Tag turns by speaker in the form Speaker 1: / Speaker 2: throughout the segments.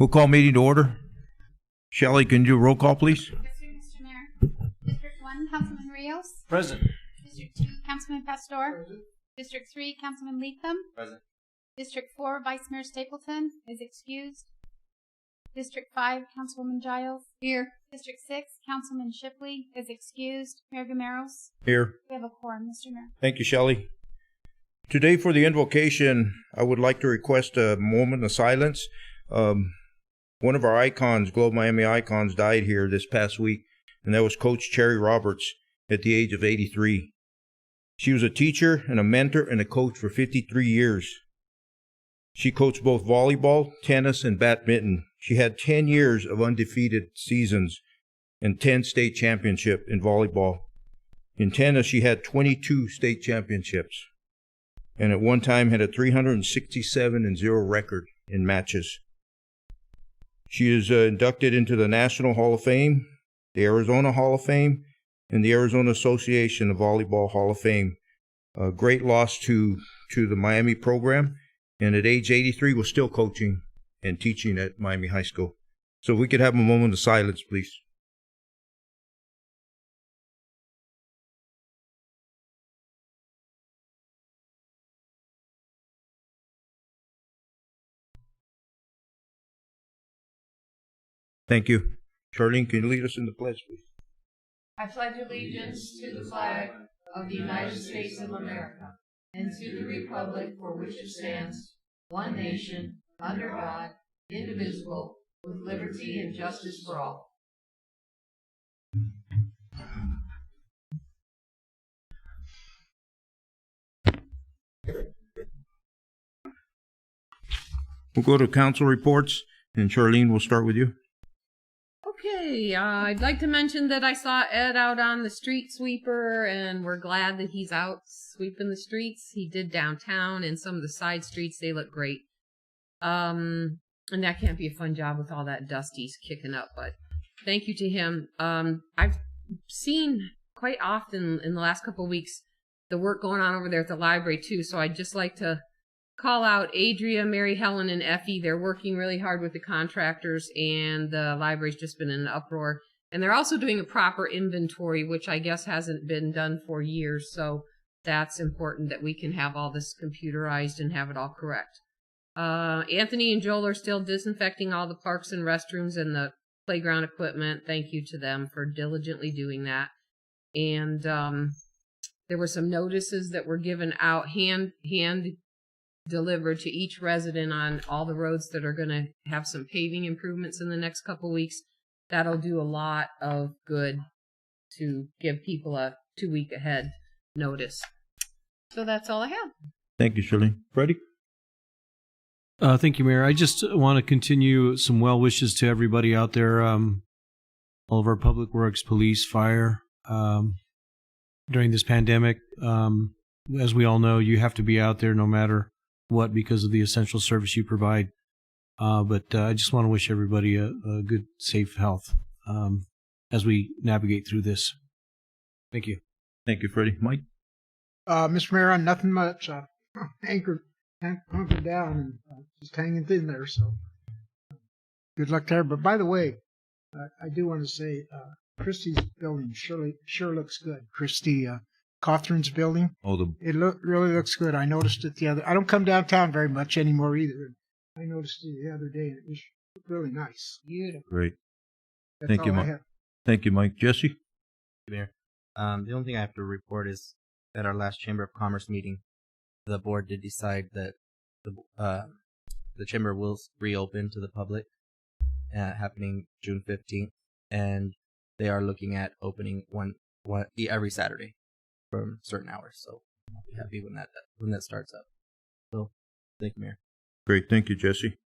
Speaker 1: We'll call meeting to order. Shelley, can you do a roll call, please?
Speaker 2: Yes, sir, Mr. Mayor. District 1, Councilman Rios.
Speaker 3: Present.
Speaker 2: District 2, Councilman Pastor.
Speaker 3: Present.
Speaker 2: District 3, Councilman Leatham.
Speaker 3: Present.
Speaker 2: District 4, Vice Mayor Stapleton is excused. District 5, Councilwoman Giles. Here. District 6, Councilman Shipley is excused. Mayor Gameros.
Speaker 1: Here.
Speaker 2: We have a quorum, Mr. Mayor.
Speaker 1: Thank you, Shelley. Today for the invocation, I would like to request a moment of silence. One of our icons, Globe Miami icons, died here this past week, and that was Coach Cherry Roberts at the age of 83. She was a teacher and a mentor and a coach for 53 years. She coached both volleyball, tennis, and badminton. She had 10 years of undefeated seasons and 10 state championships in volleyball. In tennis, she had 22 state championships, and at one time had a 367-0 record in matches. She is inducted into the National Hall of Fame, the Arizona Hall of Fame, and the Arizona Association of Volleyball Hall of Fame. A great loss to the Miami program, and at age 83 was still coaching and teaching at Miami High School. So if we could have a moment of silence, please. Thank you. Charlene, can you lead us in the pledge, please?
Speaker 4: I pledge allegiance to the flag of the United States of America and to the republic for which it stands, one nation, under God, indivisible, with liberty and justice for all.
Speaker 1: We'll go to council reports, and Charlene, we'll start with you.
Speaker 5: Okay, I'd like to mention that I saw Ed out on the street sweeper, and we're glad that he's out sweeping the streets. He did downtown and some of the side streets. They look great. And that can't be a fun job with all that dust he's kicking up, but thank you to him. I've seen quite often in the last couple of weeks the work going on over there at the library too, so I'd just like to call out Adria, Mary Helen, and Effie. They're working really hard with the contractors, and the library's just been in an uproar. And they're also doing a proper inventory, which I guess hasn't been done for years, so that's important that we can have all this computerized and have it all correct. Anthony and Joel are still disinfecting all the parks and restrooms and the playground equipment. Thank you to them for diligently doing that. And there were some notices that were given out, hand delivered to each resident on all the roads that are going to have some paving improvements in the next couple weeks. That'll do a lot of good to give people a 2-week ahead notice. So that's all I have.
Speaker 1: Thank you, Charlene. Freddie?
Speaker 6: Thank you, Mayor. I just want to continue some well wishes to everybody out there, all of our public works, police, fire, during this pandemic. As we all know, you have to be out there no matter what because of the essential service you provide. But I just want to wish everybody a good, safe health as we navigate through this. Thank you.
Speaker 1: Thank you, Freddie. Mike?
Speaker 7: Mr. Mayor, nothing much. Hunkered down and just hanging in there. So good luck there. But by the way, I do want to say Christie's building sure looks good. Christie Cothran's building. It really looks good. I noticed it I don't come downtown very much anymore either. I noticed it the other day, and it was really nice. Beautiful.
Speaker 1: Great.
Speaker 7: That's
Speaker 1: Thank you,
Speaker 7: all I
Speaker 1: Mike.
Speaker 7: have.
Speaker 1: Thank you, Mike. Jesse?
Speaker 3: Mayor. The only thing I have to report is at our last Chamber of Commerce meeting, the board did decide that the chamber will reopen to the public, happening June 15th, and they are looking at opening every Saturday from certain hours. So I'll be happy when that starts up. So thank you, Mayor.
Speaker 1: Great. Thank you, Jesse.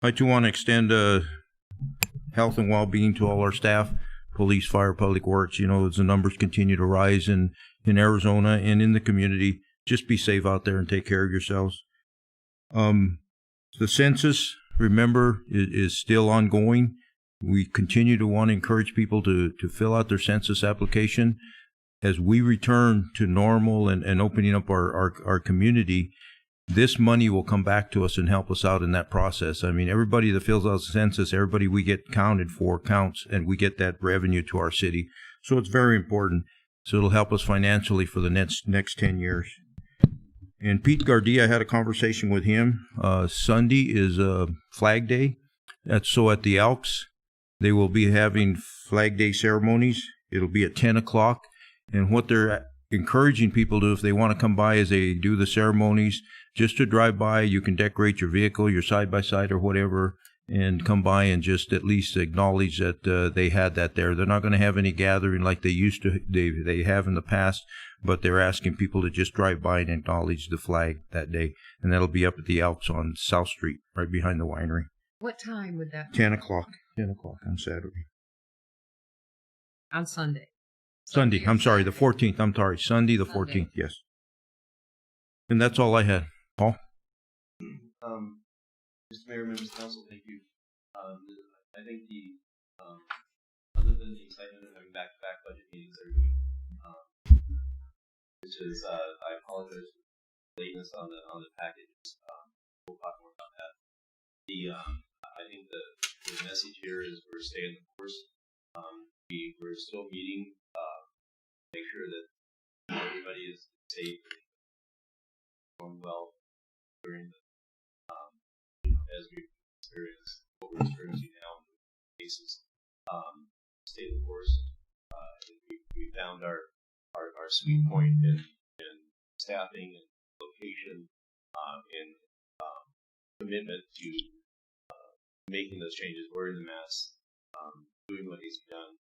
Speaker 1: I too want to extend health and well-being to all our staff, police, fire, public works. You know, as the numbers continue to rise in Arizona and in the community, just be safe out there and take care of yourselves. The census, remember, is still ongoing. We continue to want to encourage people to fill out their census application. As we return to normal and opening up our community, this money will come back to us and help us out in that process. I mean, everybody that fills out the census, everybody we get counted for counts, and we get that revenue to our city. So it's very important. So it'll help us financially for the next 10 years. And Pete Gardia, I had a conversation with him. Sunday is Flag Day. So at the Elks, they will be having Flag Day ceremonies. It'll be at 10 o'clock. And what they're encouraging people to do if they want to come by as they do the ceremonies, just to drive by. You can decorate your vehicle, your side-by-side or whatever, and come by and just at least acknowledge that they had that there. They're not going to have any gathering like they used to, they have in the past, but they're asking people to just drive by and acknowledge the flag that day. And that'll be up at the Alps on South Street, right behind the winery.
Speaker 5: What time would that be?
Speaker 1: 10 o'clock. 10 o'clock on Saturday.
Speaker 5: On Sunday.
Speaker 1: Sunday, I'm sorry, the 14th. I'm sorry, Sunday the 14th,
Speaker 5: Sunday.
Speaker 1: yes. And that's all I had. Paul?
Speaker 8: Mr. Mayor, members of council, thank you. I think other than the excitement of having back-to-back budget meetings every week, which is, I apologize for the lateness on the package. We'll talk more about that. I think the message here is we're staying the course. We're still meeting, make sure that everybody is safe and going well during the as we experience what we're experiencing now in cases. Stay the course. We found our sweet point in staffing and location and commitment to making those changes, wearing the mask, doing what needs to be done.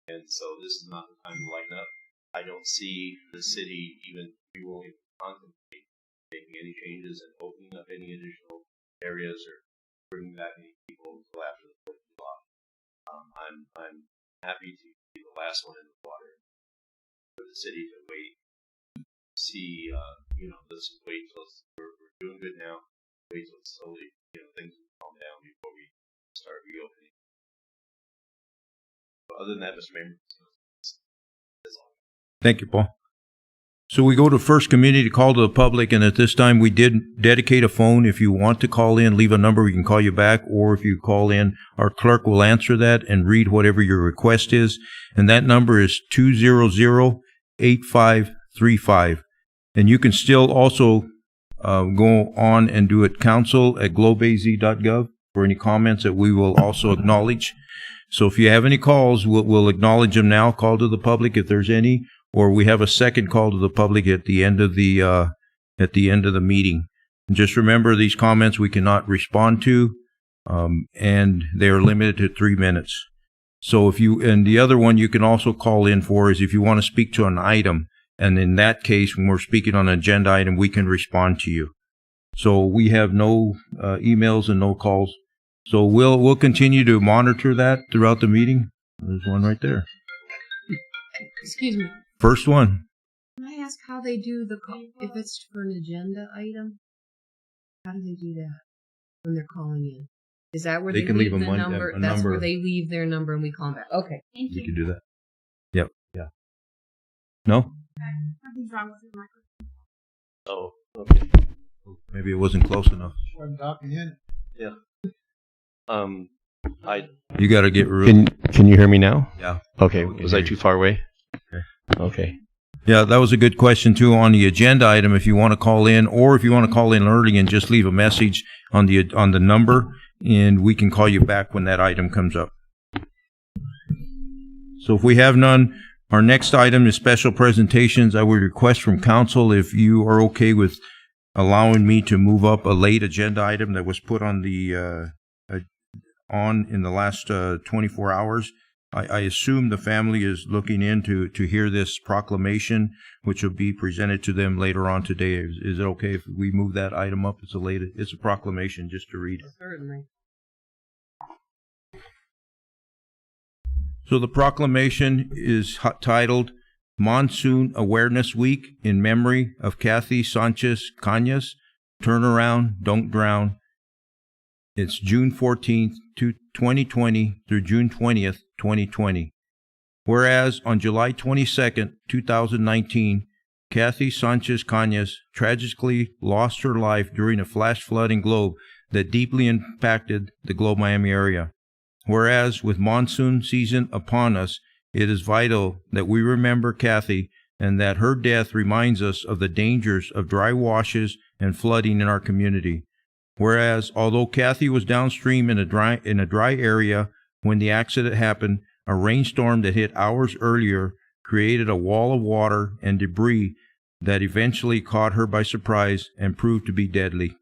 Speaker 8: And so this is not the time to lighten up. I don't see the city even be willing to contemplate making any changes and opening up any additional areas or bringing back any people until after the 4th of July. I'm happy to be the last one in the water for the city to wait, see, let's wait till we're doing good now, wait till slowly, things will calm down before we start reopening. But other than that, Mr. Mayor, that's all.
Speaker 1: Thank you, Paul. So we go to first community call to the public, and at this time we did dedicate a phone. If you want to call in, leave a number, we can call you back, or if you call in, our clerk will answer that and read whatever your request is. And that number is 200-8535. And you can still also go on and do it council@globeaz.gov for any comments that we will also acknowledge. So if you have any calls, we'll acknowledge them now. Call to the public if there's any, or we have a second call to the public at the end of the meeting. And just remember, these comments we cannot respond to, and they are limited to 3 minutes. So and the other one you can also call in for is if you want to speak to an item, and in that case, when we're speaking on an agenda item, we can respond to you. So we have no emails and no calls. So we'll continue to monitor that throughout the meeting. There's one right there.
Speaker 5: Excuse me.
Speaker 1: First one.
Speaker 5: Can I ask how they do the call? If it's for an agenda item, how do they do that when they're calling in? Is that where
Speaker 1: They
Speaker 5: they
Speaker 1: can
Speaker 5: leave
Speaker 1: leave
Speaker 5: the
Speaker 1: a
Speaker 5: number?
Speaker 1: number.
Speaker 5: That's where they leave their number and we call them back. Okay.
Speaker 2: Thank
Speaker 1: You
Speaker 2: you.
Speaker 1: can do that. Yep. Yeah. No?
Speaker 2: Nothing's wrong with your microphone.
Speaker 8: Oh, okay.
Speaker 1: Maybe it wasn't close enough.
Speaker 7: I'm docking in.
Speaker 8: Yeah.
Speaker 1: You got to get real.
Speaker 8: Can you hear me now?
Speaker 1: Yeah.
Speaker 8: Okay.
Speaker 1: We can
Speaker 8: Was I
Speaker 1: hear
Speaker 8: too
Speaker 1: you.
Speaker 8: far away?
Speaker 1: Okay.
Speaker 8: Okay.
Speaker 1: Yeah, that was a good question too on the agenda item. If you want to call in, or if you want to call in early and just leave a message on the number, and we can call you back when that item comes up. So if we have none, our next item is special presentations. I would request from council if you are okay with allowing me to move up a late agenda item that was put on the in the last 24 hours. I assume the family is looking in to hear this proclamation, which will be presented to them later on today. Is it okay if we move that item up? It's a proclamation just to read.
Speaker 5: Certainly.
Speaker 1: So the proclamation is titled Monsoon Awareness Week in memory of Kathy Sanchez Cañas. Turn around, don't drown. It's June 14th, 2020 through June 20th, 2020. Whereas on July 22nd, 2019, Kathy Sanchez Cañas tragically lost her life during a flash flood in Globe that deeply impacted the Globe Miami area. Whereas, with monsoon season upon us, it is vital that we remember Kathy and that her death reminds us of the dangers of dry washes and flooding in our community. Whereas, although Kathy was downstream in a dry area when the accident happened, a rainstorm that hit hours earlier created a wall of water and debris that eventually caught her by surprise and proved to be deadly.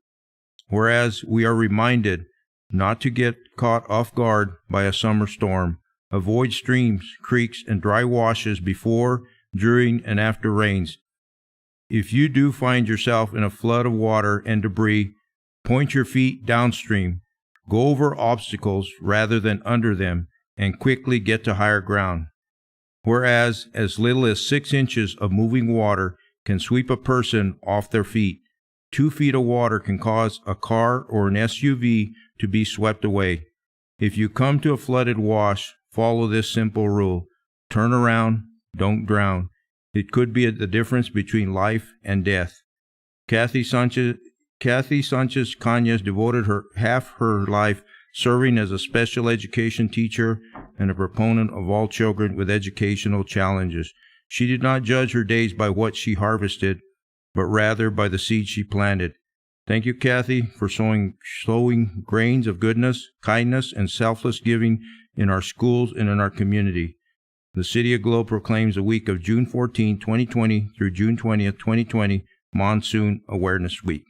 Speaker 1: Whereas, we are reminded not to get caught off guard by a summer storm. Avoid streams, creeks, and dry washes before, during, and after rains. If you do find yourself in a flood of water and debris, point your feet downstream. Go over obstacles rather than under them, and quickly get to higher ground. Whereas, as little as 6 inches of moving water can sweep a person off their feet, 2 feet of water can cause a car or an SUV to be swept away. If you come to a flooded wash, follow this simple rule. Turn around, don't drown. It could be the difference between life and death. Kathy Sanchez Cañas devoted half her life serving as a special education teacher and a proponent of all children with educational challenges. She did not judge her days by what she harvested, but rather by the seeds she planted. Thank you, Kathy, for sowing grains of goodness, kindness, and selfless giving in our schools and in our community. The City of Globe proclaims the week of June 14, 2020 through June 20th, 2020, Monsoon Awareness Week.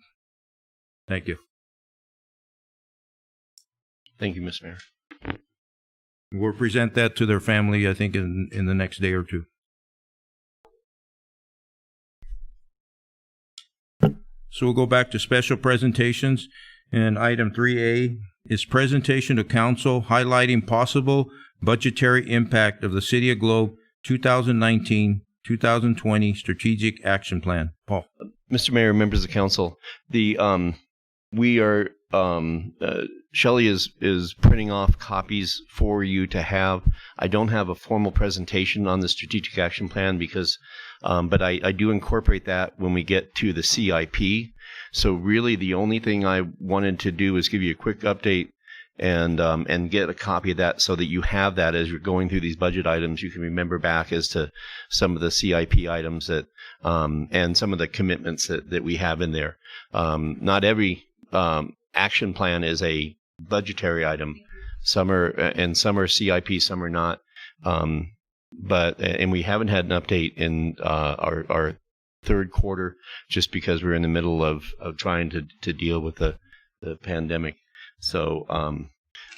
Speaker 1: Thank you.
Speaker 8: Thank you, Mr. Mayor.
Speaker 1: We'll present that to their family, I think, in the next day or two. So we'll go back to special presentations, and item 3A is presentation to council highlighting possible budgetary impact of the City of Globe 2019-2020 Strategic Action Plan. Paul.
Speaker 8: Mr. Mayor, members of the council, Shelley is printing off copies for you to have. I don't have a formal presentation on the strategic action plan because, but I do incorporate that when we get to the CIP. So really the only thing I wanted to do is give you a quick update and get a copy of that so that you have that as you're going through these budget items. You can remember back as to some of the CIP items that, and some of the commitments that we have in there. Not every, action plan is a budgetary item. Some are CIP, some are not. And we haven't had an update in our third quarter just because we're in the middle of trying to deal with the pandemic. So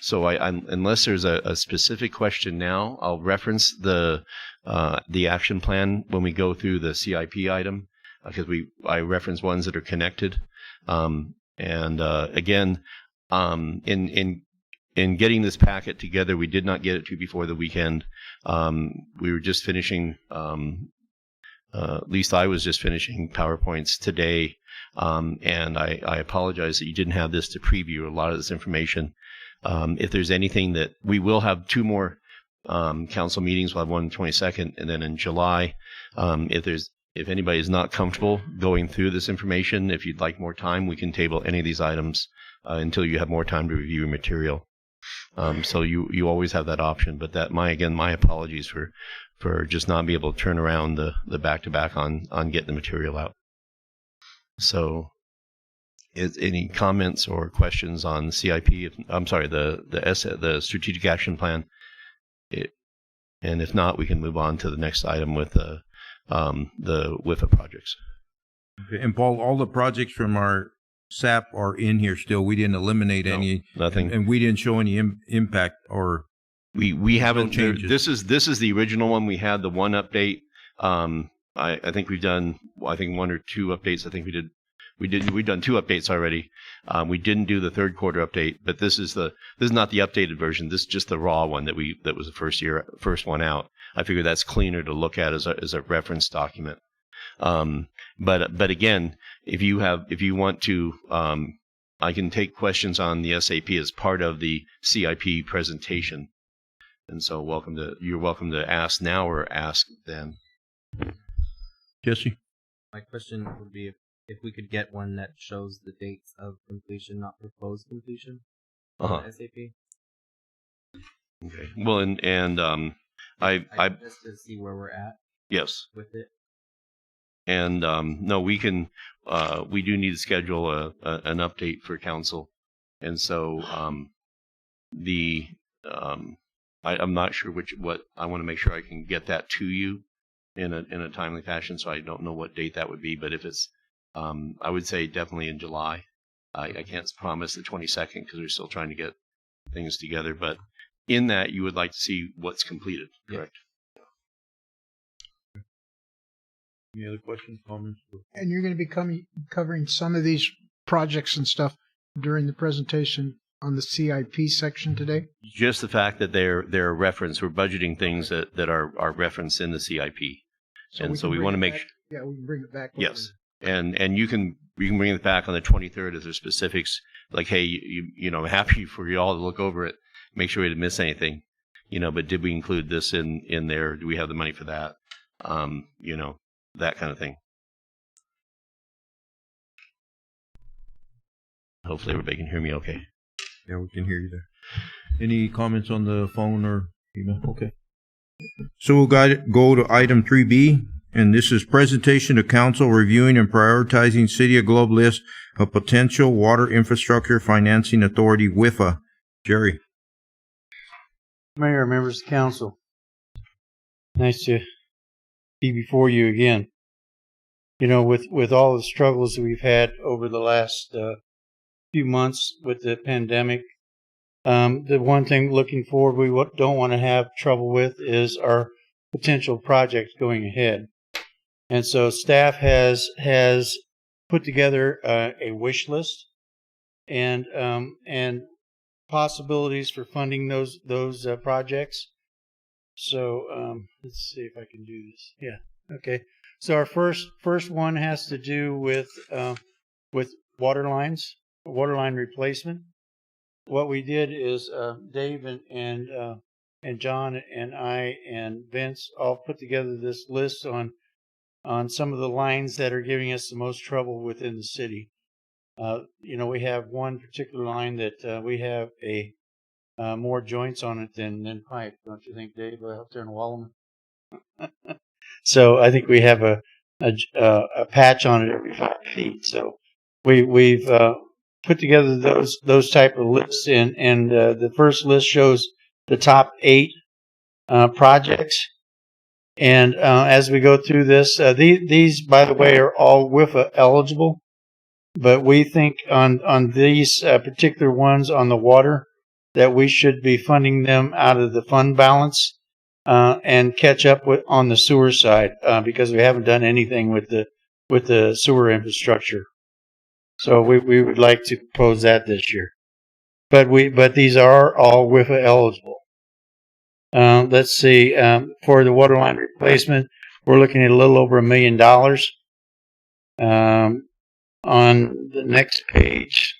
Speaker 8: unless there's a specific question now, I'll reference the action plan when we go through the CIP item because I reference ones that are connected. Again, in getting this packet together, we did not get it to before the weekend. We were just finishing, at least I was just finishing PowerPoints today, and I apologize that you didn't have this to preview a lot of this information. If there's anything that we will have 2 more council meetings, we'll have one on the 22nd, and then in July, if anybody is not comfortable going through this information, if you'd like more time, we can table any of these items until you have more time to review your material. So you always have that option. But my apologies for just not being able to turn around the back-to-back on getting the material out. So any comments or questions on the CIP? I'm sorry, the Strategic Action Plan. And if not, we can move on to the next item with the WIFA projects.
Speaker 1: Okay. And Paul, all the projects from our SAP are in here still. We didn't eliminate any.
Speaker 8: Nothing.
Speaker 1: And we didn't show any impact or.
Speaker 8: We haven't.
Speaker 1: No changes.
Speaker 8: This is the original one. We had the one update. I think we've done. I think 1 or 2 updates. I think we've done 2 updates already. We didn't do the third quarter update, but this is not the updated version. This is just the raw one that was the first one out. I figure that's cleaner to look at as a reference document. But again, if you want to, I can take questions on the SAP as part of the CIP presentation. And so you're welcome to ask now or ask then.
Speaker 1: Jesse?
Speaker 3: My question would be if we could get one that shows the dates of completion, not proposed completion. SAP.
Speaker 8: Okay. Well, and I
Speaker 3: just to see where we're at
Speaker 8: yes
Speaker 3: with it.
Speaker 8: And no, we can. We do need to schedule an update for council, and so I'm not sure what I want to make sure I can get that to you in a timely fashion. So I don't know what date that would be, but if it's I would say definitely in July. I can't promise the 22nd because we're still trying to get things together, but in that you would like to see what's completed, correct?
Speaker 1: Any other questions, comments?
Speaker 7: And you're going to be covering some of these projects and stuff during the presentation on the CIP section today?
Speaker 8: Just the fact that they're a reference. We're budgeting things that are referenced in the CIP, and so we want to make sure.
Speaker 7: Yeah, we can bring it back.
Speaker 8: Yes, and you can bring it back on the 23rd if there's specifics. Like, hey, you know, I'm happy for you all to look over it, make sure we didn't miss anything, you know. But did we include this in there? Do we have the money for that? You know, that kind of thing. Hopefully everybody can hear me okay.
Speaker 1: Yeah, we can hear you there. Any comments on the phone or email? Okay. So we'll go to item 3B, and this is presentation to council reviewing and prioritizing City of Globe list of potential water infrastructure financing authority, WIFA. Jerry.
Speaker 9: Mayor, members of council, nice to be before you again. You know, with all the struggles that we've had over the last few months with the pandemic, the one thing looking forward we don't want to have trouble with is our potential projects going ahead. And so staff has put together a wish list and possibilities for funding those projects. So let's see if I can do this. Yeah, okay. So our first one has to do with water lines, water line replacement. What we did is Dave and John and I and Vince all put together this list on some of the lines that are giving us the most trouble within the city. You know, we have one particular line that we have more joints on it than pipe, don't you think, Dave? Out there in Wallam. So I think we have a patch on it every 5 feet. So we've put together those type of lists, and the first list shows the top 8 projects. And as we go through this, these, by the way, are all WIFA eligible. But we think on these particular ones on the water that we should be funding them out of the fund balance and catch up on the sewer side because we haven't done anything with the sewer infrastructure. So we would like to propose that this year. But these are all WIFA eligible. Let's see, for the water line replacement, we're looking at a little over $1 million. On the next page,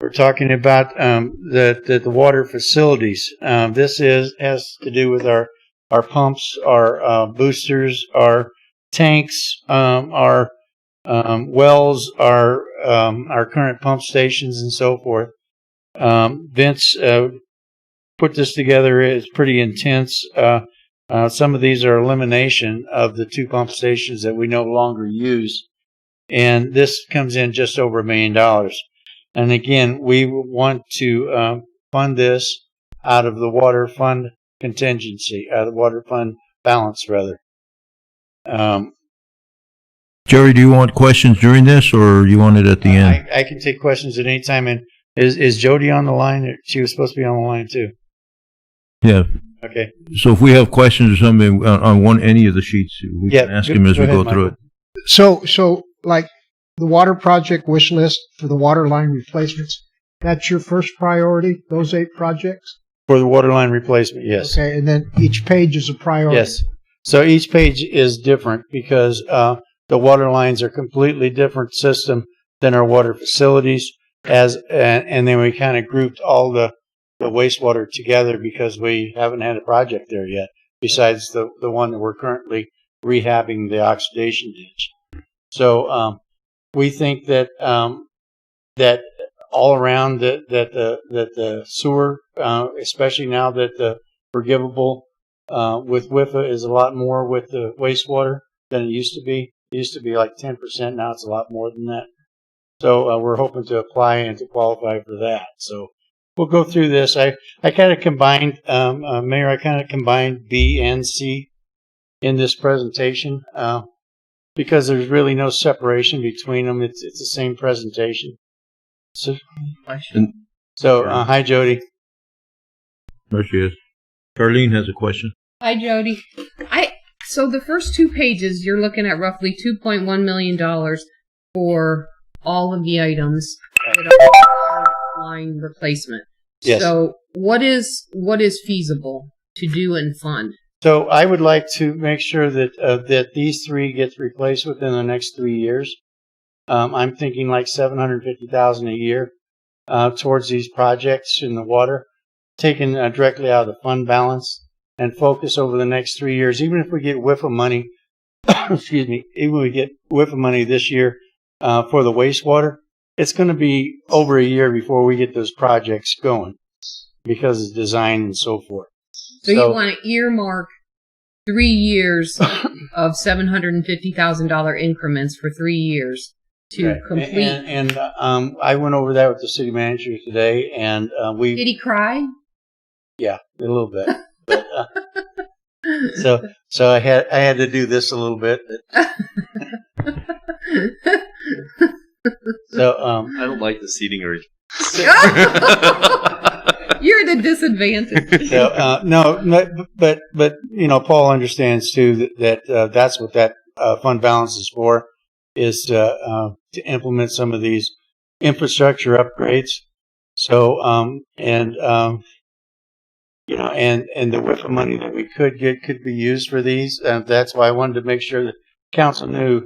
Speaker 9: we're talking about the water facilities. This has to do with our pumps, our boosters, our tanks, our wells, our current pump stations, and so forth. Vince put this together. It's pretty intense. Some of these are elimination of the 2 pump stations that we no longer use. And this comes in just over $1 million. And again, we want to fund this out of the water fund contingency, out of the water fund balance, rather.
Speaker 1: Jerry, do you want questions during this, or you want it at the end?
Speaker 9: I can take questions at any time. And is Jody on the line? She was supposed to be on the line too.
Speaker 1: Yeah.
Speaker 9: Okay.
Speaker 1: So if we have questions or something on any of the sheets, we can ask him as we go through it.
Speaker 7: So like the water project wish list for the water line replacements, that's your first priority, those 8 projects?
Speaker 9: For the water line replacement, yes.
Speaker 7: Okay, and then each page is a priority?
Speaker 9: Yes. So each page is different because the water lines are completely different system than our water facilities, and then we kind of grouped all the wastewater together because we haven't had a project there yet, besides the one that we're currently rehabbing the oxidation ditch. So we think that that all around that the sewer, especially now that the forgivable with WIFA is a lot more with the wastewater than it used to be. It used to be like 10%. Now it's a lot more than that. So we're hoping to apply and to qualify for that. So we'll go through this. I kind of combined, Mayor, I kind of combined B and C in this presentation because there's really no separation between them. It's the same presentation. So, hi, Jody.
Speaker 1: There she is. Darlene has a question.
Speaker 5: Hi, Jody. So the first 2 pages, you're looking at roughly $2.1 million for all of the items that are line replacement.
Speaker 9: Yes.
Speaker 5: So what is feasible to do and fund?
Speaker 9: So I would like to make sure that that these 3 get replaced within the next 3 years. I'm thinking like $750,000 a year towards these projects in the water, taken directly out of the fund balance, and focus over the next 3 years. Even if we get WIFA money, excuse me, even if we get WIFA money this year for the wastewater, it's going to be over a year before we get those projects going because of design and so forth.
Speaker 5: So you want to earmark 3 years of $750,000 increments for 3 years to complete.
Speaker 9: And I went over that with the city manager today, and we.
Speaker 5: Did he cry?
Speaker 9: Yeah, a little bit. But, so I had to do this a little bit. So
Speaker 8: I don't like the seating arrangement.
Speaker 5: You're the disadvantage.
Speaker 9: So, no, but Paul understands too that that's what that fund balance is for, is to implement some of these infrastructure upgrades. So and the WIFA money that we could get could be used for these. That's why I wanted to make sure that council knew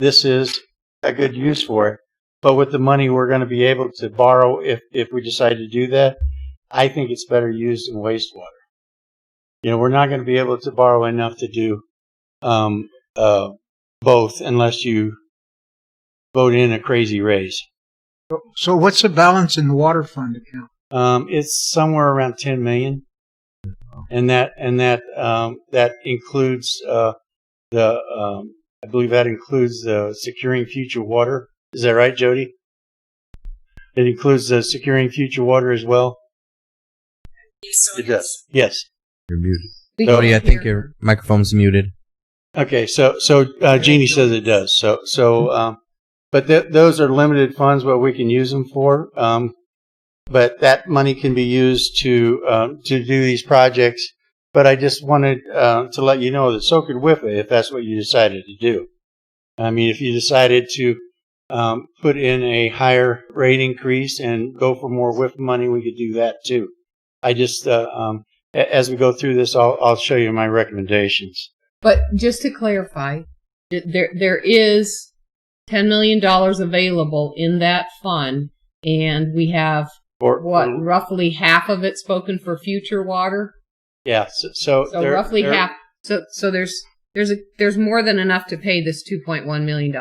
Speaker 9: this is a good use for it. But with the money we're going to be able to borrow, if we decide to do that, I think it's better used in wastewater. We're not going to be able to borrow enough to do both unless you vote in a crazy raise.
Speaker 7: So what's the balance in the water fund account?
Speaker 9: It's somewhere around 10 million, and that includes I believe that includes the securing future water. Is that right, Jody? It includes the securing future water as well. It does. Yes.
Speaker 1: You're muted.
Speaker 3: Jody, I think your microphone's muted.
Speaker 9: Okay, so Jeannie says it does. But those are limited funds, what we can use them for. But that money can be used to do these projects. But I just wanted to let you know that so could WIFA if that's what you decided to do. I mean, if you decided to put in a higher rate increase and go for more WIFA money, we could do that too. I just, as we go through this, I'll show you my recommendations.
Speaker 5: But just to clarify, there is $10 million available in that fund, and we have roughly half of it spoken for future water.
Speaker 9: Yeah, so
Speaker 5: roughly half. So there's more than enough to pay this $2.1 million.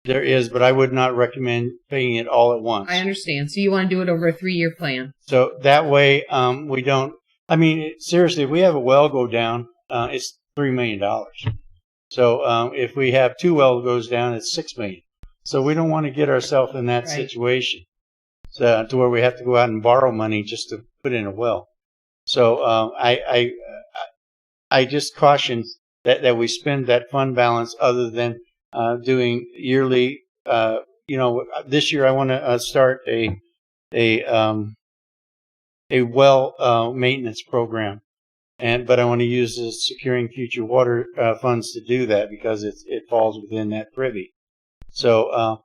Speaker 9: There is, but I would not recommend paying it all at once.
Speaker 5: I understand. So you want to do it over a 3-year plan.
Speaker 9: So that way, we don't. I mean, seriously, if we have a well go down, it's $3 million. So if we have 2 wells goes down, it's $6 million. So we don't want to get ourselves in that situation, to where we have to go out and borrow money just to put in a well. So I just caution that we spend that fund balance other than doing yearly. This year I want to start a well maintenance program, but I want to use the securing future water funds to do that because it falls within that privy. So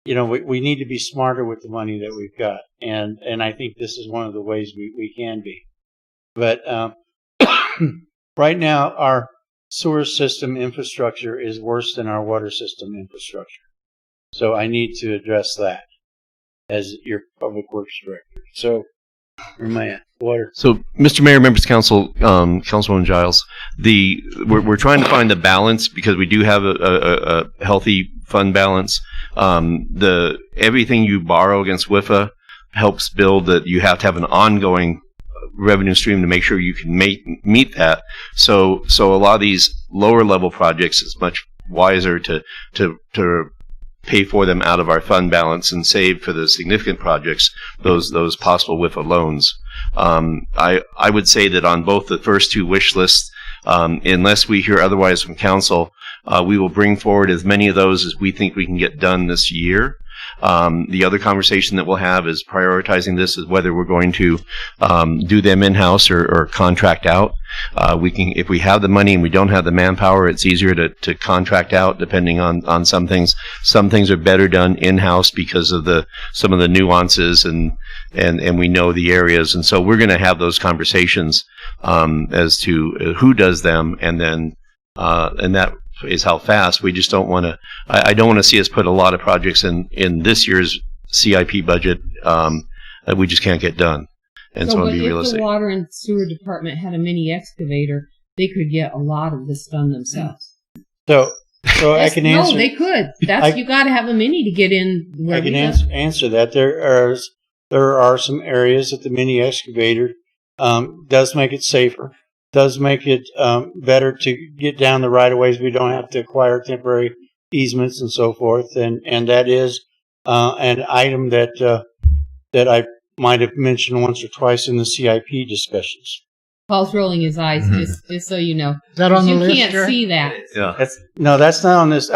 Speaker 9: we need to be smarter with the money that we've got, and I think this is one of the ways we can be. But right now our sewer system infrastructure is worse than our water system infrastructure. So I need to address that as your public works director. So Where am I at? Water.
Speaker 8: So, Mr. Mayor, members of council, Councilwoman Giles, we're trying to find the balance because we do have a healthy fund balance. Everything you borrow against WIFA helps build that. You have to have an ongoing revenue stream to make sure you can meet that. So a lot of these lower level projects, it's much wiser to pay for them out of our fund balance and save for the significant projects those possible WIFA loans. I would say that on both the first two wish lists, unless we hear otherwise from council, we will bring forward as many of those as we think we can get done this year. The other conversation that we'll have is prioritizing this is whether we're going to do them in-house or contract out. If we have the money and we don't have the manpower, it's easier to contract out depending on some things. Some things are better done in-house because of some of the nuances and we know the areas. And so we're going to have those conversations as to who does them, and then and that is how fast. We just don't want to. I don't want to see us put a lot of projects in this year's CIP budget that we just can't get done. And so
Speaker 5: but
Speaker 8: be
Speaker 5: if
Speaker 8: realistic.
Speaker 5: the water and sewer department had a mini excavator, they could get a lot of this done themselves.
Speaker 9: So I can answer.
Speaker 5: No, they could. You got to have a mini to get in.
Speaker 9: I can answer that. There are some areas that the mini excavator does make it safer. Does make it better to get down the right of ways. We don't have to acquire temporary easements and so forth. And that is an item that I might have mentioned once or twice in the CIP discussions.
Speaker 5: Paul's rolling his eyes, just so you know.
Speaker 7: Is that on the list?
Speaker 5: You can't see that.
Speaker 8: Yeah.
Speaker 9: That's not on this.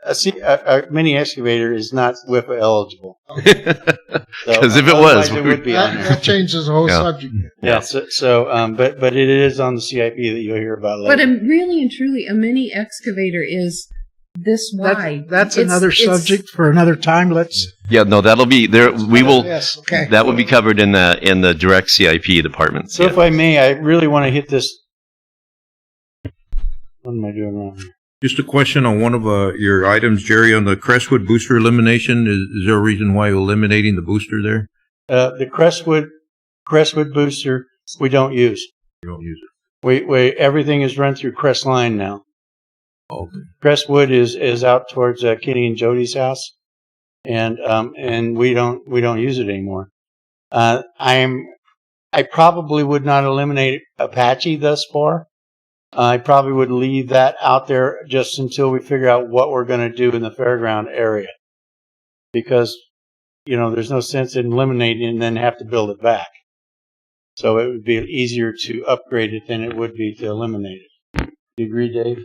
Speaker 9: A mini excavator is not WIFA eligible.
Speaker 8: Because if it was,
Speaker 9: it would be on there.
Speaker 7: That changes the whole subject.
Speaker 9: Yeah. But it is on the CIP that you'll hear about later.
Speaker 5: But really and truly, a mini excavator is this wide.
Speaker 7: That's another subject for another time. Let's.
Speaker 8: Yeah, no, that'll be there. We will.
Speaker 7: Yes. Okay.
Speaker 8: That will be covered in the direct CIP department.
Speaker 9: So if I may, I really want to hit this. What am I doing wrong here?
Speaker 1: Just a question on one of your items, Jerry, on the Crestwood booster elimination. Is there a reason why you're eliminating the booster there?
Speaker 9: The Crestwood booster, we don't use.
Speaker 1: You don't use
Speaker 9: it. Everything is run through Crestline now.
Speaker 1: Okay.
Speaker 9: Crestwood is out towards Kitty and Jody's house, and we don't use it anymore. I probably would not eliminate Apache thus far. I probably would leave that out there just until we figure out what we're going to do in the fairground area, because there's no sense in eliminating and then have to build it back. So it would be easier to upgrade it than it would be to eliminate it. Do you agree, Dave?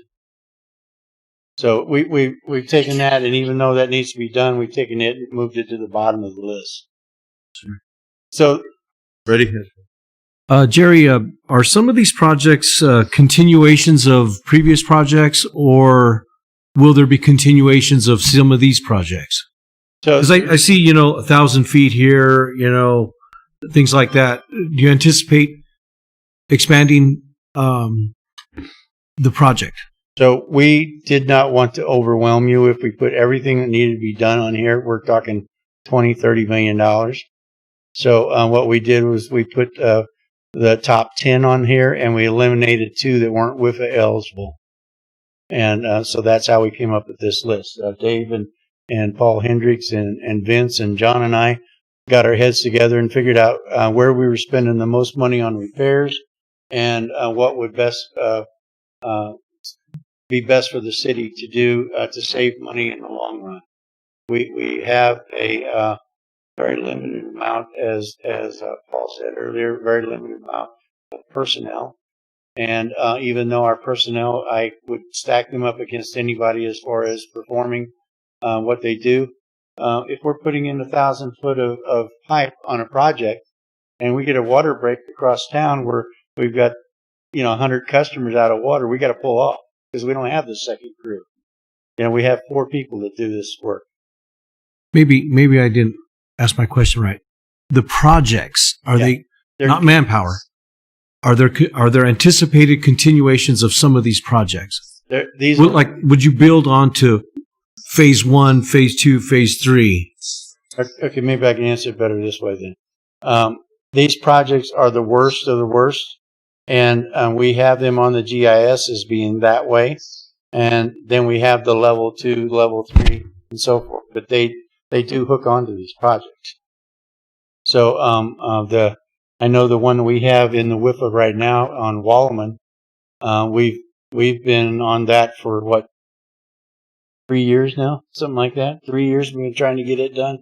Speaker 9: So we've taken that, and even though that needs to be done, we've taken it and moved it to the bottom of the list.
Speaker 1: Sure. So ready?
Speaker 6: Jerry, are some of these projects continuations of previous projects, or will there be continuations of some of these projects? Because I see, 1,000 feet here, things like that. Do you anticipate expanding the project?
Speaker 9: So we did not want to overwhelm you. If we put everything that needed to be done on here, we're talking $20-30 million. So what we did was we put the top 10 on here, and we eliminated 2 that weren't WIFA eligible. And so that's how we came up with this list. Dave and Paul Hendricks and Vince and John and I got our heads together and figured out where we were spending the most money on repairs and what would be best for the city to do to save money in the long run. We have a very limited amount, as Paul said earlier, very limited amount of personnel. And even though our personnel, I would stack them up against anybody as far as performing what they do. If we're putting in 1,000 foot of pipe on a project, and we get a water break across town where we've got 100 customers out of water, we got to pull off because we don't have the second crew. We have 4 people that do this work.
Speaker 6: Maybe I didn't ask my question right. The projects, they're not manpower? Are there anticipated continuations of some of these projects? Would you build onto phase 1, phase 2, phase 3?
Speaker 9: Okay, maybe I can answer it better this way then. these projects are the worst of the worst, and we have them on the GIS as being that way, and then we have the level 2, level 3, and so forth. But they do hook onto these projects. So I know the one we have in the WIFA right now on Wallaman, we've been on that for what, 3 years now, something like that. 3 years we've been trying to get it done.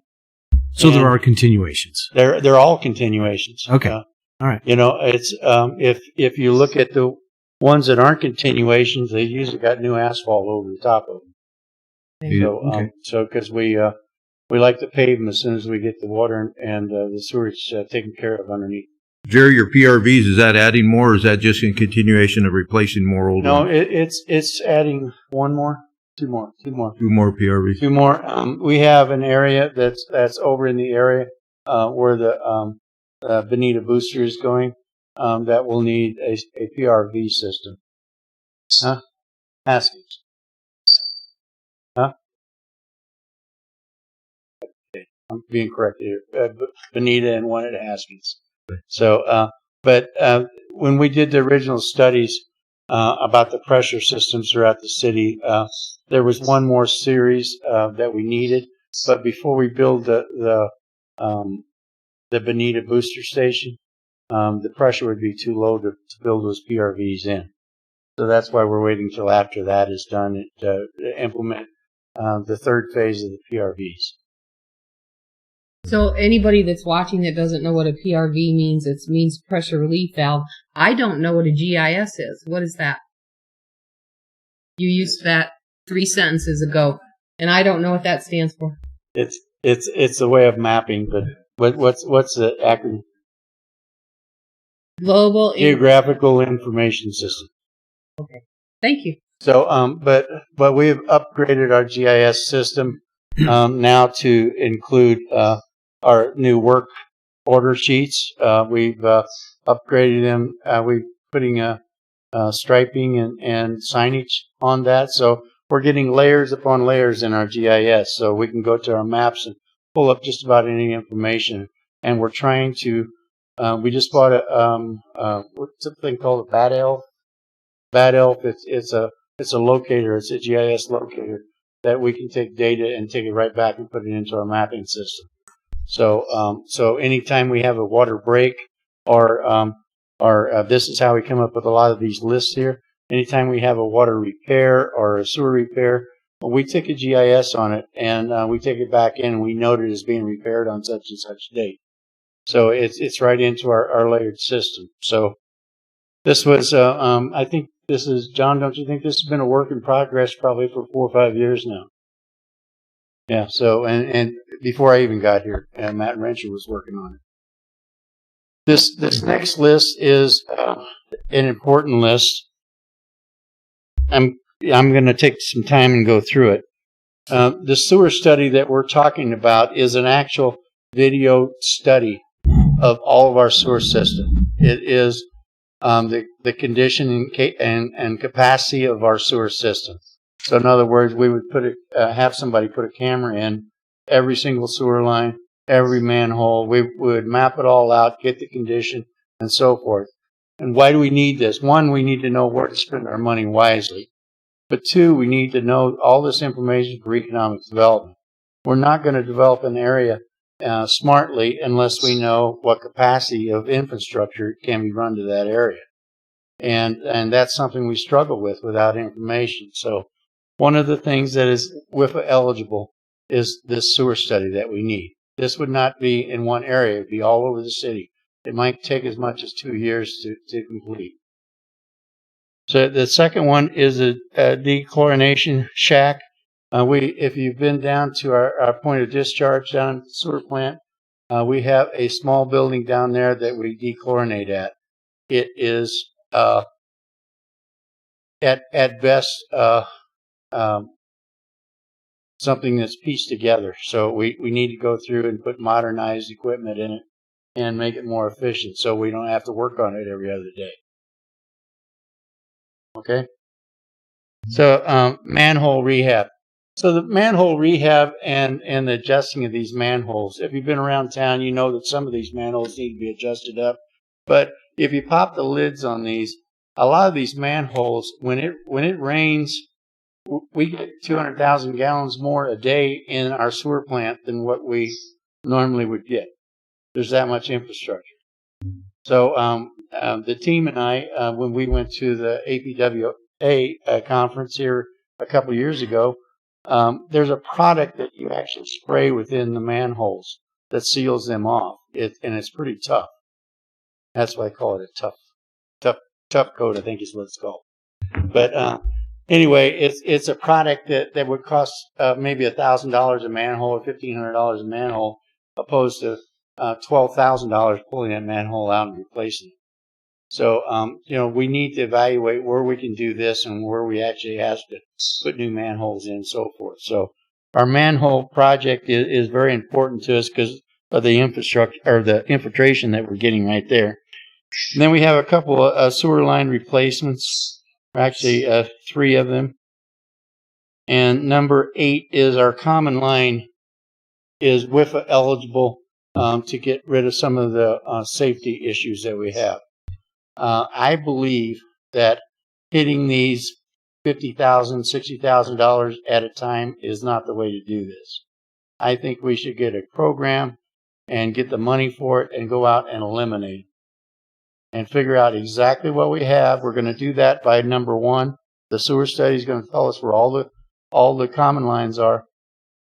Speaker 6: So
Speaker 9: And
Speaker 6: there are continuations.
Speaker 9: They're all continuations.
Speaker 6: Okay. All right.
Speaker 9: You know, it's if you look at the ones that aren't continuations, they usually got new asphalt over the top of them. So
Speaker 6: Okay.
Speaker 9: so because we like to pave them as soon as we get the water and the sewage taken care of underneath.
Speaker 1: Jerry, your PRVs, is that adding more, or is that just in continuation of replacing more old
Speaker 9: No,
Speaker 1: ones?
Speaker 9: it's adding two more.
Speaker 1: Two more PRVs.
Speaker 9: Two more. We have an area that's over in the area where the Bonita booster is going. That will need a PRV system. Huh? Haskins. Huh? Okay. I'm being corrected here. Bonita and one at Haskins. So, but when we did the original studies about the pressure systems throughout the city, there was one more series that we needed. But before we build the Bonita booster station, the pressure would be too low to build those PRVs in. So that's why we're waiting till after that is done to implement the third phase of the PRVs.
Speaker 5: So anybody that's watching that doesn't know what a PRV means, it means pressure relief valve. I don't know what a GIS is. What is that? You used that 3 sentences ago, and I don't know what that stands for.
Speaker 9: It's a way of mapping, but what's the acronym?
Speaker 5: Global
Speaker 9: Geographical Information System.
Speaker 5: Okay. Thank you.
Speaker 9: So, but we've upgraded our GIS system now to include our new work order sheets. We've upgraded them. We're putting striping and signage on that. So we're getting layers upon layers in our GIS. So we can go to our maps and pull up just about any information. And we're trying to. We just bought what's the thing called a Bad Elf? Bad Elf. It's a locator. It's a GIS locator that we can take data and take it right back and put it into our mapping system. So anytime we have a water break, or this is how we come up with a lot of these lists here. Anytime we have a water repair or a sewer repair, well, we take a GIS on it and we take it back in and we note it as being repaired on such and such date. So it's right into our layered system. So this was, I think this is, John, don't you think this has been a work in progress probably for 4 or 5 years now? Yeah, so, and before I even got here, Matt Rencher was working on it. This next list is an important list. I'm going to take some time and go through it. The sewer study that we're talking about is an actual video study of all of our sewer system. It is the condition and capacity of our sewer system. So in other words, we would have somebody put a camera in every single sewer line, every manhole. We would map it all out, get the condition, and so forth. And why do we need this? One, we need to know where to spend our money wisely. But two, we need to know all this information for economic development. We're not going to develop an area smartly unless we know what capacity of infrastructure can be run to that area. And that's something we struggle with without information. So one of the things that is WIFA eligible is this sewer study that we need. This would not be in one area. It would be all over the city. It might take as much as 2 years to complete. So the second one is a dechlorination shack. If you've been down to our point of discharge down at the sewer plant, we have a small building down there that we dechlorinate at. It is at best something that's pieced together. So we need to go through and put modernized equipment in it and make it more efficient so we don't have to work on it every other day. Okay? So manhole rehab. So the manhole rehab and the adjusting of these manholes. If you've been around town, you know that some of these manholes need to be adjusted up. But if you pop the lids on these, a lot of these manholes, when it rains, we get 200,000 gallons more a day in our sewer plant than what we normally would get. There's that much infrastructure. So the team and I, when we went to the APWA conference here a couple years ago, there's a product that you actually spray within the manholes that seals them off. And it's pretty tough. That's why I call it a tough coat, I think is what it's called. But anyway, it's a product that would cost maybe $1,000 a manhole or $1,500 a manhole, opposed to $12,000 pulling that manhole out and replacing it. So, we need to evaluate where we can do this and where we actually have to put new manholes in and so forth. So our manhole project is very important to us because of the infrastructure or the infiltration that we're getting right there. And then we have a couple of sewer line replacements, actually 3 of them. And number 8 is our common line is WIFA eligible to get rid of some of the safety issues that we have. I believe that hitting these $50,000, $60,000 at a time is not the way to do this. I think we should get a program and get the money for it and go out and eliminate it and figure out exactly what we have. We're going to do that by number 1. The sewer study is going to tell us where all the common lines are,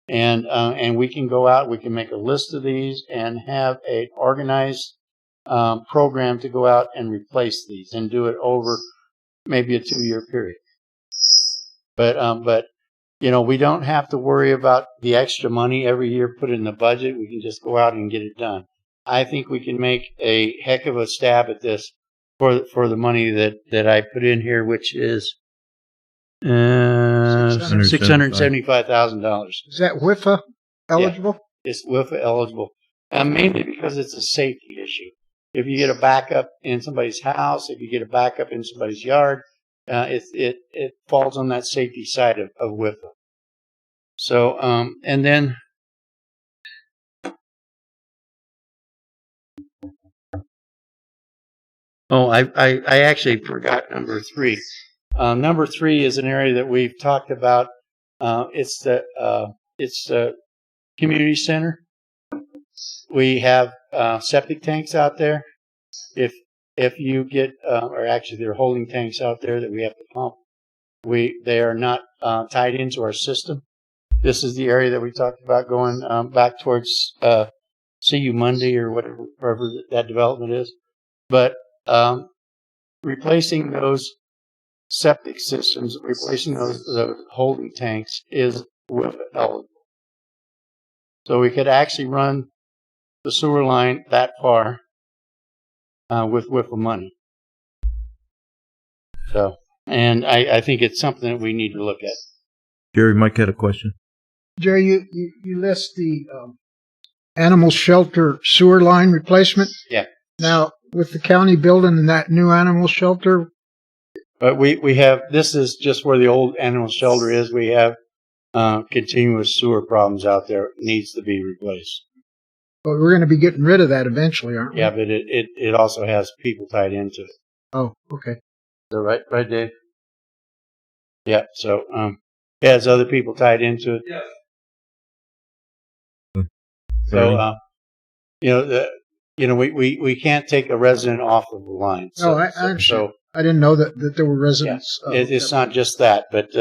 Speaker 9: and we can go out. We can make a list of these and have an organized program to go out and replace these and do it over maybe a 2-year period. But we don't have to worry about the extra money every year put in the budget. We can just go out and get it done. I think we can make a heck of a stab at this for the money that I put in here, which is $675,000.
Speaker 7: Is that WIFA eligible?
Speaker 9: Yeah, it's WIFA eligible, mainly because it's a safety issue. If you get a backup in somebody's house, if you get a backup in somebody's yard, it falls on that safety side of WIFA. So, and then I actually forgot number 3. Number 3 is an area that we've talked about. It's the community center. We have septic tanks out there. If you get, or actually there are holding tanks out there that we have to pump. They are not tied into our system. This is the area that we talked about going back towards CU Monday or whatever that development is. But replacing those septic systems, replacing those holding tanks is WIFA eligible. So we could actually run the sewer line that far with WIFA money. So, and I think it's something that we need to look at.
Speaker 1: Jerry, Mike had a question.
Speaker 7: Jerry, you list the animal shelter sewer line replacement.
Speaker 9: Yeah.
Speaker 7: Now, with the county building that new animal shelter,
Speaker 9: we have, this is just where the old animal shelter is. We have continuous sewer problems out there. It needs to be replaced.
Speaker 7: But we're going to be getting rid of that eventually, aren't we?
Speaker 9: Yeah, but it also has people tied into it.
Speaker 7: Oh, okay.
Speaker 9: So right, Dave? Yeah. So it has other people tied into it.
Speaker 8: Yes.
Speaker 9: So we can't take a resident off of the line. So,
Speaker 7: I understand. I didn't know that there were residents.
Speaker 9: Yeah, it's not just that, but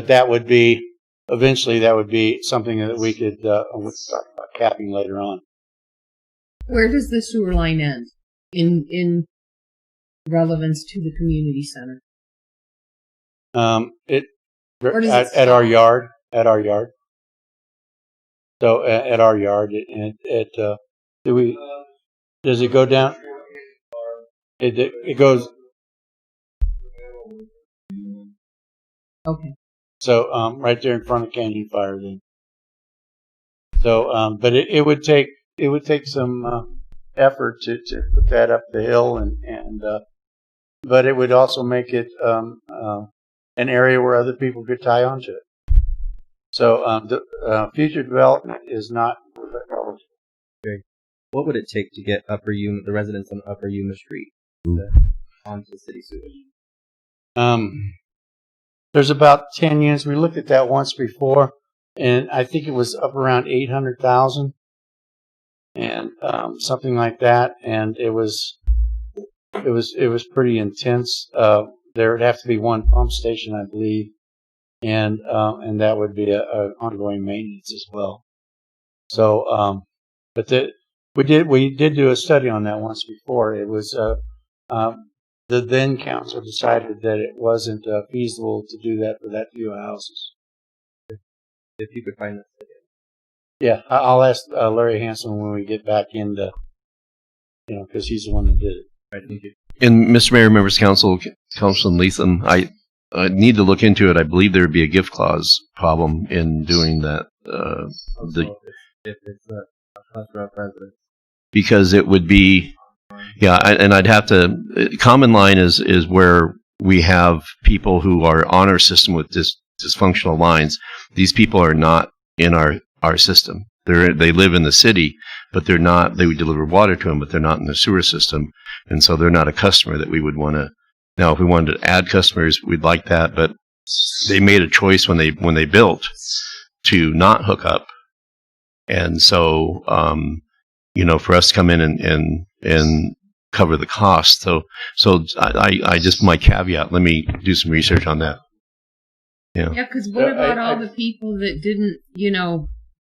Speaker 9: that would be eventually that would be something that we could we'll talk about capping later on.
Speaker 5: Where does the sewer line end in relevance to the community center?
Speaker 9: At our yard. So at our yard, does it go down? It goes.
Speaker 5: Okay.
Speaker 9: So right there in front of Canyon Fire, then. So, but it would take some effort to put that up the hill, but it would also make it an area where other people could tie onto it. So the future development is not eligible.
Speaker 3: What would it take to get the residents on Upper Yuma Street onto the city sewage?
Speaker 9: There's about 10 units. We looked at that once before, and I think it was up around 800,000 and something like that. And it was pretty intense. There would have to be one pump station, I believe, and that would be a ongoing maintenance as well. So, we did do a study on that once before. It was the then council decided that it wasn't feasible to do that for that few houses.
Speaker 3: If you could find that.
Speaker 9: Yeah, I'll ask Larry Hanson when we get back into, because he's the one that did it.
Speaker 3: Right, thank you.
Speaker 8: And Mr. Mayor, members of council, Councilman Leatham, I need to look into it. I believe there would be a gift clause problem in doing that.
Speaker 3: If it's a cluster of residents.
Speaker 8: Because it would be, and I'd have to. Common line is where we have people who are on our system with dysfunctional lines. These people are not in our system. They live in the city, but they're not. They would deliver water to them, but they're not in the sewer system, and so they're not a customer that we would want to. Now, if we wanted to add customers, we'd like that, but they made a choice when they built to not hook up, and so for us to come in and cover the cost. So I just my caveat. Let me do some research on that.
Speaker 5: Yeah, because what about all the people that didn't?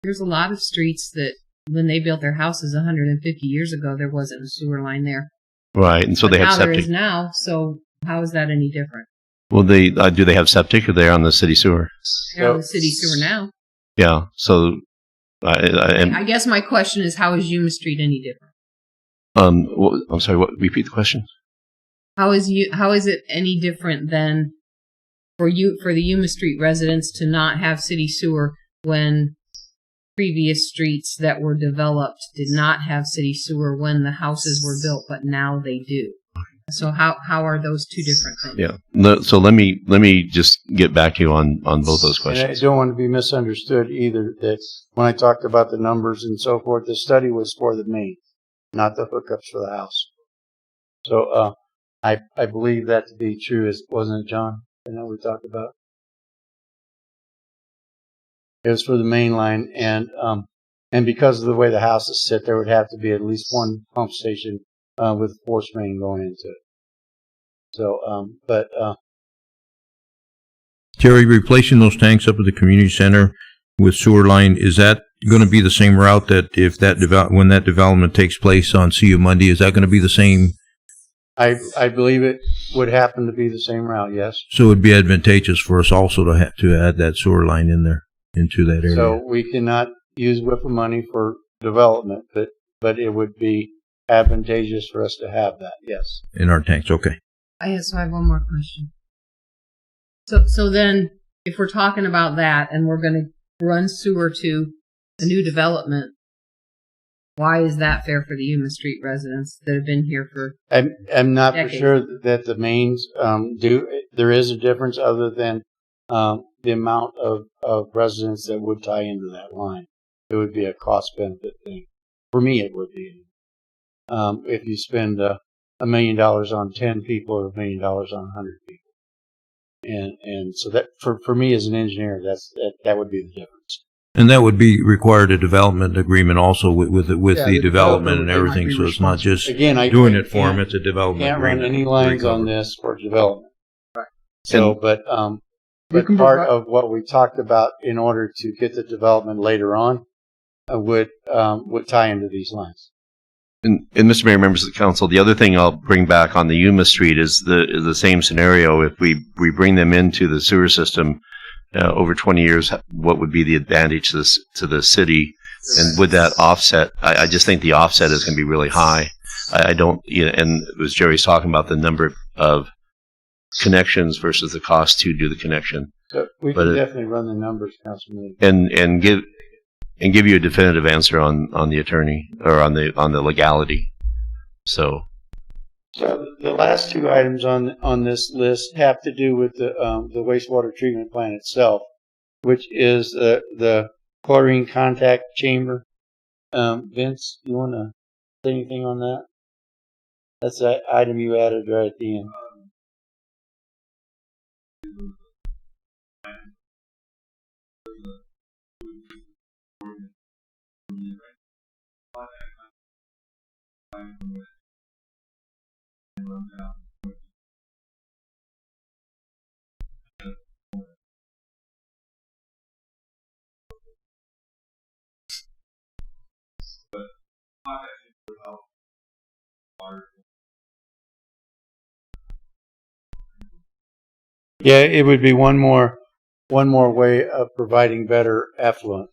Speaker 5: There's a lot of streets that when they built their houses 150 years ago, there wasn't a sewer line there.
Speaker 8: Right, and so they have septic.
Speaker 5: Now there is now. So how is that any different?
Speaker 8: Well, do they have septic? Or they're on the city sewer?
Speaker 5: They're on the city sewer now.
Speaker 8: Yeah. So.
Speaker 5: I guess my question is, how is Yuma Street any different?
Speaker 8: I'm sorry. What? Repeat the question.
Speaker 5: How is it any different than for the Yuma Street residents to not have city sewer when previous streets that were developed did not have city sewer when the houses were built, but now they do? So how are those two different things?
Speaker 8: Yeah. So let me just get back to you on both those questions.
Speaker 9: And I don't want to be misunderstood either. That when I talked about the numbers and so forth, the study was for the main, not the hookups for the house. So I believe that to be true. Wasn't it, John? I know we talked about. It was for the main line, and because of the way the houses sit, there would have to be at least one pump station with force main going into it. So,
Speaker 1: Jerry, replacing those tanks up at the community center with sewer line, is that going to be the same route that when that development takes place on CU Monday, is that going to be the same?
Speaker 9: I believe it would happen to be the same route, yes.
Speaker 1: So it would be advantageous for us also to add that sewer line in there into that area.
Speaker 9: So we cannot use WIFA money for development, but it would be advantageous for us to have that, yes.
Speaker 1: In our tanks, okay.
Speaker 5: I have one more question. So then, if we're talking about that and we're going to run sewer to a new development, why is that fair for the Yuma Street residents that have been here for
Speaker 9: I'm not
Speaker 5: decades?
Speaker 9: for sure that the mains do. There is a difference other than the amount of residents that would tie into that line. It would be a cost-benefit thing. For me, it would be. If you spend $1 million on 10 people or $1 million on 100 people. And so that for me as an engineer, that would be the difference.
Speaker 1: And that would be required a development agreement also with the development and everything. So it's not just doing it for them; it's a development agreement.
Speaker 9: Can't run any lines on this for development. Right. So, but part of what we talked about in order to get the development later on would tie into these lines.
Speaker 8: And Mr. Mayor, members of the council, the other thing I'll bring back on the Yuma Street is the same scenario. If we bring them into the sewer system over 20 years, what would be the advantage to the city? And would that offset? I just think the offset is going to be really high. I don't, and it was Jerry's talking about the number of connections versus the cost to do the connection.
Speaker 9: So we can definitely run the numbers, Councilman.
Speaker 8: And give you a definitive answer on the attorney or on the legality. So
Speaker 9: the last two items on this list have to do with the wastewater treatment plant itself. which is the chlorine contact chamber. Vince, you want to say anything on that? That's the item you added right at the end. Yeah, it would be one more way of providing better effluent.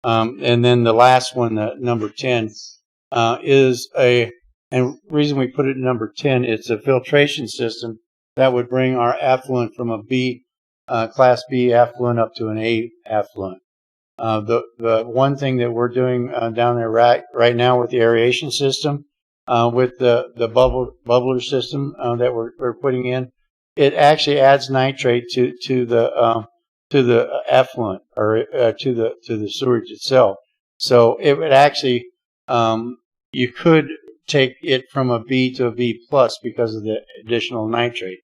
Speaker 9: And then the last one, number 10, is and reason we put it in number 10, it's a filtration system that would bring our effluent from a B, Class B effluent up to an A effluent. The one thing that we're doing down there right now with the aeration system, with the bubbler system that we're putting in, it actually adds nitrate to the effluent or to the sewage itself. So it would actually you could take it from a B to a B plus because of the additional nitrate.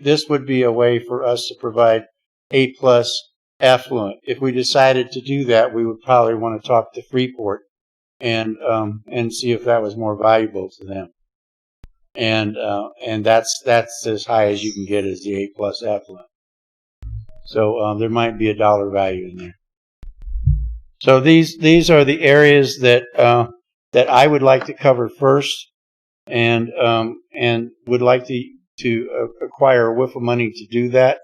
Speaker 9: This would be a way for us to provide A plus effluent. If we decided to do that, we would probably want to talk to Freeport and see if that was more valuable to them. And that's as high as you can get as the A plus effluent. So there might be a dollar value in there. So these are the areas that I would like to cover first, and would like to acquire a whiff of money to do that.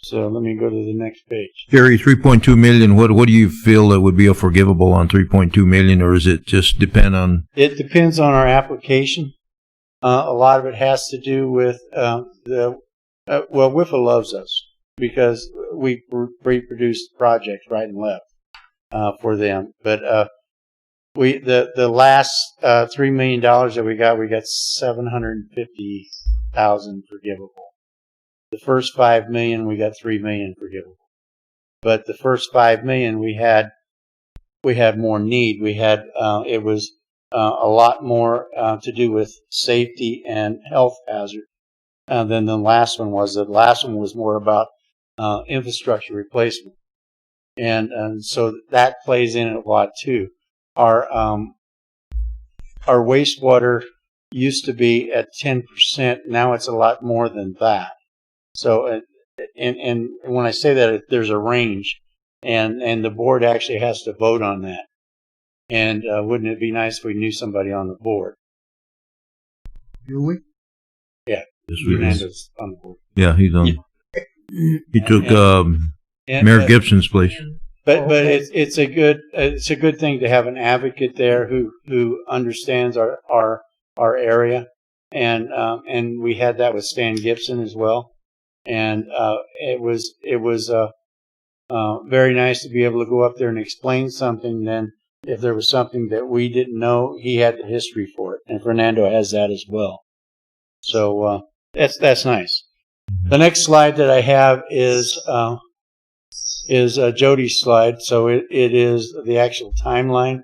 Speaker 9: So let me go to the next page.
Speaker 1: Jerry, 3.2 million. What do you feel that would be a forgivable on 3.2 million, or is it just depend on?
Speaker 9: It depends on our application. A lot of it has to do with WIFA loves us because we reproduce projects right and left for them. But the last $3 million that we got $750,000 forgivable. The first $5 million, we got $3 million forgivable. But the first $5 million, we had more need. We had it was a lot more to do with safety and health hazard than the last one was. The last one was more about infrastructure replacement, and so that plays in a lot too. Our wastewater used to be at 10%. Now it's a lot more than that. So, and when I say that, there's a range, and the board actually has to vote on that. And wouldn't it be nice if we knew somebody on the board?
Speaker 7: Do we?
Speaker 9: Yeah,
Speaker 1: Yes,
Speaker 9: Fernando's on the board.
Speaker 1: Yeah, he's on. He took Mayor Gibson's place.
Speaker 9: But it's a good thing to have an advocate there who understands our area, and we had that with Stan Gibson as well. And it was very nice to be able to go up there and explain something. Then, if there was something that we didn't know, he had the history for it, and Fernando has that as well. So that's nice. The next slide that I have is Jody's slide. So it is the actual timeline.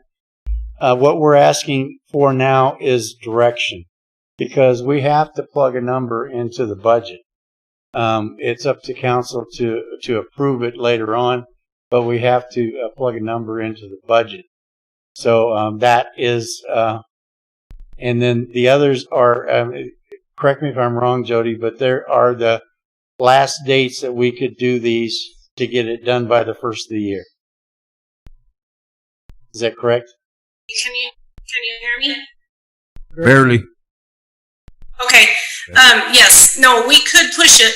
Speaker 9: What we're asking for now is direction, because we have to plug a number into the budget. It's up to council to approve it later on, but we have to plug a number into the budget. So that is, and then the others are, correct me if I'm wrong, Jody, but there are the last dates that we could do these to get it done by the first of the year. Is that correct?
Speaker 10: Can you hear me?
Speaker 1: Barely.
Speaker 10: Okay. Yes. No, we could push it.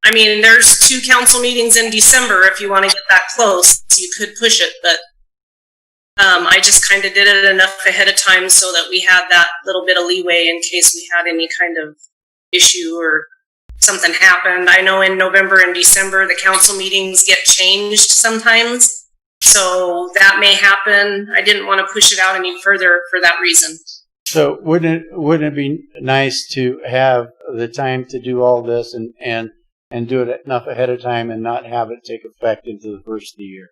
Speaker 10: I mean, there's 2 council meetings in December. If you want to get that close, you could push it. But I just kind of did it enough ahead of time so that we had that little bit of leeway in case we had any kind of issue or something happened. I know in November and December, the council meetings get changed sometimes. So that may happen. I didn't want to push it out any further for that reason.
Speaker 9: So wouldn't it be nice to have the time to do all this and and do it enough ahead of time and not have it take effect into the first of the year.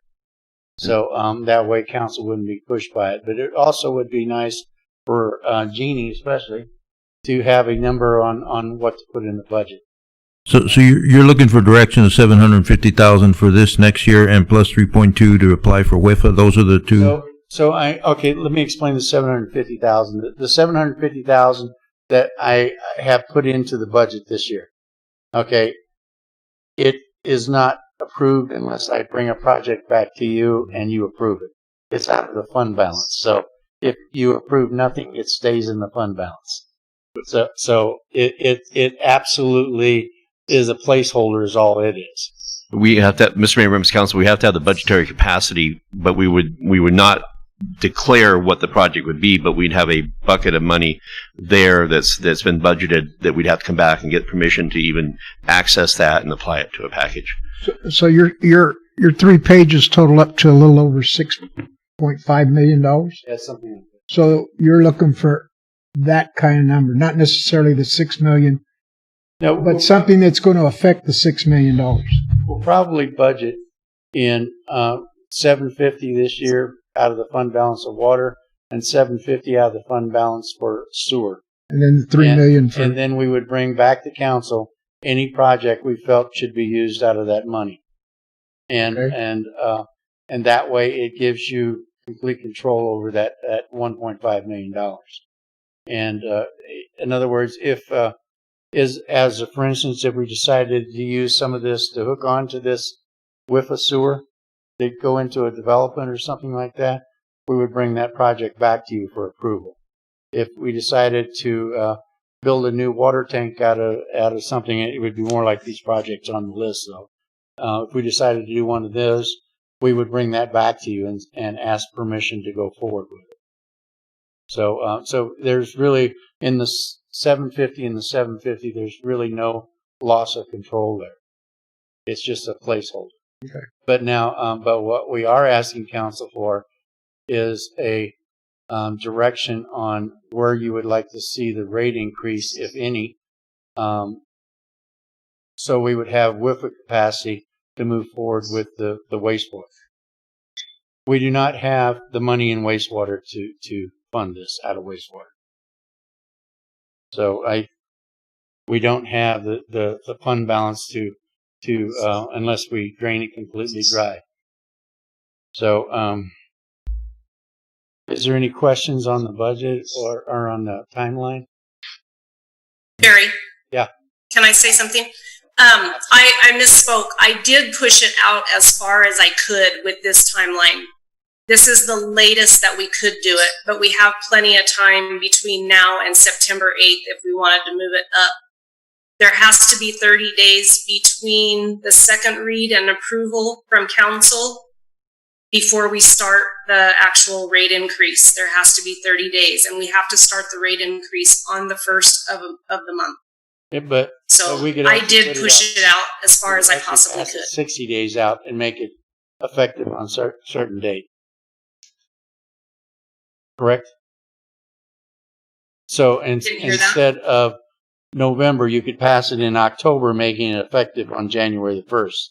Speaker 9: So that way council wouldn't be pushed by it. But it also would be nice for Jeannie especially to have a number on what to put in the budget.
Speaker 1: So you're looking for direction of 750,000 for this next year and plus 3.2 to apply for WIFA. Those are the two.
Speaker 9: Okay, let me explain the 750,000. The 750,000 that I have put into the budget this year. Okay, it is not approved unless I bring a project back to you and you approve it. It's out of the fund balance. So if you approve nothing, it stays in the fund balance. So it absolutely is a placeholder is all it is.
Speaker 8: We have to, Mr. Mayor, members of council, we have to have the budgetary capacity, but we would not declare what the project would be, but we'd have a bucket of money there that's been budgeted that we'd have to come back and get permission to even access that and apply it to a package.
Speaker 7: So your 3 pages total up to a little over $6.5 million.
Speaker 9: Yeah, something like that.
Speaker 7: So you're looking for that kind of number, not necessarily the $6 million,
Speaker 9: no,
Speaker 7: but something that's going to affect the $6 million.
Speaker 9: We'll probably budget in $750 this year out of the fund balance of water and $750 out of the fund balance for sewer.
Speaker 7: And then the $3 million for...
Speaker 9: And then we would bring back to council any project we felt should be used out of that money. And and that way it gives you complete control over that $1.5 million. And in other words, if for instance, if we decided to use some of this to hook onto this WIFA sewer, to go into a development or something like that, we would bring that project back to you for approval. If we decided to build a new water tank out of something, it would be more like these projects on the list, though. If we decided to do one of those, we would bring that back to you and ask permission to go forward with it. So there's really, in the 750 and the 750, there's really no loss of control there. It's just a placeholder.
Speaker 7: Okay.
Speaker 9: But now, but what we are asking council for is a direction on where you would like to see the rate increase, if any. So we would have WIFA capacity to move forward with the wastewater. We do not have the money in wastewater to fund this out of wastewater. So we don't have the fund balance to unless we drain it completely dry. So is there any questions on the budget or on the timeline?
Speaker 10: Barry?
Speaker 9: Yeah.
Speaker 10: Can I say something? I misspoke. I did push it out as far as I could with this timeline. This is the latest that we could do it, but we have plenty of time between now and September 8th if we wanted to move it up. There has to be 30 days between the second read and approval from council before we start the actual rate increase. There has to be 30 days, and we have to start the rate increase on the 1st of the month.
Speaker 9: Yeah,
Speaker 10: So
Speaker 9: we could
Speaker 10: I did push it out as far as I possibly could.
Speaker 9: 60 days out and make it effective on certain date. Correct? So instead of November, you could pass it in October, making it effective on January the 1st.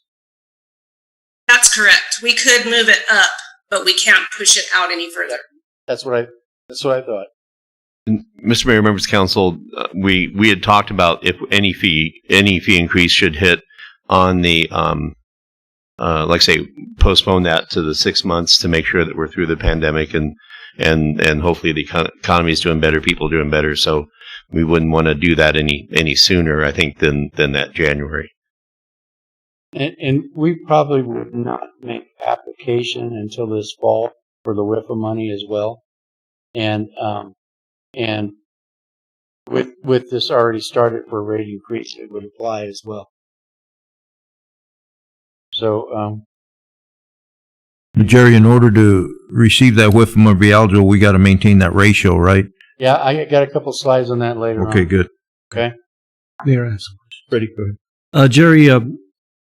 Speaker 10: That's correct. We could move it up, but we can't push it out any further.
Speaker 9: That's what I thought.
Speaker 8: And Mr. Mayor, members of council, we had talked about if any fee increase should hit on the like say postpone that to the 6 months to make sure that we're through the pandemic and hopefully the economy is doing better, people are doing better. So we wouldn't want to do that any sooner, I think, than that January.
Speaker 9: And we probably would not make application until this fall for the WIFA money as well. And with this already started for a rate increase, it would apply as well. So,
Speaker 1: Jerry, in order to receive that WIFA or be eligible, we got to maintain that ratio, right?
Speaker 9: yeah, I got a couple slides on that later on.
Speaker 1: Okay, good.
Speaker 9: Okay.
Speaker 6: There,
Speaker 1: Ready, go ahead.
Speaker 6: Jerry,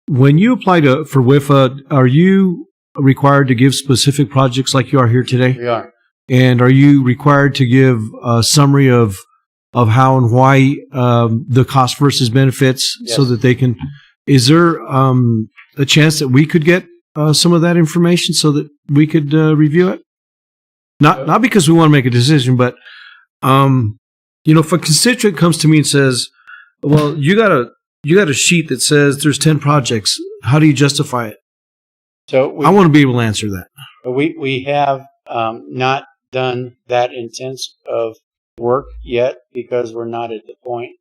Speaker 6: when you apply for WIFA, are you required to give specific projects like you are here today?
Speaker 9: We are.
Speaker 6: And are you required to give a summary of how and why the cost versus benefits
Speaker 9: Yes.
Speaker 6: so that they can is there a chance that we could get some of that information so that we could review it? Not because we want to make a decision, but if a constituent comes to me and says, "Well, you got a sheet that says there's 10 projects. How do you justify it?"
Speaker 9: So
Speaker 6: I want to be able to answer that.
Speaker 9: we have not done that intense of work yet because we're not at the point.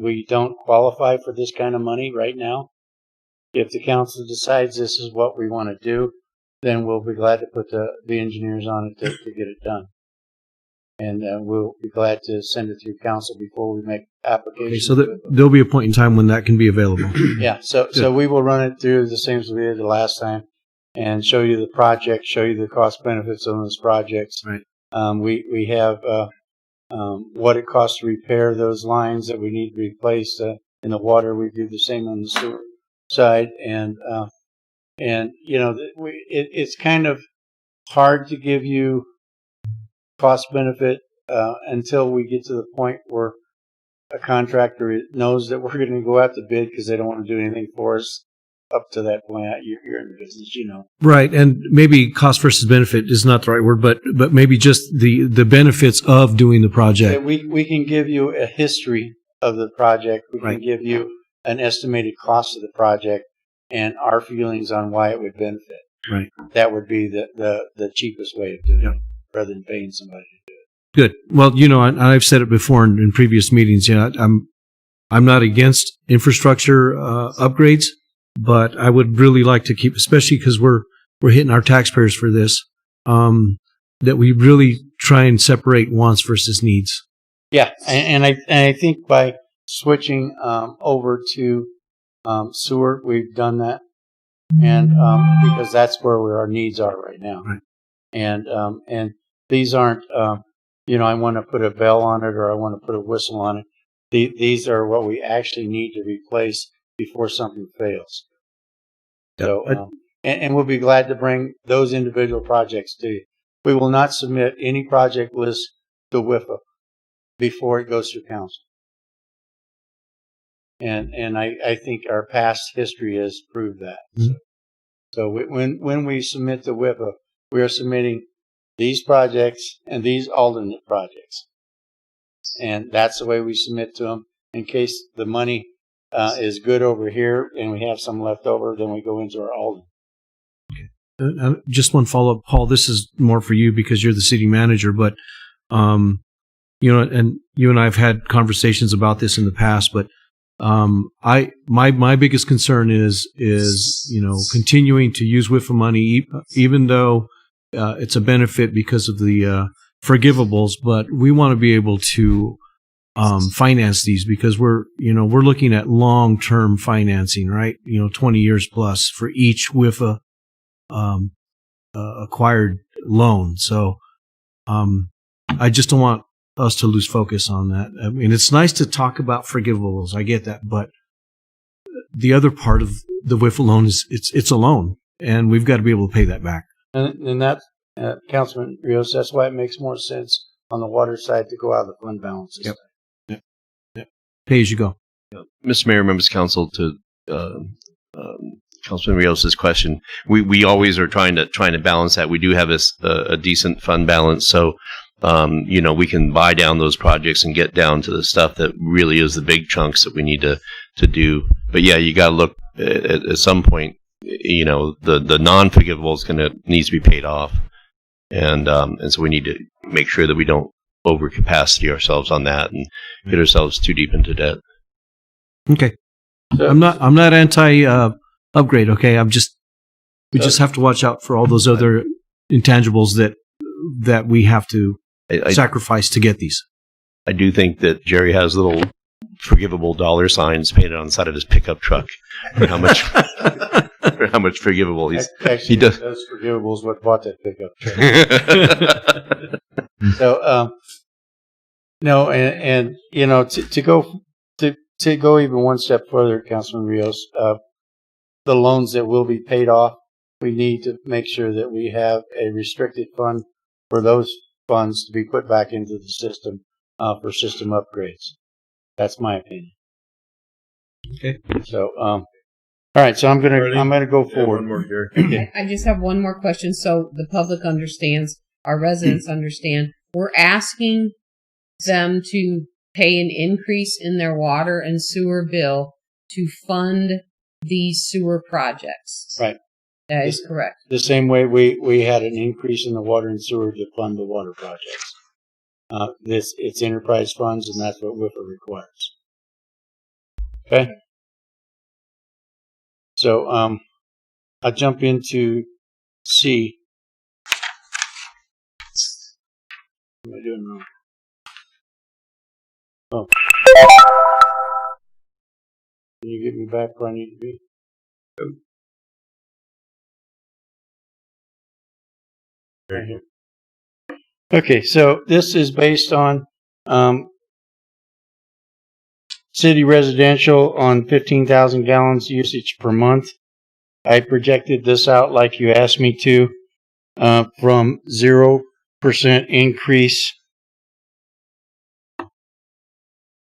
Speaker 9: We don't qualify for this kind of money right now. If the council decides this is what we want to do, then we'll be glad to put the engineers on it to get it done. And we'll be glad to send it through council before we make applications.
Speaker 6: Okay, so there'll be a point in time when that can be available.
Speaker 9: Yeah, so we will run it through the same as we did the last time and show you the project, show you the cost benefits on those projects.
Speaker 6: Right.
Speaker 9: We have what it costs to repair those lines that we need to replace in the water. We do the same on the sewer side, and it's kind of hard to give you cost benefit until we get to the point where a contractor knows that we're going to go out to bid because they don't want to do anything for us. Up to that point, you're in the business,
Speaker 6: Right, and maybe cost versus benefit is not the right word, but maybe just the benefits of doing the project.
Speaker 9: We can give you a history of the project. We can give you an estimated cost of the project and our feelings on why it would benefit.
Speaker 6: Right.
Speaker 9: That would be the cheapest way of doing it, rather than paying somebody to do it.
Speaker 6: Good. Well, I've said it before in previous meetings. I'm not against infrastructure upgrades, but I would really like to keep, especially because we're hitting our taxpayers for this, that we really try and separate wants versus needs.
Speaker 9: Yeah, and I think by switching over to sewer, we've done that, and because that's where our needs are right now.
Speaker 6: Right.
Speaker 9: And these aren't, I want to put a bell on it or I want to put a whistle on it. These are what we actually need to replace before something fails. So, and we'll be glad to bring those individual projects to you. We will not submit any project list to WIFA before it goes through council. And I think our past history has proved that.
Speaker 6: Mm-hmm.
Speaker 9: So when we submit to WIFA, we are submitting these projects and these alternate projects. And that's the way we submit to them. In case the money is good over here and we have some left over, then we go into our alternate.
Speaker 6: Okay. Just one follow-up, Paul. This is more for you because you're the city manager, but and you and I have had conversations about this in the past, but my biggest concern is continuing to use WIFA money, even though it's a benefit because of the forgivables, but we want to be able to finance these because we're looking at long-term financing, right? 20 years plus for each WIFA acquired loan. So I just don't want us to lose focus on that. I mean, it's nice to talk about forgivables. I get that, but the other part of the WIFA loan is it's a loan, and we've got to be able to pay that back.
Speaker 9: And that, Councilman Rios, that's why it makes more sense on the water side to go out of the fund balances.
Speaker 6: Yep. Pay as you go.
Speaker 8: Mr. Mayor, members of council, to Councilman Rios' question, we always are trying to balance that. We do have a decent fund balance, so we can buy down those projects and get down to the stuff that really is the big chunks that we need to do. But yeah, you got to look at some point. The non-forgivable needs to be paid off, and so we need to make sure that we don't overcapacity ourselves on that and get ourselves too deep into debt.
Speaker 6: Okay. I'm not anti upgrade, okay? We just have to watch out for all those other intangibles that we have to sacrifice to get these.
Speaker 8: I do think that Jerry has little forgivable dollar signs painted on the side of his pickup truck for how much forgivable he does.
Speaker 9: Those forgivables what bought that pickup truck. So no, and to go even one step further, Councilman Rios, the loans that will be paid off, we need to make sure that we have a restricted fund for those funds to be put back into the system for system upgrades. That's my opinion.
Speaker 6: Okay.
Speaker 9: So, all right. So I'm gonna go
Speaker 1: Yeah,
Speaker 9: forward.
Speaker 1: one more, Jerry.
Speaker 9: Okay.
Speaker 5: I just have one more question so the public understands, our residents understand. We're asking them to pay an increase in their water and sewer bill to fund these sewer projects.
Speaker 9: Right.
Speaker 5: That is correct.
Speaker 9: The same way we had an increase in the water and sewer to fund the water projects. It's enterprise funds, and that's what WIFA requires. Okay. So I'll jump into C. What am I doing wrong? Oh. Can you get me back where I need to be? Right here. Okay, so this is based on city residential on 15,000 gallons usage per month. I projected this out like you asked me to, from 0% increase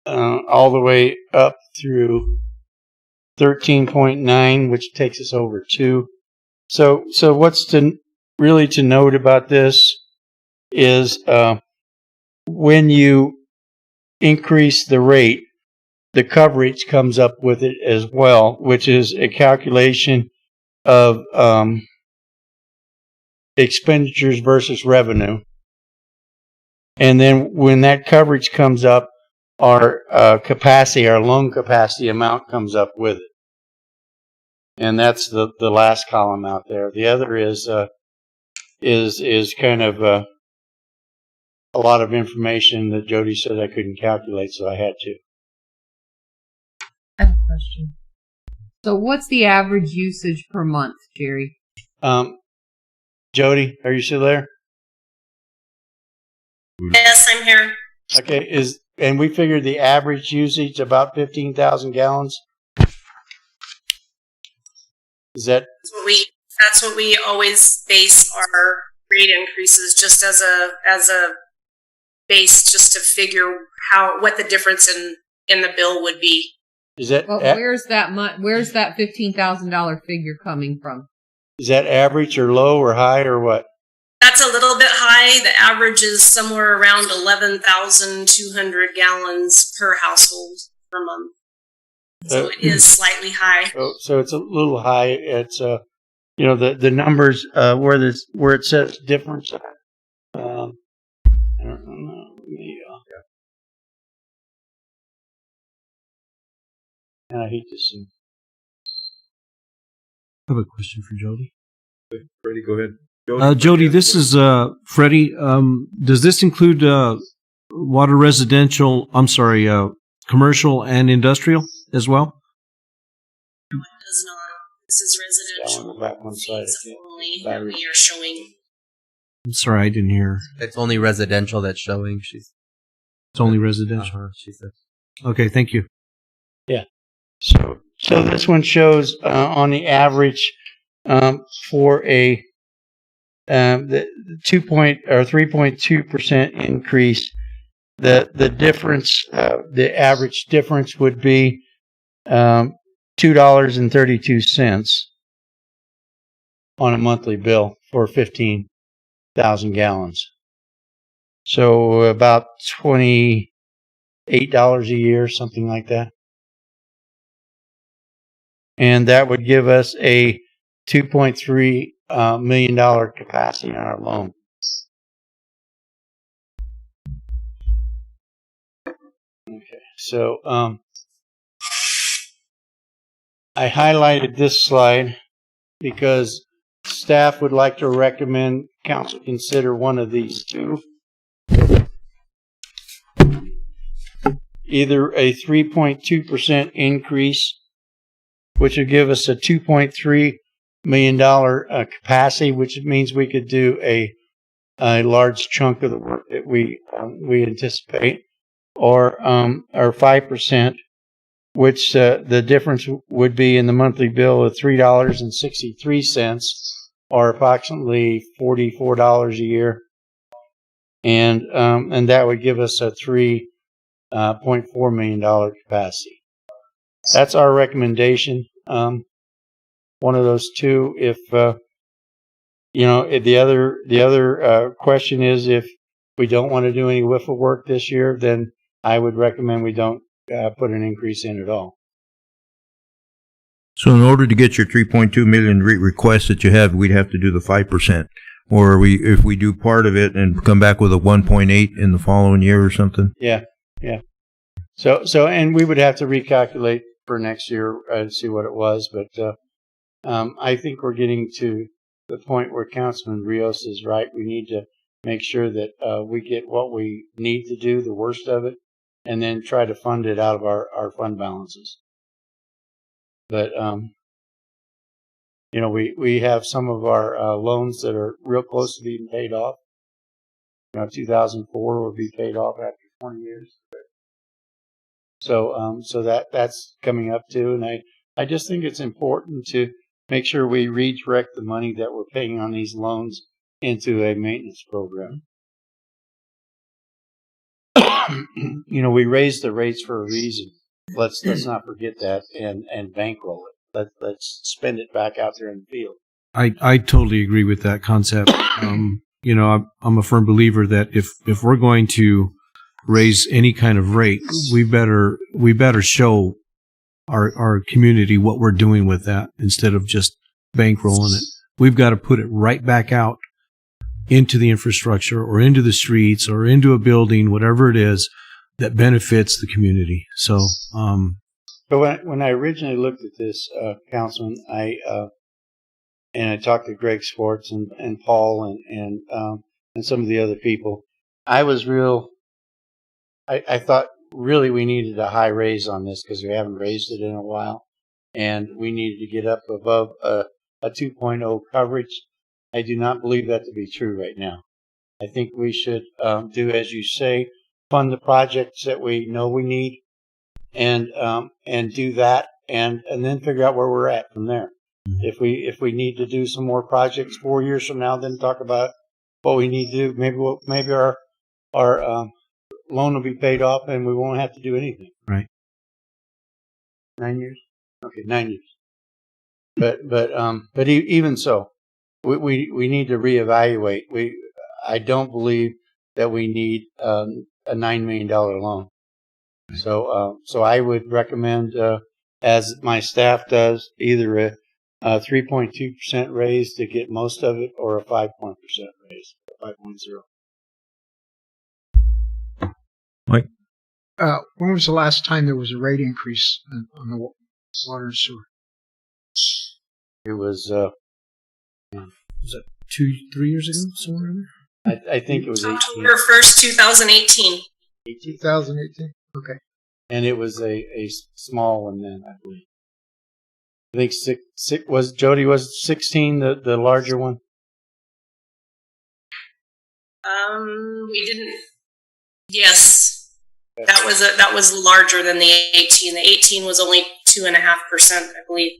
Speaker 9: all the way up through 13.9, which takes us over 2. So what's really to note about this is when you increase the rate, the coverage comes up with it as well, which is a calculation of expenditures versus revenue. And then when that coverage comes up, our capacity, our loan capacity amount comes up with it. And that's the last column out there. The other is kind of a lot of information that Jody said I couldn't calculate, so I had to.
Speaker 5: I have a question. So what's the average usage per month, Jerry?
Speaker 9: Jody, are you still there?
Speaker 10: Yes, I'm here.
Speaker 9: Okay, and we figured the average usage about 15,000 gallons. Is that?
Speaker 10: That's what we always base our rate increases, just as a base, just to figure what the difference in the bill would be.
Speaker 9: Is that?
Speaker 5: Well, where's that $15,000 figure coming from?
Speaker 9: Is that average or low or high or what?
Speaker 10: That's a little bit high. The average is somewhere around 11,200 gallons per household per month. So it is slightly high.
Speaker 9: So it's a little high. It's the numbers where it says difference. I don't know. I hate to see.
Speaker 6: I have a question for Jody.
Speaker 1: Freddie, go ahead.
Speaker 6: Jody, this is Freddie. Does this include commercial and industrial as well?
Speaker 10: No, it does not. This is residential.
Speaker 9: Back one side.
Speaker 10: Only that we are showing.
Speaker 6: I'm sorry, I didn't hear.
Speaker 3: It's only residential that's showing.
Speaker 6: It's only residential.
Speaker 3: She said.
Speaker 6: Okay, thank you.
Speaker 9: Yeah. So this one shows on the average for a the 3.2% increase. The difference, the average difference would be $2.32 on a monthly bill for 15,000 gallons. So about $28 a year, something like that. And that would give us a $2.3 million capacity on our loan. Okay, so I highlighted this slide because staff would like to recommend council consider one of these two. Either a 3.2% increase, which would give us a $2.3 million capacity, which means we could do a large chunk of the work that we anticipate, or 5%, which the difference would be in the monthly bill of $3.63, or approximately $44 a year, and that would give us a $3.4 million capacity. that's our recommendation. One of those two. If the other question is if we don't want to do any WIFA work this year, then I would recommend we don't put an increase in at all.
Speaker 1: So in order to get your 3.2 million request that you have, we'd have to do the 5%. Or if we do part of it and come back with a 1.8 in the following year or something?
Speaker 9: Yeah. So, and we would have to recalculate for next year and see what it was. But I think we're getting to the point where Councilman Rios is right. We need to make sure that we get what we need to do, the worst of it, and then try to fund it out of our fund balances. But, we have some of our loans that are real close to being paid off. 2004 will be paid off after 20 years. So that's coming up too. And I just think it's important to make sure we redirect the money that we're paying on these loans into a maintenance program. We raised the rates for a reason. Let's not forget that and bankroll it. Let's spend it back out there in the field.
Speaker 6: I totally agree with that concept. I'm a firm believer that if we're going to raise any kind of rate, we better show our community what we're doing with that instead of just bankrolling it. We've got to put it right back out into the infrastructure or into the streets or into a building, whatever it is that benefits the community. So,
Speaker 9: But when I originally looked at this, Councilman, I talked to Greg Sports and Paul and some of the other people. I thought really we needed a high raise on this because we haven't raised it in a while, and we needed to get up above a 2.0 coverage. I do not believe that to be true right now. I think we should do as you say, fund the projects that we know we need, and do that, and then figure out where we're at from there. If we need to do some more projects 4 years from now, then talk about what we need to do. Maybe our loan will be paid off and we won't have to do anything.
Speaker 6: Right.
Speaker 9: 9 years? Okay, 9 years. But even so, we need to reevaluate. I don't believe that we need a $9 million loan. So I would recommend, as my staff does, either a 3.2% raise to get most of it, or a 5% raise, 5.0.
Speaker 1: Mike?
Speaker 7: When was the last time there was a rate increase on the water and sewer?
Speaker 9: It was.
Speaker 6: was that 2-3 years ago, somewhere in there?
Speaker 9: I think it was 18.
Speaker 10: October 1st, 2018.
Speaker 7: 2018. Okay.
Speaker 9: And it was a small one then, I believe. I think six was Jody, was 16 the larger one?
Speaker 10: We didn't. Yes, that was larger than the 18. The 18 was only 2.5%, I believe.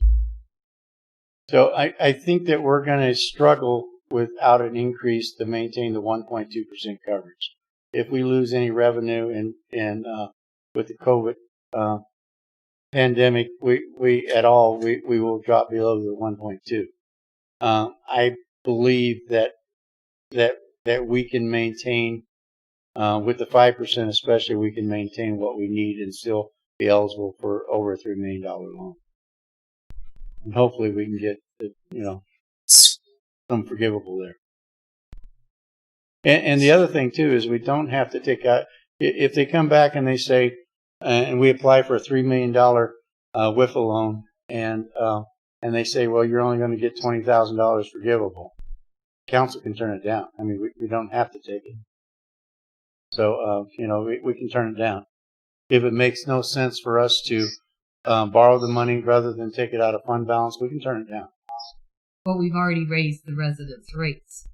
Speaker 9: So I think that we're going to struggle without an increase to maintain the 1.2% coverage. If we lose any revenue and with the COVID pandemic, we will drop below the 1.2. I believe that we can maintain with the 5%, especially, we can maintain what we need and still be eligible for over a $3 million loan. And hopefully we can get some forgivable there. And the other thing too is we don't have to take out, if they come back and they say, and we apply for a $3 million WIFA loan, and they say, well, you're only going to get $20,000 forgivable. Council can turn it down. I mean, we don't have to take it. So, we can turn it down. If it makes no sense for us to borrow the money rather than take it out of fund balance, we can turn it down.
Speaker 4: But we've already raised the residents' rates.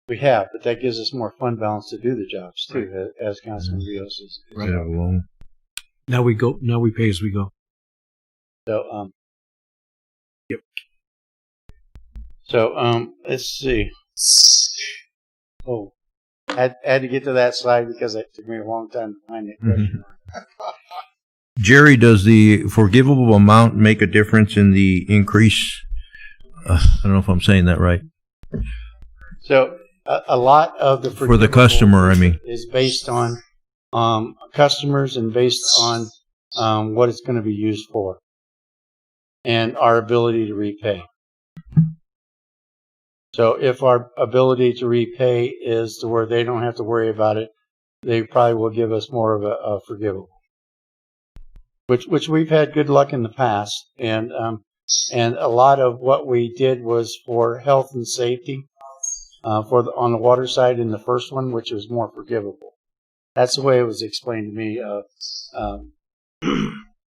Speaker 9: We have, but that gives us more fund balance to do the jobs too, right, as Councilman Rios is.
Speaker 6: Right. Now we pay as we go.
Speaker 9: So,
Speaker 6: Yep.
Speaker 9: So, let's see. Oh, I had to get to that slide because it took me a long time to find that question.
Speaker 1: Jerry, does the forgivable amount make a difference in the increase? I don't know if I'm saying that right.
Speaker 9: So a lot of the
Speaker 1: For the customer, I mean,
Speaker 9: is based on customers and based on what it's going to be used for, and our ability to repay. So if our ability to repay is to where they don't have to worry about it, they probably will give us more of a forgivable. Which we've had good luck in the past, and a lot of what we did was for health and safety, on the water side in the first one, which was more forgivable. That's the way it was explained to me.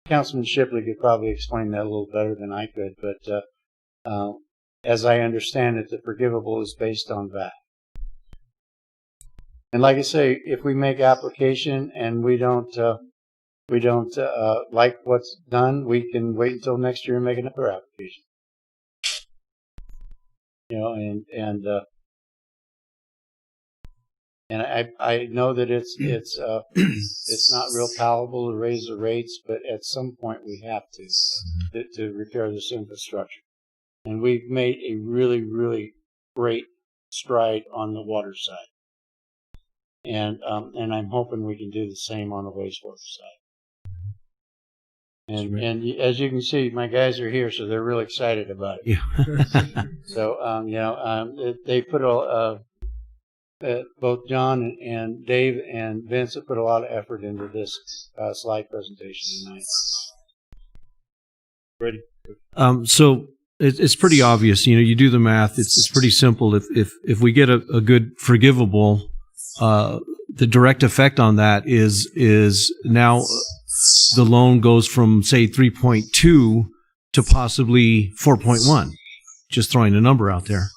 Speaker 9: Councilman Shipley could probably explain that a little better than I could, but as I understand it, the forgivable is based on that. And like I say, if we make application and we don't like what's done, we can wait until next year and make another application. You know, and I know that it's not real palatable to raise the rates, but at some point we have to repair this infrastructure. And we've made a really, really great stride on the water side. And I'm hoping we can do the same on the wastewater side. And as you can see, my guys are here, so they're really excited about it.
Speaker 6: Yeah.
Speaker 9: So, they put both John and Dave and Vince have put a lot of effort into this slide presentation tonight.
Speaker 1: Ready?
Speaker 6: So it's pretty obvious. You know, you do the math. It's pretty simple. If we get a good forgivable, the direct effect on that is now the loan goes from, say, 3.2 to possibly 4.1, just throwing a number out there.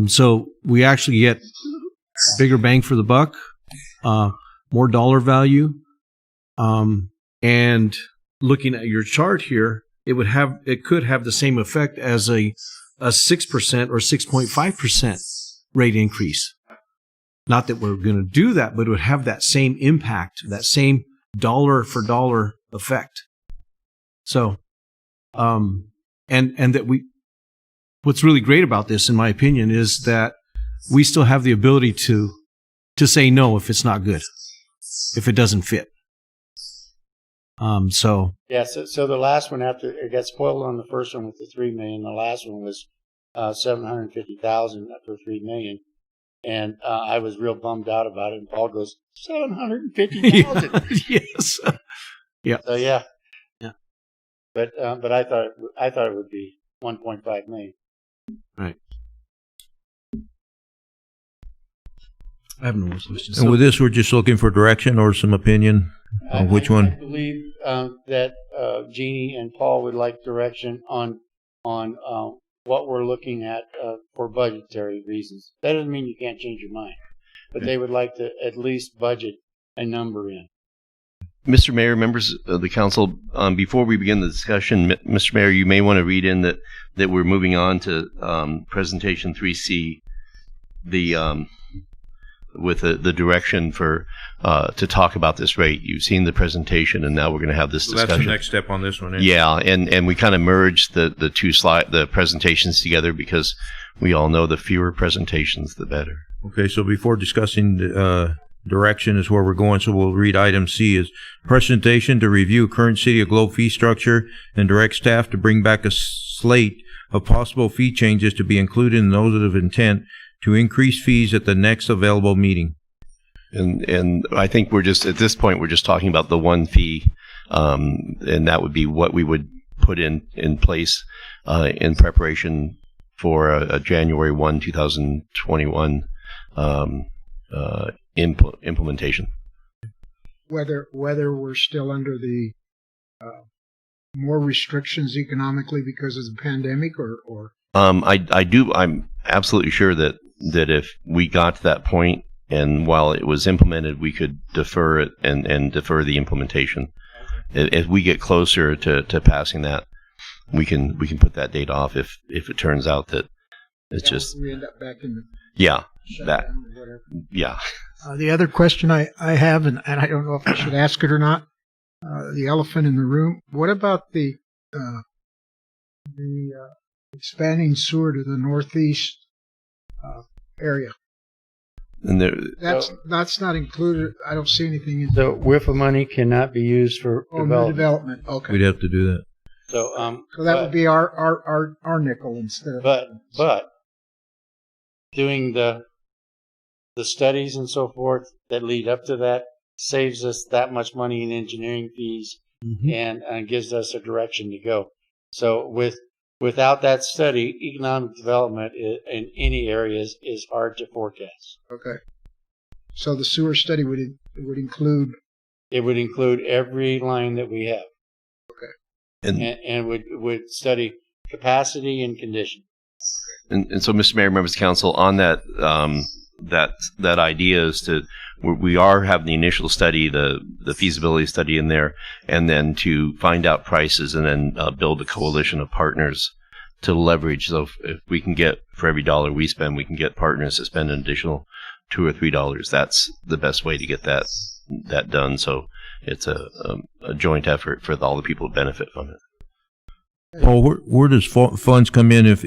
Speaker 6: So we actually get bigger bang for the buck, more dollar value. And looking at your chart here, it could have the same effect as a 6% or 6.5% rate increase. Not that we're going to do that, but it would have that same impact, that same dollar for dollar effect. So, and that what's really great about this, in my opinion, is that we still have the ability to say no if it's not good, if it doesn't fit. So
Speaker 9: the last one, after it got spoiled on the first one with the $3 million, the last one was $750,000 for $3 million. And I was real bummed out about it. And Paul goes, $750,000.
Speaker 6: Yes. Yeah.
Speaker 9: So yeah. But I thought it would be $1.5 million.
Speaker 6: Right. I have no more questions.
Speaker 1: And with this, we're just looking for direction or some opinion on which one.
Speaker 9: I believe that Jeannie and Paul would like direction on what we're looking at for budgetary reasons. That doesn't mean you can't change your mind, but they would like to at least budget a number in.
Speaker 8: Mr. Mayor, members of the council, before we begin the discussion, Mr. Mayor, you may want to read in that we're moving on to presentation 3C, with the direction for to talk about this rate. You've seen the presentation, and now we're going to have this discussion.
Speaker 1: That's the next step on this one.
Speaker 8: Yeah, and we kind of merged the presentations together because we all know the fewer presentations, the better.
Speaker 1: Okay, so before discussing direction is where we're going, so we'll read item C is presentation to review current City of Globe fee structure and direct staff to bring back a slate of possible fee changes to be included in those of intent to increase fees at the next available meeting.
Speaker 8: And I think we're just, at this point, we're just talking about the one fee, and that would be what we would put in place in preparation for a January 1, 2021 implementation.
Speaker 7: Whether we're still under the more restrictions economically because of the pandemic, or
Speaker 8: I'm absolutely sure that if we got to that point, and while it was implemented, we could defer it and defer the implementation. As we get closer to passing that, we can put that date off if it turns out that it's just
Speaker 7: we end up back in the
Speaker 8: that
Speaker 7: shutdown or whatever.
Speaker 8: yeah.
Speaker 7: The other question I have, and I don't know if I should ask it or not, the elephant in the room. What about the expanding sewer to the northeast area?
Speaker 9: And
Speaker 7: That's not included. I don't see anything in
Speaker 9: so WIFA money cannot be used for
Speaker 7: development. Okay.
Speaker 1: We'd have to do that.
Speaker 9: So
Speaker 7: So that would be our nickel instead of.
Speaker 9: But doing the studies and so forth that lead up to that saves us that much money in engineering fees and gives us a direction to go. So without that study, economic development in any areas is hard to forecast.
Speaker 7: Okay. So the sewer study would include.
Speaker 9: It would include every line that we have.
Speaker 7: Okay.
Speaker 9: And would study capacity and condition.
Speaker 8: And so, Mr. Mayor, members of council, on that that idea is to we are having the initial study, the feasibility study in there, and then to find out prices and then build a coalition of partners to leverage. So if we can get, for every dollar we spend, we can get partners to spend an additional $2 or $3. That's the best way to get that done. So it's a joint effort for all the people who benefit from it.
Speaker 1: Paul, where does funds come in if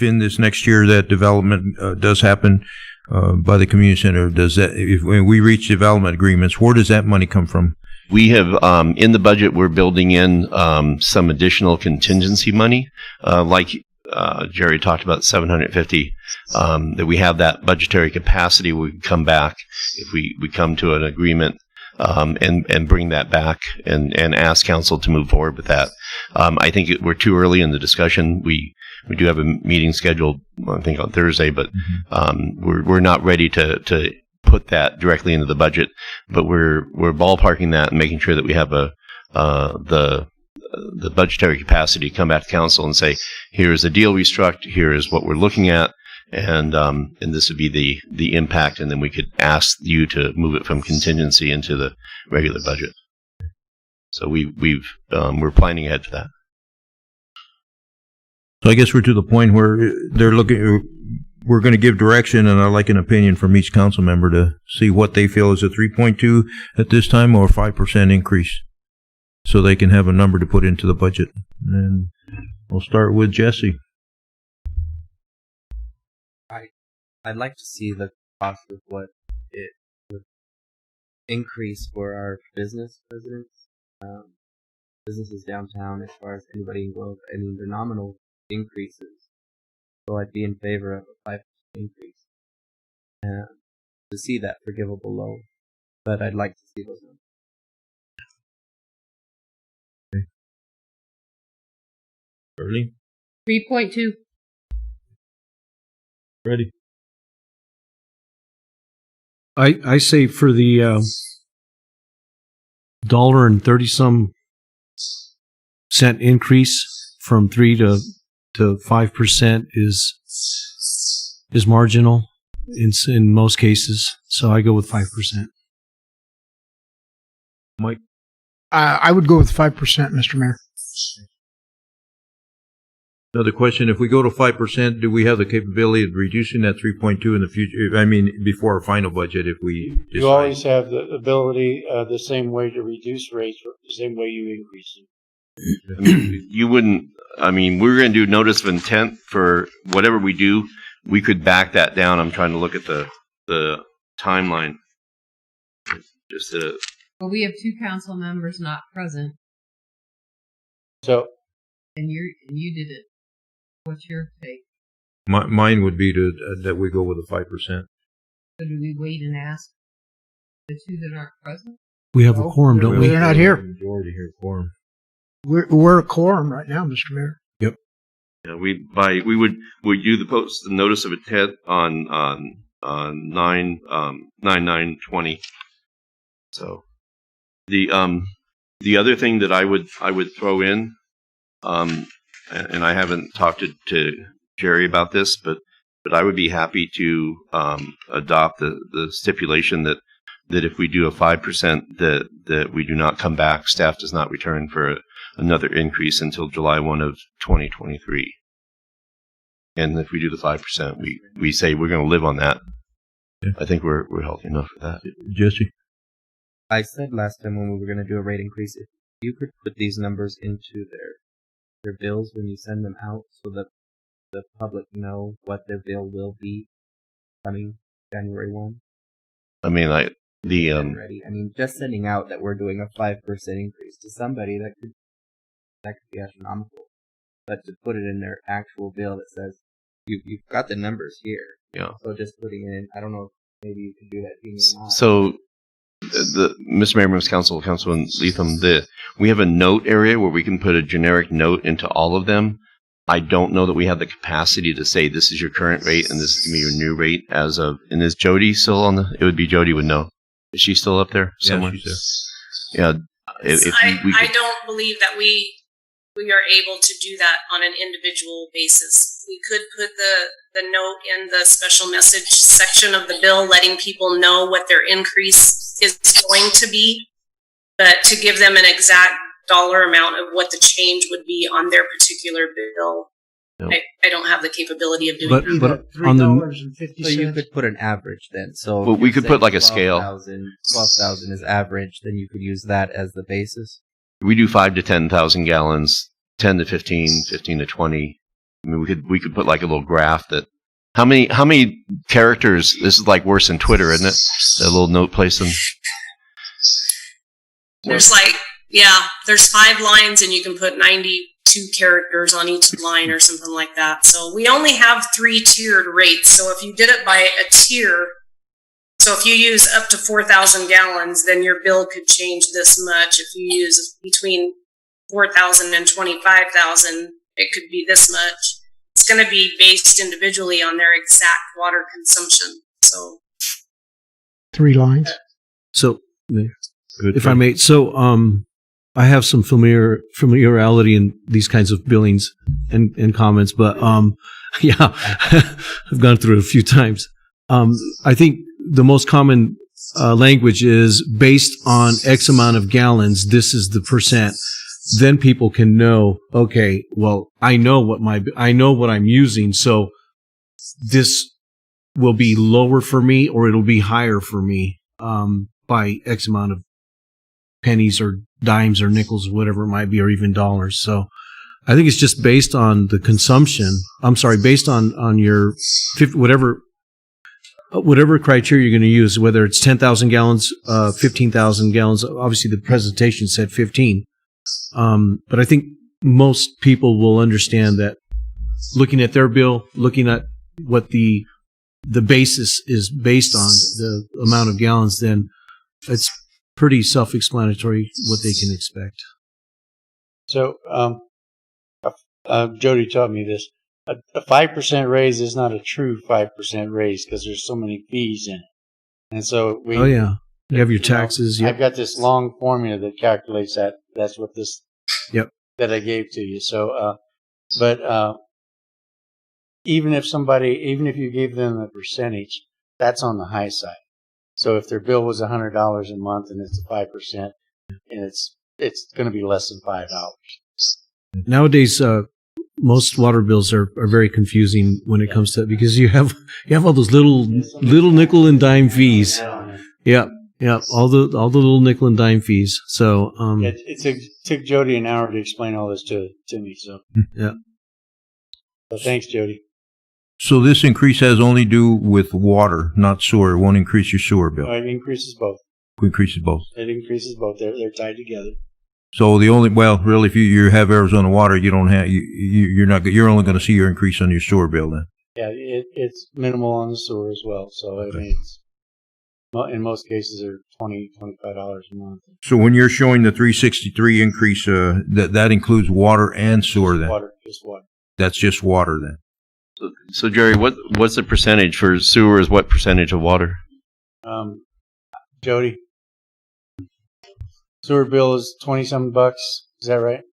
Speaker 1: in this next year that development does happen by the community center? Does that, if when we reach development agreements, where does that money come from?
Speaker 8: We have in the budget we're building in some additional contingency money, like Jerry talked about, 750. That we have that budgetary capacity. We can come back if we come to an agreement. And bring that back and ask council to move forward with that. I think we're too early in the discussion. We do have a meeting scheduled, I think, on Thursday, but we're not ready to put that directly into the budget. But we're ballparking that and making sure that we have the budgetary capacity to come back to council and say, here is the deal we struck, here is what we're looking at. And this would be the impact, and then we could ask you to move it from contingency into the regular budget. So we're planning ahead for that.
Speaker 1: So I guess we're to the point where they're looking. We're going to give direction, and I'd like an opinion from each council member to see what they feel is a 3.2 at this time or a 5% increase, so they can have a number to put into the budget. And we'll start with Jesse.
Speaker 3: I'd like to see the cost of what it would increase for our business residents, businesses downtown, as far as anybody in Globe. I mean, they're nominal increases, so I'd be in favor of a 5% increase to see that forgivable loan. But I'd like to see those numbers.
Speaker 1: Early?
Speaker 5: 3.2.
Speaker 1: Ready?
Speaker 6: I say for the $1.30 increase from 3 to 5% is marginal in most cases. So I go with 5%.
Speaker 1: Mike?
Speaker 7: I would go with 5%, Mr. Mayor.
Speaker 1: Another question, if we go to 5%, do we have the capability of reducing that 3.2 in the future? I mean, before our final budget, if we decide.
Speaker 9: You always have the ability the same way to reduce rates, the same way you increase them.
Speaker 8: I mean, you wouldn't, I mean, we're going to do notice of intent for whatever we do. We could back that down. I'm trying to look at the timeline. Just
Speaker 5: Well, we have 2 council members not present,
Speaker 9: So
Speaker 5: and you did it. What's your take?
Speaker 1: Mine would be that we go with a 5%.
Speaker 5: So do we wait and ask the 2 that aren't present?
Speaker 6: We have a quorum, don't we?
Speaker 7: They're not here.
Speaker 1: Majority here, quorum.
Speaker 7: We're a quorum right now, Mr. Mayor.
Speaker 1: Yep.
Speaker 8: yeah, we would do the notice of intent on 9/9/20. So the other thing that I would throw in, and I haven't talked to Jerry about this, but I would be happy to adopt the stipulation that if we do a 5%, that we do not come back, staff does not return for another increase until July 1 of 2023. And if we do the 5%, we say we're going to live on that. Yeah. I think we're healthy enough for that.
Speaker 1: Jesse?
Speaker 3: I said last time when we were going to do a rate increase, if you could put these numbers into their bills when you send them out so that the public know what their bill will be coming January 1.
Speaker 11: I mean, like the
Speaker 3: Ready. I mean, just sending out that we're doing a 5% increase to somebody that could be astronomical, but to put it in their actual bill that says you've got the numbers here.
Speaker 11: Yeah.
Speaker 3: So just putting it in, I don't know if maybe you could do that. Being in
Speaker 11: So, the Mr. Mayor, members of council, Councilman Leatham, we have a note area where we can put a generic note into all of them. I don't know that we have the capacity to say this is your current rate and this is going to be your new rate as of. And is Jody still on the? It would be Jody would know. Is she still up there somewhere?
Speaker 1: Yeah, she's there.
Speaker 11: Yeah.
Speaker 10: I don't believe that we are able to do that on an individual basis. We could put the note in the special message section of the bill, letting people know what their increase is going to be, but to give them an exact dollar amount of what the change would be on their particular bill,
Speaker 11: no.
Speaker 10: I don't have the capability of doing that.
Speaker 6: But on the
Speaker 7: $3.50.
Speaker 3: So you could put an average then. So
Speaker 11: Well,
Speaker 3: if
Speaker 11: we
Speaker 3: you
Speaker 11: could
Speaker 3: say
Speaker 11: put like a scale.
Speaker 3: 12,000 is average, then you could use that as the basis.
Speaker 11: We do 5 to 10,000 gallons, 10 to 15, 15 to 20. I mean, we could put like a little graph that how many characters. This is like worse than Twitter, isn't it? That little note placed in.
Speaker 10: There's there's 5 lines and you can put 92 characters on each line or something like that. So we only have 3 tiered rates. So if you did it by a tier, so if you use up to 4,000 gallons, then your bill could change this much. If you use between 4,000 and 25,000, it could be this much. It's going to be based individually on their exact water consumption. So
Speaker 7: 3 lines.
Speaker 6: So, if I may, I have some familiarity in these kinds of billings and comments, but yeah, I've gone through it a few times. I think the most common language is based on X amount of gallons. This is the percent. Then people can know. Okay, well, I know what I'm using, so this will be lower for me, or it'll be higher for me by X amount of pennies or dimes or nickels, whatever it might be, or even dollars. So I think it's just based on the consumption. Based on your whatever criteria you're going to use, whether it's 10,000 gallons, 15,000 gallons. Obviously, the presentation said 15. But I think most people will understand that looking at their bill, looking at what the basis is based on, the amount of gallons, then it's pretty self-explanatory what they can expect.
Speaker 9: So, Jody taught me this. A 5% raise is not a true 5% raise because there's so many fees in it. And so
Speaker 6: Oh yeah, you have your taxes.
Speaker 9: I've got this long formula that calculates that. That's what this.
Speaker 6: Yep.
Speaker 9: That I gave to you. So, even if you gave them a percentage, that's on the high side. So if their bill was $100 a month and it's 5%, and it's going to be less than $5.
Speaker 6: Nowadays, most water bills are very confusing when it comes to it because you have all those little nickel and dime fees. Yeah, all the little nickel and dime fees. So
Speaker 9: it took Jody an hour to explain all this to me. So
Speaker 6: yeah.
Speaker 9: So thanks, Jody.
Speaker 1: So this increase has only to do with water, not sewer. It won't increase your sewer bill.
Speaker 9: It increases both.
Speaker 1: Increases both.
Speaker 9: It increases both. They're tied together.
Speaker 1: So really, if you have Arizona Water, you don't have you're only going to see your increase on your sewer bill then.
Speaker 9: Yeah, it's minimal on the sewer as well. So I mean, in most cases, they're $25 a month.
Speaker 1: So when you're showing the 363 increase, that includes water and sewer then.
Speaker 9: Just water.
Speaker 1: That's just water then.
Speaker 11: So Jerry, what's the percentage for sewer? Is what percentage of water?
Speaker 9: Jody, sewer bill is $20-some bucks. Is that right?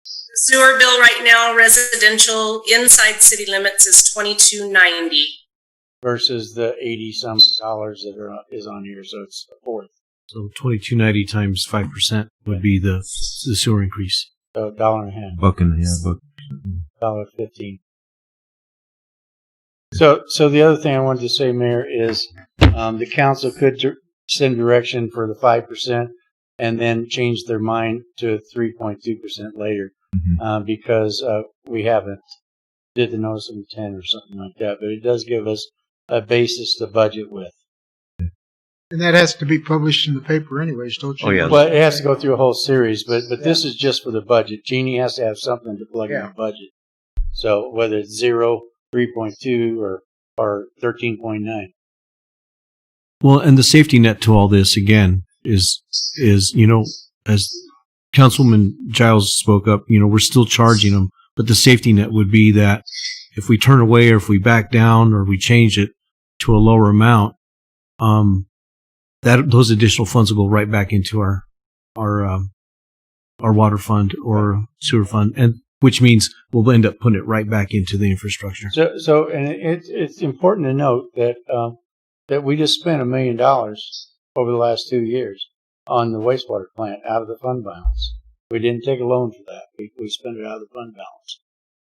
Speaker 10: Sewer bill right now, residential inside city limits is $22.90
Speaker 9: versus the $80-some that is on here. So it's a fourth.
Speaker 6: So $22.90 times 5% would be the sewer increase.
Speaker 9: So $1.50.
Speaker 1: $1.50.
Speaker 9: $1.15. So the other thing I wanted to say, Mayor, is the council could send direction for the 5%, and then change their mind to 3.2% later, because we haven't did the notice of intent or something like that. But it does give us a basis to budget with.
Speaker 7: And that has to be published in the paper anyways, don't you?
Speaker 11: Oh, yeah.
Speaker 9: But it has to go through a whole series. But this is just for the budget. Jeannie has to have something to plug in the budget. So whether it's 0, 3.2, or 13.9.
Speaker 6: Well, and the safety net to all this again is as Councilman Giles spoke up, we're still charging them, but the safety net would be that if we turn away or if we back down or we change it to a lower amount, that those additional funds will go right back into our water fund or sewer fund, and which means we'll end up putting it right back into the infrastructure.
Speaker 9: So and it's important to note that we just spent $1 million over the last 2 years on the wastewater plant out of the fund balance. We didn't take a loan for that. We spent it out of the fund balance.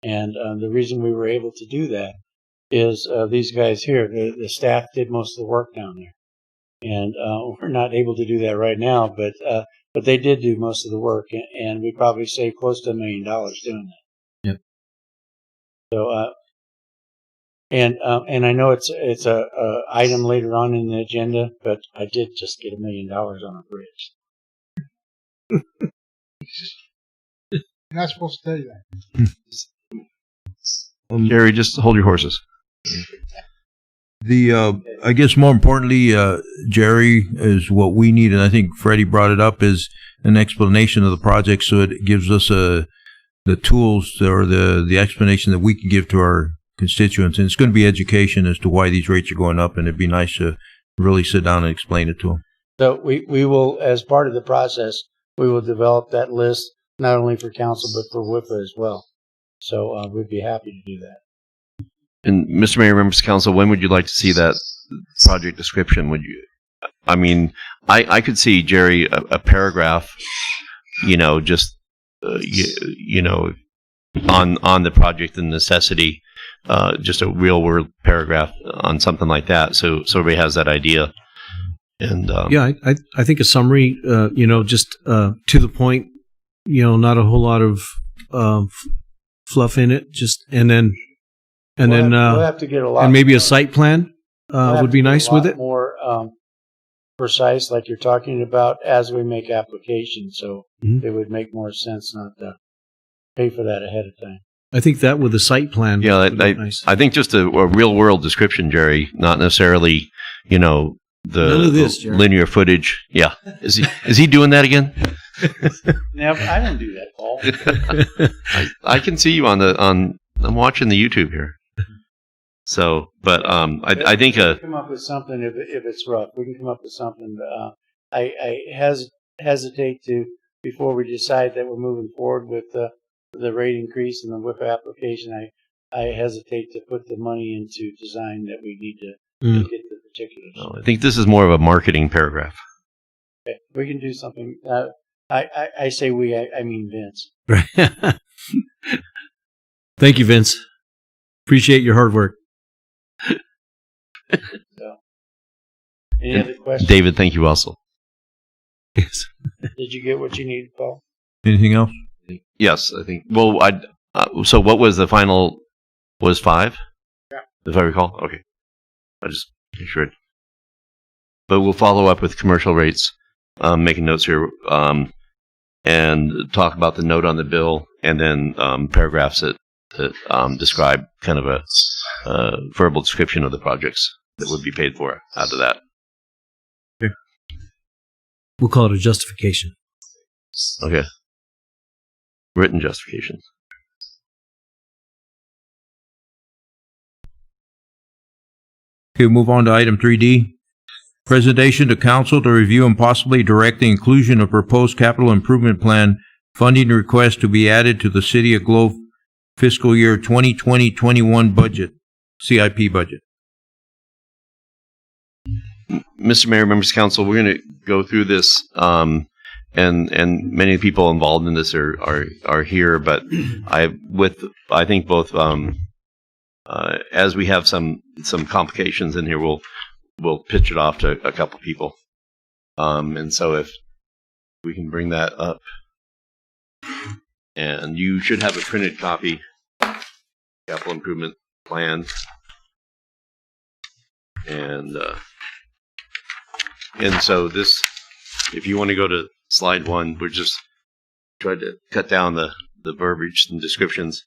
Speaker 9: And the reason we were able to do that is these guys here, the staff did most of the work down there. And we're not able to do that right now, but they did do most of the work, and we probably saved close to $1 million doing that.
Speaker 6: Yep.
Speaker 9: So, and I know it's a item later on in the agenda, but I did just get $1 million on a bridge.
Speaker 7: You're not supposed to tell you that.
Speaker 11: Jerry, just hold your horses.
Speaker 1: I guess more importantly, Jerry, is what we need, and I think Freddie brought it up, is an explanation of the project, so it gives us the tools or the explanation that we can give to our constituents. And it's going to be education as to why these rates are going up, and it'd be nice to really sit down and explain it to them.
Speaker 9: So we will, as part of the process, we will develop that list not only for council but for WIPA as well. So we'd be happy to do that.
Speaker 11: And Mr. Mayor, members of council, when would you like to see that project description? Would you? I mean, I could see, Jerry, a paragraph, just on the project and necessity, just a real word paragraph on something like that, so everybody has that idea. And
Speaker 6: yeah, I think a summary, just to the point, not a whole lot of fluff in it,
Speaker 9: We'll have to get a lot,
Speaker 6: and maybe a site plan would be nice with it.
Speaker 9: More precise, like you're talking about, as we make applications. So it would make more sense not to pay for that ahead of time.
Speaker 6: I think that with the site plan.
Speaker 11: Yeah,
Speaker 6: would be nice.
Speaker 11: I think just a real world description, Jerry, not necessarily,
Speaker 6: None of this,
Speaker 11: the linear footage. Yeah, is he doing that again?
Speaker 9: Never, I don't do that, Paul.
Speaker 11: I can see you I'm watching the YouTube here. So, but I think
Speaker 9: we can come up with something if it's rough. We can come up with something. I hesitate to, before we decide that we're moving forward with the rate increase and the WIPA application. I hesitate to put the money into design that we need to get the particulars.
Speaker 11: No, I think this is more of a marketing paragraph.
Speaker 9: Okay, we can do something. I say we. I mean Vince.
Speaker 6: Thank you, Vince. Appreciate your hard work.
Speaker 9: So, any other questions?
Speaker 11: David, thank you also.
Speaker 6: Yes.
Speaker 9: Did you get what you needed, Paul?
Speaker 1: Anything else?
Speaker 11: Yes, I think. Well, so what was the final? Was 5?
Speaker 7: Yeah.
Speaker 11: If I recall. Okay. I just make sure. But we'll follow up with commercial rates, making notes here, and talk about the note on the bill, and then paragraphs that describe kind of a verbal description of the projects that would be paid for out of that.
Speaker 6: Okay. We'll call it a justification.
Speaker 11: Okay. Written justifications.
Speaker 1: Okay, move on to item 3D. Presentation to council to review and possibly direct the inclusion of proposed capital improvement plan funding request to be added to the City of Globe fiscal year 2020-21 budget, CIP budget.
Speaker 11: Mr. Mayor, members of council, we're going to go through this, and many people involved in this are here, but I think both as we have some complications in here, we'll pitch it off to a couple people. And so if we can bring that up, and you should have a printed copy, capital improvement plan, and so this, if you want to go to slide 1, we're just trying to cut down the verbiage and descriptions.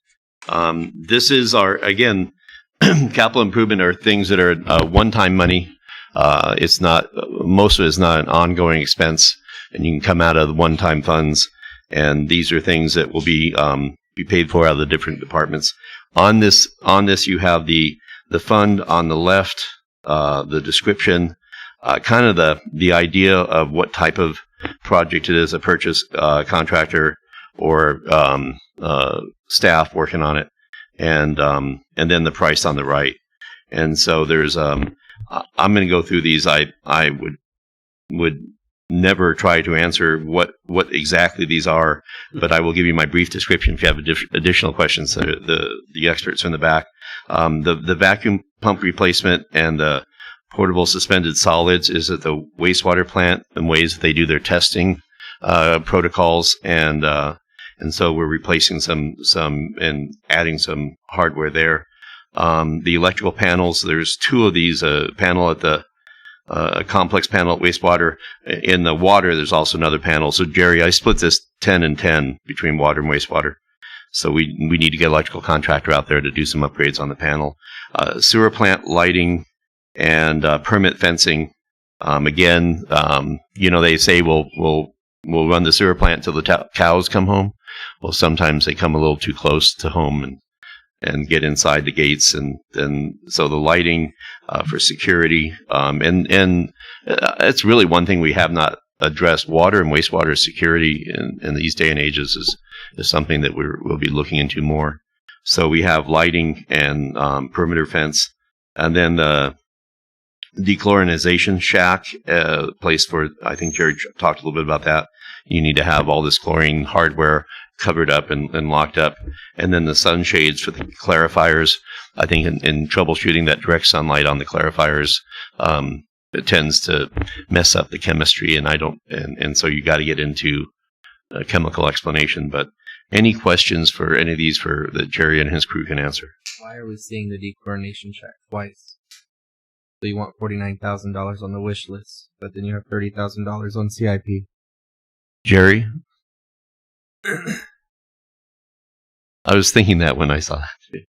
Speaker 11: This is our, again, capital improvement are things that are one-time money. It's not, most of it is not an ongoing expense, and you can come out of the one-time funds. And these are things that will be paid for out of the different departments. On this, you have the fund on the left, the description, kind of the idea of what type of project it is, a purchase contractor or staff working on it, and then the price on the right. And so there's I'm going to go through these. I would never try to answer what exactly these are, but I will give you my brief description if you have additional questions. The experts are in the back. The vacuum pump replacement and the portable suspended solids is at the wastewater plant and ways that they do their testing protocols, and so we're replacing some and adding some hardware there. The electrical panels, there's 2 of these, a panel at the a complex panel at wastewater. In the water, there's also another panel. So, Jerry, I split this 10 and 10 between water and wastewater. So we need to get an electrical contractor out there to do some upgrades on the panel. Sewer plant lighting and permit fencing. Again, they say we'll run the sewer plant until the cows come home. Well, sometimes they come a little too close to home and get inside the gates, and then so the lighting for security, and it's really one thing we have not addressed. Water and wastewater security in these day and ages is something that we'll be looking into more. So we have lighting and perimeter fence, and then the dechlorinization shack, place for, I think Jerry talked a little bit about that. You need to have all this chlorine hardware covered up and locked up. And then the sunshades for the clarifiers. I think in troubleshooting that direct sunlight on the clarifiers, it tends to mess up the chemistry, and so you got to get into a chemical explanation. But any questions for any of these that Jerry and his crew can answer?
Speaker 3: Why are we seeing the dechlorination check twice? So you want $49,000 on the wish list, but then you have $30,000 on CIP.
Speaker 11: Jerry? I was thinking that when I saw that.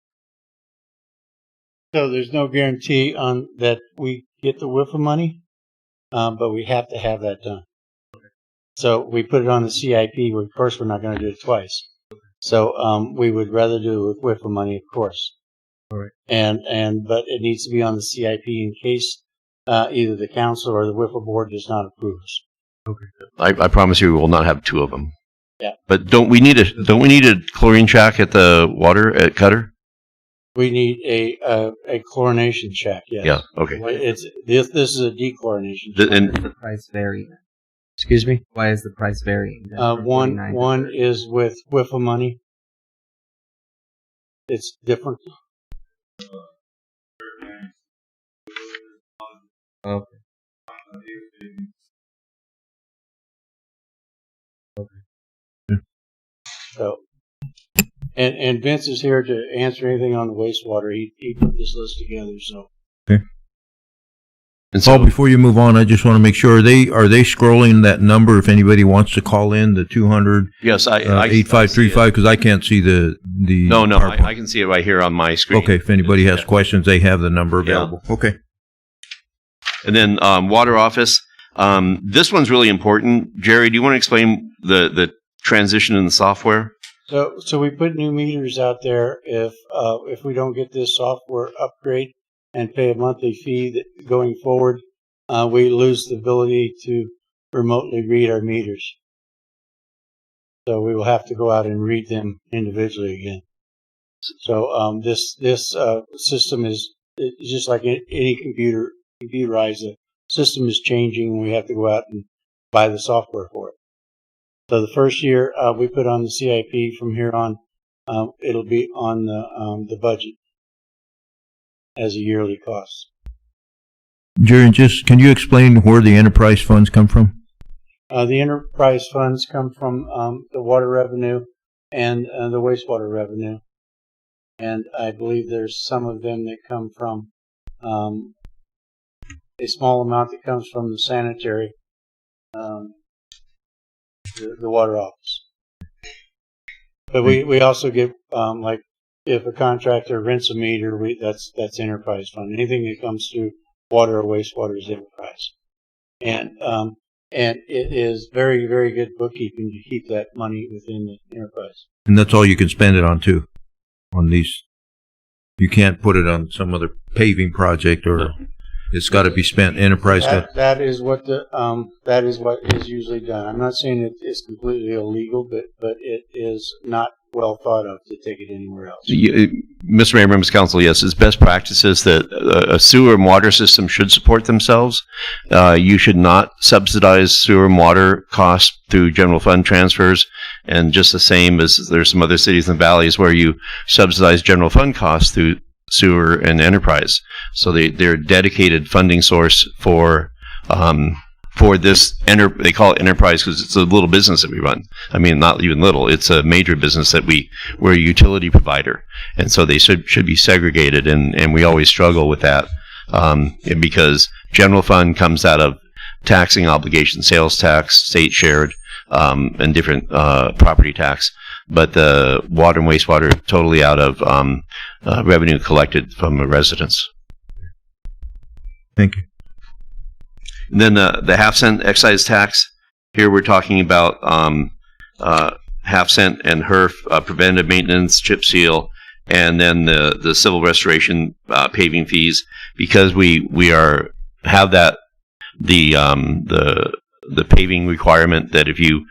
Speaker 9: So there's no guarantee on that we get the WIFA money, but we have to have that done. So we put it on the CIP. Of course, we're not going to do it twice. So we would rather do it with WIFA money, of course.
Speaker 3: All right.
Speaker 9: But it needs to be on the CIP in case either the council or the WIFA board does not approve us.
Speaker 11: Okay. I promise you we will not have 2 of them.
Speaker 9: Yeah.
Speaker 11: But don't we need a chlorine check at the water at Cutter?
Speaker 9: We need a chlorination check. Yes.
Speaker 11: Yeah. Okay.
Speaker 9: This is a dechlorination check.
Speaker 3: Why is the price varying?
Speaker 9: Excuse me?
Speaker 3: Why is the price varying?
Speaker 9: One is with WIFA money. It's different.
Speaker 3: Okay.
Speaker 9: So, and Vince is here to answer anything on the wastewater. He put this list together. So.
Speaker 1: Okay.
Speaker 11: And
Speaker 1: Paul, before you move on, I just want to make sure are they scrolling that number if anybody wants to call in the 200
Speaker 11: yes,
Speaker 1: 8535 because I can't see the
Speaker 11: No, I can see it right here on my screen.
Speaker 1: Okay, if anybody has questions, they have the number available. Yeah. Okay.
Speaker 11: And then water office. This one's really important. Jerry, do you want to explain the transition in the software?
Speaker 9: So we put new meters out there. If we don't get this software upgrade and pay a monthly fee going forward, we lose the ability to remotely read our meters. So we will have to go out and read them individually again. So this system is just like any computerized. The system is changing, and we have to go out and buy the software for it. So the first year we put on the CIP. From here on, it'll be on the budget as a yearly cost.
Speaker 1: Jerry, just can you explain where the enterprise funds come from?
Speaker 9: The enterprise funds come from the water revenue and the wastewater revenue. And I believe there's some of them that come from a small amount that comes from the sanitary, the water office. But we also get like if a contractor rents a meter, that's enterprise fund. Anything that comes through water or wastewater is enterprise. And it is very, very good bookkeeping to keep that money within the enterprise.
Speaker 1: And that's all you can spend it on too. On these, you can't put it on some other paving project, or it's got to be spent enterprise.
Speaker 9: That is what that is what is usually done. I'm not saying it is completely illegal, but it is not well thought of to take it anywhere else.
Speaker 11: Mr. Mayor, members of council, yes, it's best practices that a sewer and water system should support themselves. You should not subsidize sewer and water costs through general fund transfers, and just the same as there's some other cities in the valleys where you subsidize general fund costs through sewer and enterprise. So they're a dedicated funding source for this, they call it enterprise because it's a little business that we run. I mean, not even little, it's a major business that we're a utility provider. And so they should be segregated, and we always struggle with that because general fund comes out of taxing obligations, sales tax, state shared, and different property tax. But the water and wastewater totally out of revenue collected from the residents.
Speaker 1: Thank you.
Speaker 11: And then the half-cent excise tax. Here we're talking about half-cent and HERF, preventive maintenance, chip seal, and then the civil restoration paving fees, because we have that the paving requirement that if you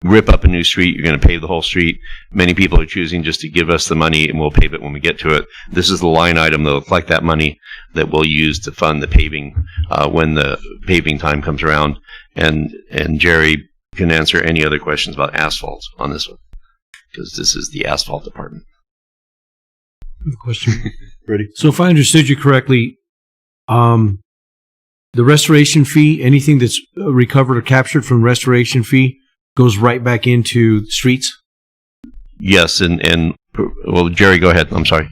Speaker 11: rip up a new street, you're going to pave the whole street. Many people are choosing just to give us the money and we'll pave it when we get to it. This is the line item that will collect that money that we'll use to fund the paving when the paving time comes around. And Jerry can answer any other questions about asphalt on this one, because this is the asphalt department.
Speaker 6: Question.
Speaker 1: Ready?
Speaker 6: So if I understood you correctly, the restoration fee, anything that's recovered or captured from restoration fee, goes right back into streets?
Speaker 11: Yes, and well, Jerry, go ahead. I'm sorry.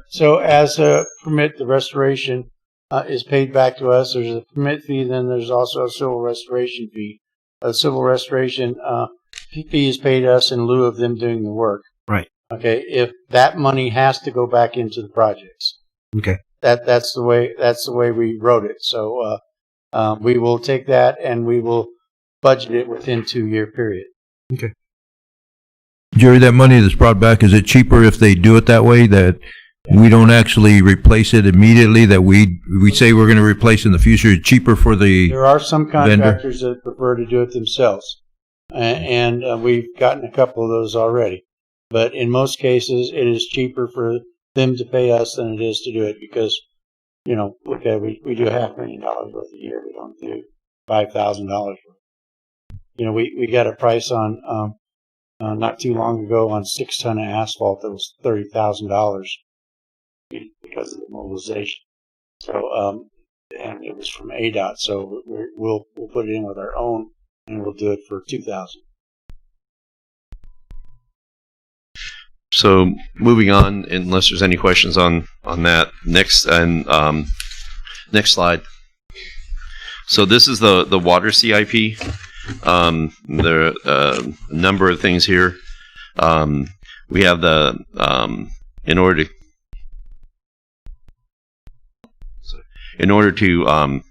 Speaker 9: So as a permit, the restoration is paid back to us. There's a permit fee, then there's also a civil restoration fee. A civil restoration fee is paid us in lieu of them doing the work.
Speaker 6: Right.
Speaker 9: Okay. If that money has to go back into the projects.
Speaker 6: Okay.
Speaker 9: That's the way we wrote it. So we will take that and we will budget it within 2-year period.
Speaker 6: Okay.
Speaker 1: Jerry, that money that's brought back, is it cheaper if they do it that way, that we don't actually replace it immediately, that we say we're going to replace in the future? It's cheaper for the
Speaker 9: There are some contractors that prefer to do it themselves, and we've gotten a couple of those already. But in most cases, it is cheaper for them to pay us than it is to do it, because, you know, okay, we do $500,000 worth a year. We don't do $5,000 worth. You know, we got a price on not too long ago on 6 ton of asphalt that was $30,000 because of the mobilization. So and it was from ADOT. So we'll put it in with our own, and we'll do it for $2,000.
Speaker 11: So moving on, unless there's any questions on that. Next slide. So this is the water CIP. There are a number of things here. We have the in order to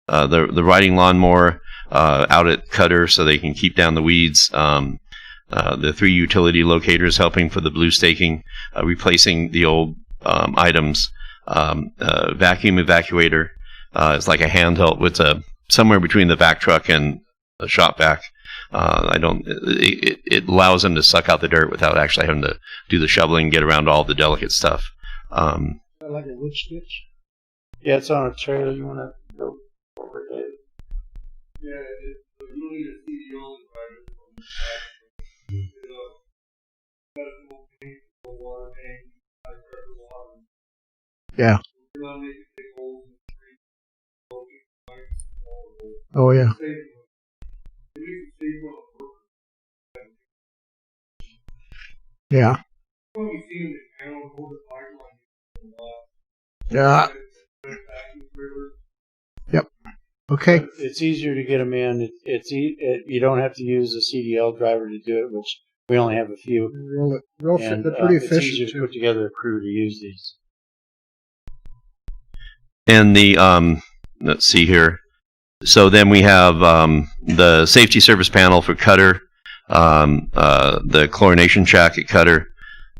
Speaker 11: the riding lawnmower out at Cutter so they can keep down the weeds. The 3 utility locators helping for the blue staking, replacing the old items. Vacuum evacuator is like a handheld with somewhere between the vac truck and the shop vac. It allows them to suck out the dirt without actually having to do the shoveling, get around all the delicate stuff.
Speaker 7: Like a wood stitch?
Speaker 9: Yeah, it's on a trailer. You want to go over it?
Speaker 12: Yeah, you need a CDO
Speaker 7: Yeah.
Speaker 12: You want to make big holes
Speaker 7: Oh, yeah. Yeah. Yeah. Yep. Okay.
Speaker 9: It's easier to get them in. You don't have to use a CDL driver to do it, which we only have a few.
Speaker 7: They're pretty
Speaker 9: It's
Speaker 7: efficient
Speaker 9: easier to
Speaker 7: too.
Speaker 9: put together a crew to use these.
Speaker 11: And the let's see here. So then we have the safety service panel for Cutter, the chlorination shack at Cutter,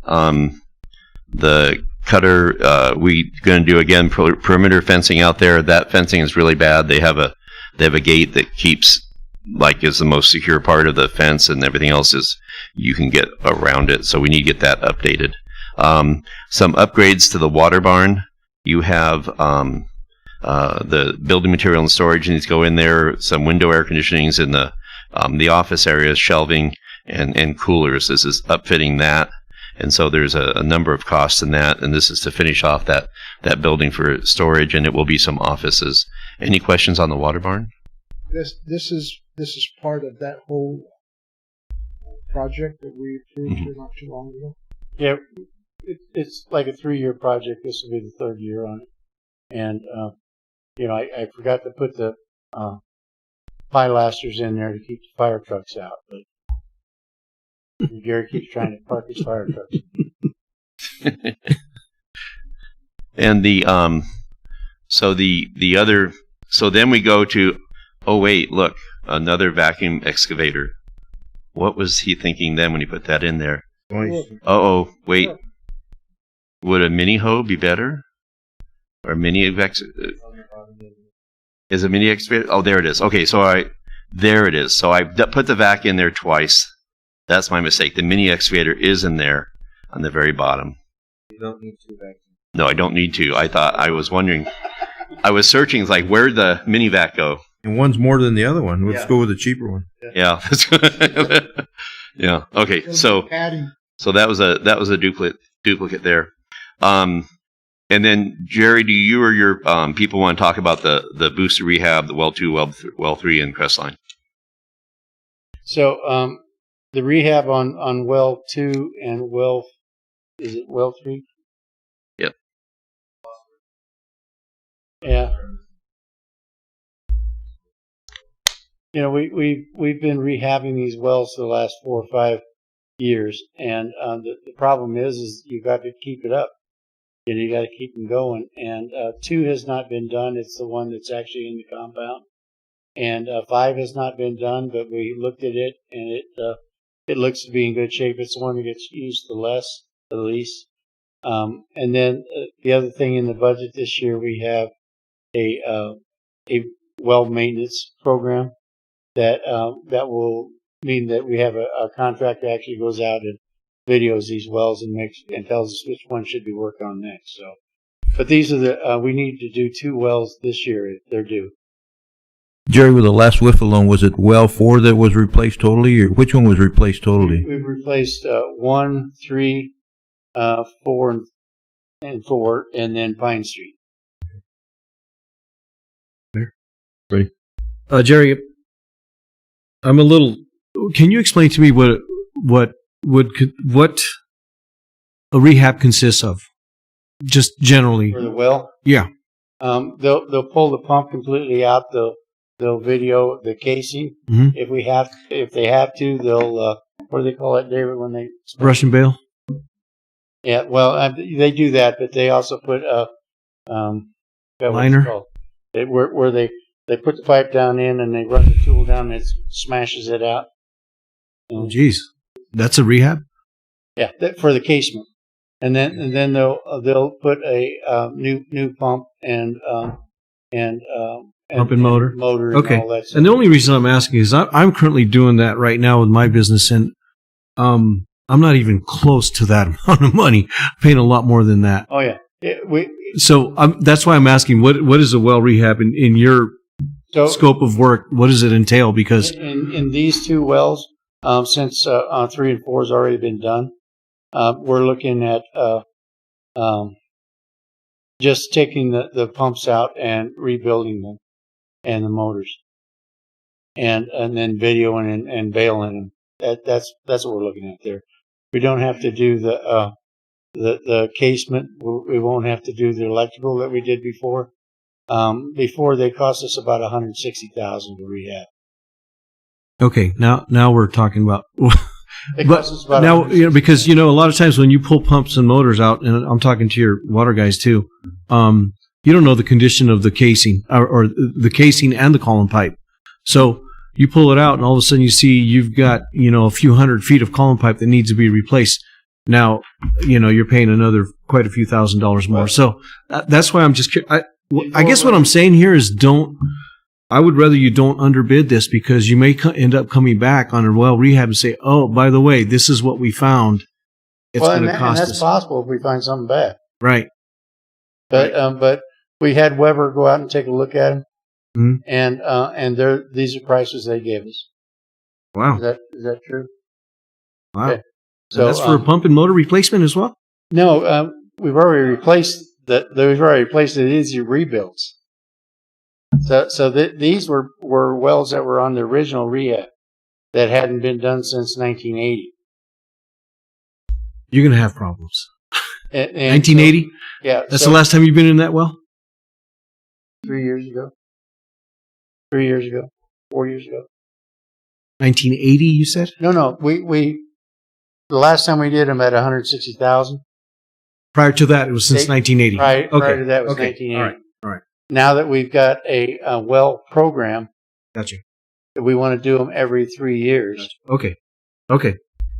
Speaker 11: the Cutter. We going to do again perimeter fencing out there. That fencing is really bad. They have a gate that keeps is the most secure part of the fence, and everything else is you can get around it. So we need to get that updated. Some upgrades to the water barn. You have the building material and storage needs to go in there. Some window air conditionings in the office areas, shelving and coolers. This is upfitting that, and so there's a number of costs in that. And this is to finish off that building for storage, and it will be some offices. Any questions on the water barn?
Speaker 7: This is part of that whole project that we approved here not too long ago.
Speaker 9: Yeah, it's like a 3-year project. This will be the 3rd year on it. And, I forgot to put the pilasters in there to keep the fire trucks out. But Gary keeps trying to park his fire trucks.
Speaker 11: And so then we go to, oh wait, look, another vacuum excavator. What was he thinking then when he put that in there? Uh-oh, wait. Would a mini hoe be better? Or is a mini excavator? Oh, there it is. Okay, there it is. So I put the vac in there twice. That's my mistake. The mini excavator is in there on the very bottom.
Speaker 3: You don't need 2 vacuums.
Speaker 11: No, I don't need to. I was wondering. I was searching, where'd the mini vac go?
Speaker 1: And one's more than the other one. Let's go with the cheaper one.
Speaker 11: Yeah. Yeah. Okay. So that was a duplicate there. And then Jerry, do you or your people want to talk about the booster rehab, the well 2, well 3, and Crestline?
Speaker 9: So the rehab on well 2 and is it well 3?
Speaker 11: Yep.
Speaker 9: Yeah. We've been rehabbing these wells for the last 4 or 5 years, and the problem is you got to keep it up. You got to keep them going. And 2 has not been done. It's the one that's actually in the compound. And 5 has not been done, but we looked at it, and it looks to be in good shape. It's the one that gets used the least. And then the other thing in the budget this year, we have a well maintenance program that will mean that we have a contractor actually goes out and videos these wells and tells us which one should be worked on next. So, but these are we need to do 2 wells this year. They're due.
Speaker 1: Jerry, with the last whiff alone, was it well 4 that was replaced totally, or which one was replaced totally?
Speaker 9: We've replaced 1, 3, 4, and 4, and then Pine Street.
Speaker 1: Ready?
Speaker 6: Jerry, I'm a little. Can you explain to me what a rehab consists of, just generally?
Speaker 9: For the well?
Speaker 6: Yeah.
Speaker 9: They'll pull the pump completely out. They'll video the casing.
Speaker 6: Mm-hmm.
Speaker 9: If they have to, they'll what do they call it, David? When they
Speaker 6: brush and bail.
Speaker 9: Yeah, well, they do that, but they also put
Speaker 6: liner.
Speaker 9: Where they put the pipe down in and they run the tool down and it smashes it out.
Speaker 6: Oh, geez, that's a rehab.
Speaker 9: Yeah, for the casement, and then they'll put a new pump and
Speaker 6: pump and motor. Okay.
Speaker 9: And all that stuff.
Speaker 6: And the only reason I'm asking is I'm currently doing that right now with my business, and I'm not even close to that amount of money. I'm paying a lot more than that.
Speaker 9: Oh yeah.
Speaker 6: So that's why I'm asking, what is a well rehab in your scope of work? What does it entail? Because
Speaker 9: in these 2 wells, since 3 and 4 has already been done, we're looking at just taking the pumps out and rebuilding them and the motors. and then videoing and bailing them. That's what we're looking at there. We don't have to do the casement. We won't have to do the electrical that we did before. Before they cost us about $160,000 to rehab.
Speaker 6: Okay, now we're talking about.
Speaker 9: It costs us about
Speaker 6: Now, because a lot of times when you pull pumps and motors out, and I'm talking to your water guys too, you don't know the condition of the casing or the casing and the column pipe. So you pull it out, and all of a sudden you see you've got a few hundred feet of column pipe that needs to be replaced. Now, you're paying quite a few $1,000s more. Right. So that's why I'm just curious. I guess what I'm saying here is I would rather you don't underbid this, because you may end up coming back on a well rehab and say, oh, by the way, this is what we found. It's going to cost us.
Speaker 9: And that's possible if we find something bad.
Speaker 6: Right.
Speaker 9: But we had Weber go out and take a look at them,
Speaker 6: mm-hmm.
Speaker 9: and these are prices they gave us.
Speaker 6: Wow.
Speaker 9: Is that true?
Speaker 6: Wow.
Speaker 9: Okay. So
Speaker 6: that's for a pump and motor replacement as well?
Speaker 9: No, we've already replaced These are rebuilds. So these were wells that were on the original rehab that hadn't been done since 1980.
Speaker 6: You're going to have problems.
Speaker 9: And
Speaker 6: 1980?
Speaker 9: So, yeah.
Speaker 6: That's the last time you've been in that well?
Speaker 9: 3 years ago. 3 years ago. 4 years ago.
Speaker 6: 1980, you said?
Speaker 9: No. We the last time we did them at 160,000.
Speaker 6: Prior to that, it was since 1980.
Speaker 9: Prior to that was 1980.
Speaker 6: All right.
Speaker 9: Now that we've got a well program,
Speaker 6: gotcha.
Speaker 9: We want to do them every 3 years.
Speaker 6: Gotcha. Okay.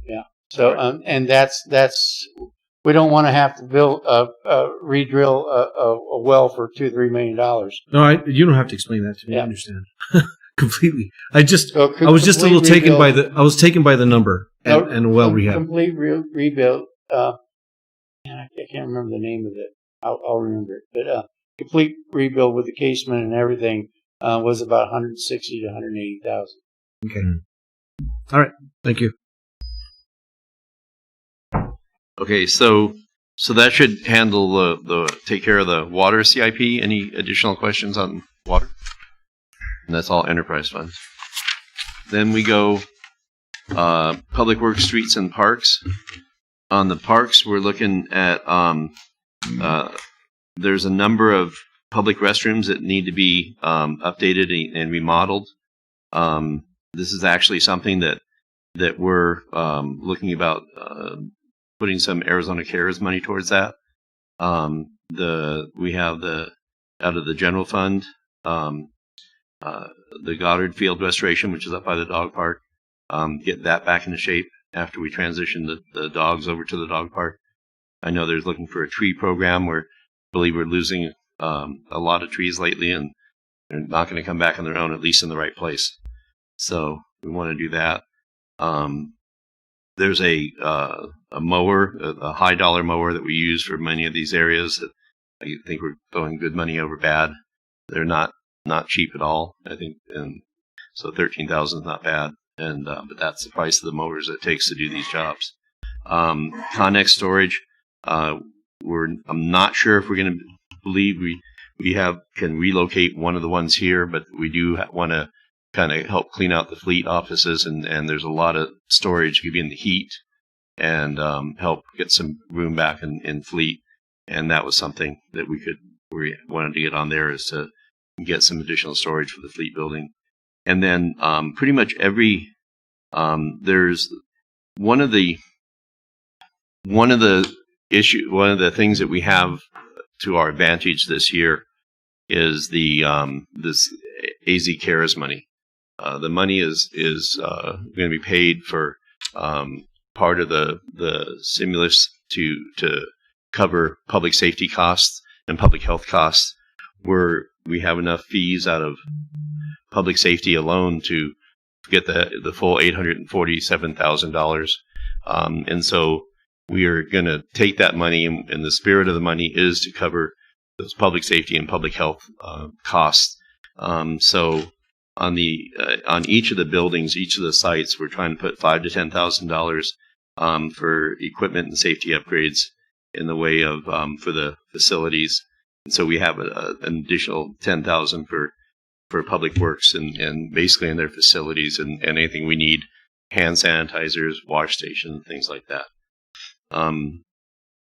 Speaker 9: Yeah. So and that's we don't want to have to re-drill a well for $2-3 million.
Speaker 6: No, you don't have to explain that to me.
Speaker 9: Yeah.
Speaker 6: I understand completely. I was just a little taken by the number and well rehab.
Speaker 9: Complete rebuild. I can't remember the name of it. I'll remember it. But complete rebuild with the casement and everything was about $160,000 to $180,000.
Speaker 6: Okay. All right. Thank you.
Speaker 11: Okay, so that should handle take care of the water CIP. Any additional questions on water? And that's all enterprise funds. Then we go public works, streets, and parks. On the parks, we're looking at there's a number of public restrooms that need to be updated and remodeled. This is actually something that we're looking about putting some Arizona Cares money towards that. We have out of the general fund, the Goddard Field restoration, which is up by the dog park, get that back into shape after we transition the dogs over to the dog park. I know there's looking for a tree program where I believe we're losing a lot of trees lately, and they're not going to come back on their own, at least in the right place. So we want to do that. There's a mower, a high dollar mower that we use for many of these areas that I think we're throwing good money over bad. They're not cheap at all, I think, and so $13,000 is not bad. And but that's the price of the mowers it takes to do these jobs. Connex storage, I'm not sure if we're going to believe we can relocate one of the ones here, but we do want to kind of help clean out the fleet offices, and there's a lot of storage, give you the heat, and help get some room back in fleet. And that was something that we wanted to get on there, is to get some additional storage for the fleet building. And then pretty much there's one of the things that we have to our advantage this year is this AZ Cares money. The money is going to be paid for part of the stimulus to cover public safety costs and public health costs, where we have enough fees out of public safety alone to get the full $847,000. And so we are going to take that money, and the spirit of the money is to cover those public safety and public health costs. So on each of the buildings, each of the sites, we're trying to put $5,000 to $10,000 for equipment and safety upgrades in the way of for the facilities. And so we have an additional $10,000 for Public Works and basically in their facilities and anything we need, hand sanitizers, wash station, things like that.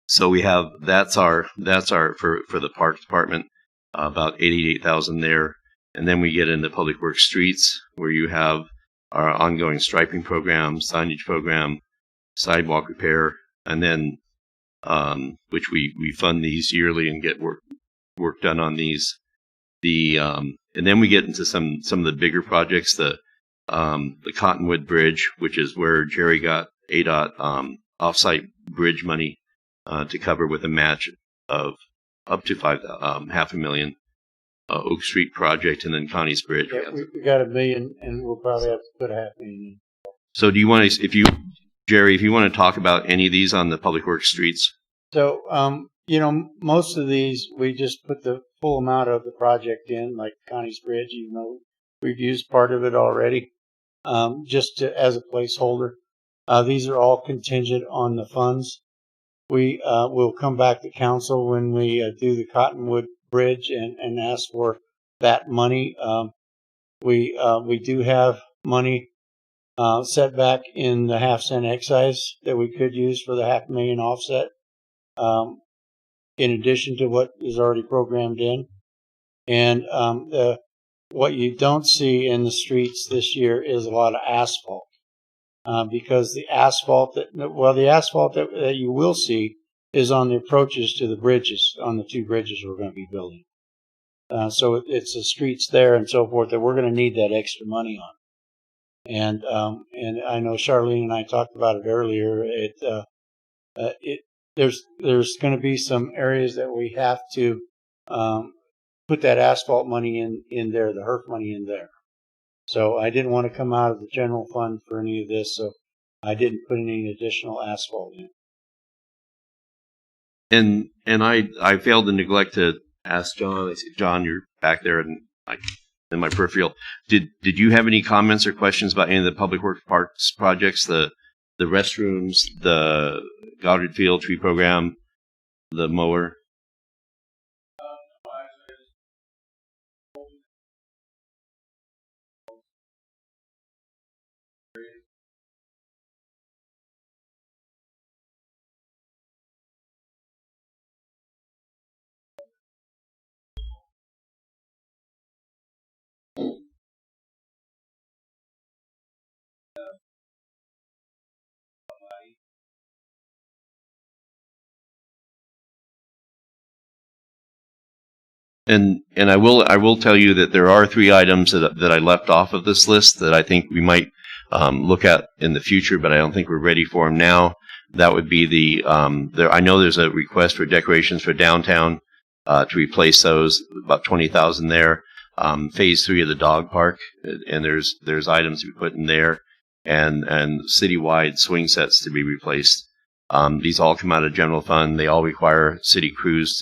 Speaker 11: So we have that's our for the Park Department, about 88,000 there, and then we get into Public Works Streets, where you have our ongoing striping program, signage program, sidewalk repair, and then which we fund these yearly and get work done on these. And then we get into some of the bigger projects, the Cottonwood Bridge, which is where Jerry got ADOT offsite bridge money to cover with a match of up to $500,000. Oak Street project, and then Connie's Bridge.
Speaker 9: Yeah, we got $1 million, and we'll probably have to put $500,000 in.
Speaker 11: So do you want to, Jerry, if you want to talk about any of these on the Public Works Streets?
Speaker 9: So, most of these, we just put the full amount of the project in, like Connie's Bridge, even though we've used part of it already, as a placeholder. These are all contingent on the funds. We will come back to council when we do the Cottonwood Bridge and ask for that money. We do have money set back in the half-cent excise that we could use for the $500,000 offset, in addition to what is already programmed in. And what you don't see in the streets this year is a lot of asphalt, because the asphalt that you will see is on the approaches to the bridges, on the 2 bridges we're going to be building. So it's the streets there and so forth that we're going to need that extra money on. And I know Charlene and I talked about it earlier. There's going to be some areas that we have to put that asphalt money in there, the HERF money in there. So I didn't want to come out of the general fund for any of this, so I didn't put any additional asphalt in.
Speaker 11: And I failed to neglect to ask John. I said, John, you're back there in my peripheral. Did you have any comments or questions about any of the Public Works Parks projects, the restrooms, the Goddard Field tree program, the mower? And I will tell you that there are 3 items that I left off of this list that I think we might look at in the future, but I don't think we're ready for them now. That would be I know there's a request for decorations for downtown to replace those, about 20,000 there. Phase 3 of the dog park, and there's items to be put in there, and citywide swing sets to be replaced. These all come out of general fund. They all require city crews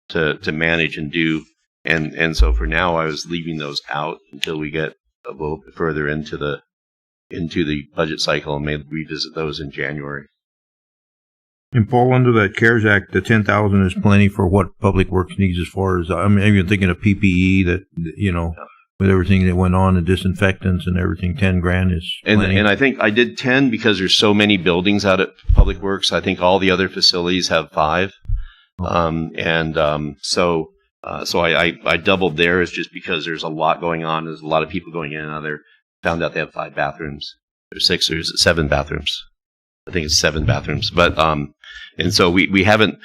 Speaker 11: to manage and do, and so for now I was leaving those out until we get a little bit further into the budget cycle and may revisit those in January.
Speaker 1: And Paul, under that CARES Act, the 10,000 is plenty for what Public Works needs as far as, I'm even thinking of PPE that, with everything that went on, the disinfectants and everything, 10 grand is plenty.
Speaker 11: And I think I did 10 because there's so many buildings out at Public Works. I think all the other facilities have 5. So I doubled theirs just because there's a lot going on. There's a lot of people going in and out there. Found out they have 5 bathrooms. There's 6 or 7 bathrooms. I think it's 7 bathrooms. But and so we haven't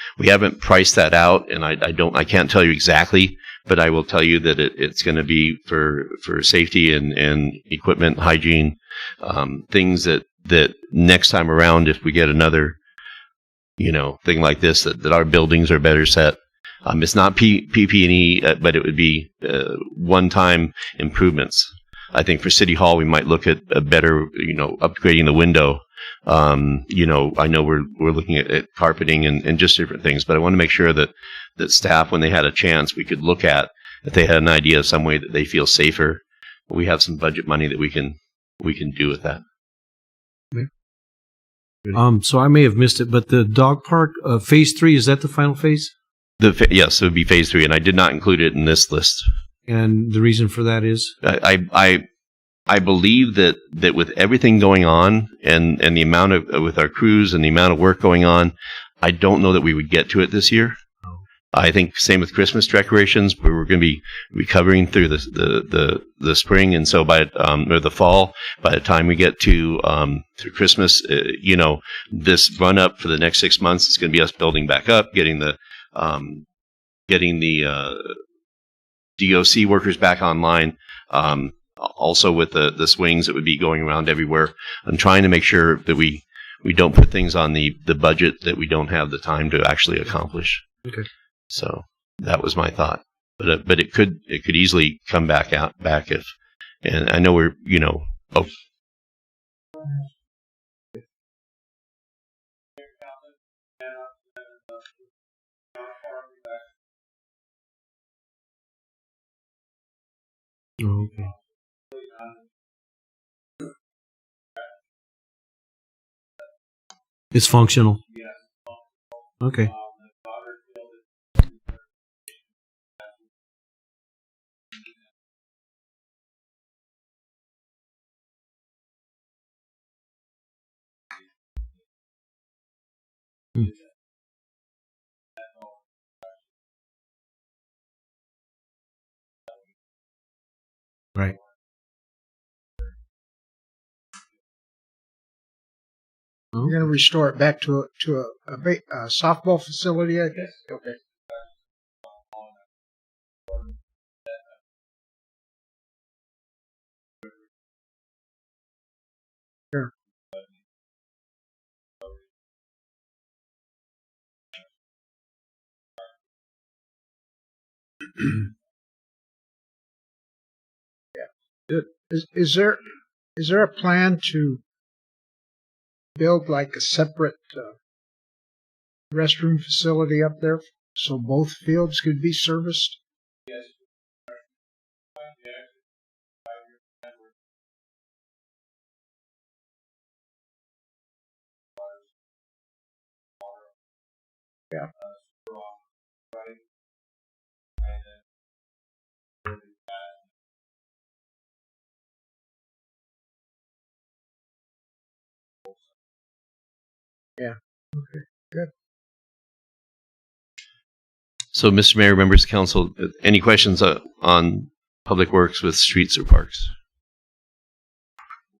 Speaker 11: priced that out, and I can't tell you exactly, but I will tell you that it's going to be for safety and equipment, hygiene, things that next time around, if we get another thing like this, that our buildings are better set. It's not PP&E, but it would be one-time improvements. I think for City Hall, we might look at a better, upgrading the window. I know we're looking at carpeting and just different things, but I want to make sure that staff, when they had a chance, we could look at, if they had an idea of some way that they feel safer. We have some budget money that we can do with that.
Speaker 6: So I may have missed it, but the dog park, phase 3, is that the final phase?
Speaker 11: Yes, it would be phase 3, and I did not include it in this list.
Speaker 6: And the reason for that is?
Speaker 11: I believe that with everything going on and the amount of, with our crews and the amount of work going on, I don't know that we would get to it this year. I think same with Christmas decorations, but we're going to be recovering through the spring, and so by or the fall. By the time we get to through Christmas, this run up for the next 6 months is going to be us building back up, getting the DOC workers back online. Also with the swings that would be going around everywhere, and trying to make sure that we don't put things on the budget that we don't have the time to actually accomplish.
Speaker 6: Okay.
Speaker 11: So that was my thought, but it could easily come back if, and I know we're
Speaker 6: Okay. It's functional. Okay. Right.
Speaker 7: We're going to restore it back to a softball facility, I guess. Okay. Sure. Yeah. Is there a plan to build like a separate restroom facility up there so both fields could be serviced? Yeah. Yeah. Okay. Good.
Speaker 11: So, Mr. Mayor, members of council, any questions on public works with streets or parks?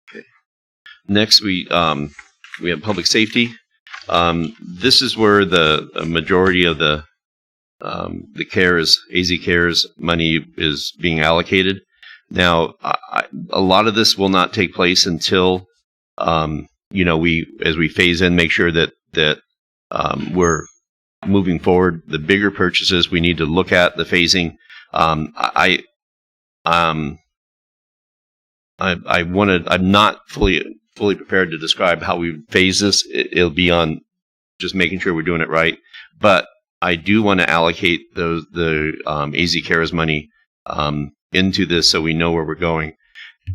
Speaker 11: Okay. Next, we have public safety. This is where the majority of the CARES, AZ CARES money is being allocated. Now, a lot of this will not take place until as we phase in, make sure that we're moving forward. The bigger purchases, we need to look at the phasing. I'm not fully prepared to describe how we phase this. It'll be on just making sure we're doing it right. But I do want to allocate the AZ CARES money into this so we know where we're going.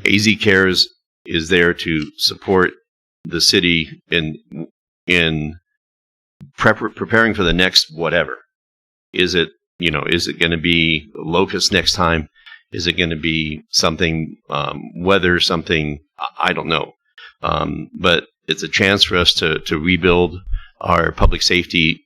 Speaker 11: AZ CARES is there to support the city in preparing for the next whatever. Is it going to be locust next time? Is it going to be something weather, something I don't know. But it's a chance for us to rebuild our public safety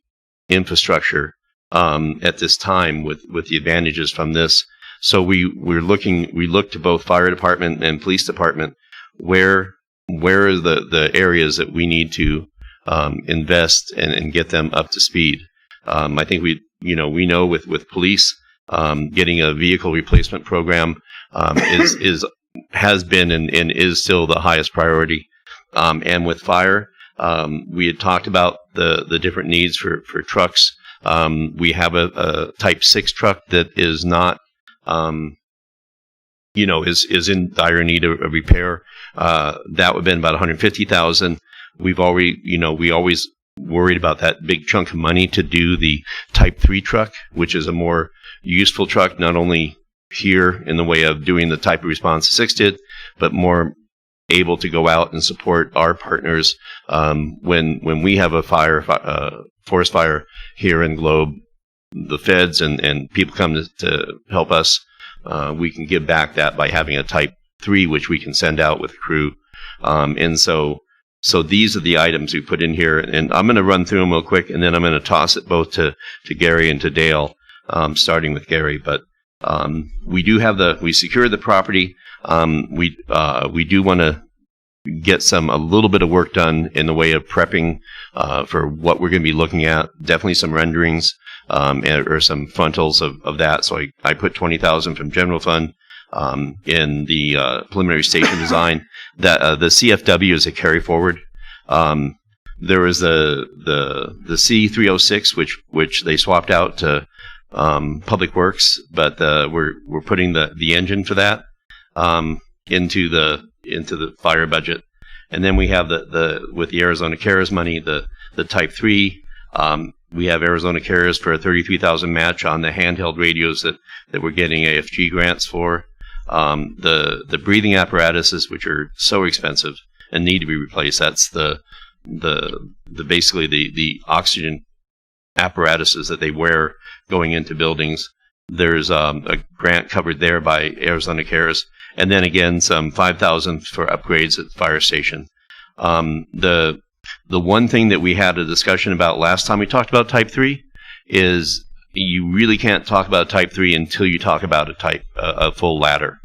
Speaker 11: infrastructure at this time with the advantages from this. So we look to both fire department and police department where are the areas that we need to invest and get them up to speed. I think we know with police getting a vehicle replacement program has been and is still the highest priority. And with fire, we had talked about the different needs for trucks. We have a Type 6 truck that is not is in dire need of repair. That would have been about $150,000. We always worried about that big chunk of money to do the Type 3 truck, which is a more useful truck, not only here in the way of doing the type of response 6 did, but more able to go out and support our partners when we have a forest fire here in Globe. The feds and people come to help us. we can give back that by having a Type 3, which we can send out with crew. And so these are the items we put in here, and I'm going to run through them real quick, and then I'm going to toss it both to Gary and to Dale, starting with Gary. But we secured the property. We do want to get a little bit of work done in the way of prepping for what we're going to be looking at. Definitely some renderings or some frontals of that. So I put $20,000 from general fund in the preliminary station design. That the CFW is a carry forward. There was the C306, which they swapped out to Public Works, but we're putting the engine for that into the fire budget. And then we have with the Arizona Cares money, the Type 3. We have Arizona Cares for a $33,000 match on the handheld radios that we're getting AFG grants for. The breathing apparatuses, which are so expensive and need to be replaced. That's basically the oxygen apparatuses that they wear going into buildings. There's a grant covered there by Arizona Cares, and then again some $5,000 for upgrades at the fire station. The one thing that we had a discussion about last time we talked about Type 3 is you really can't talk about Type 3 until you talk about a full ladder.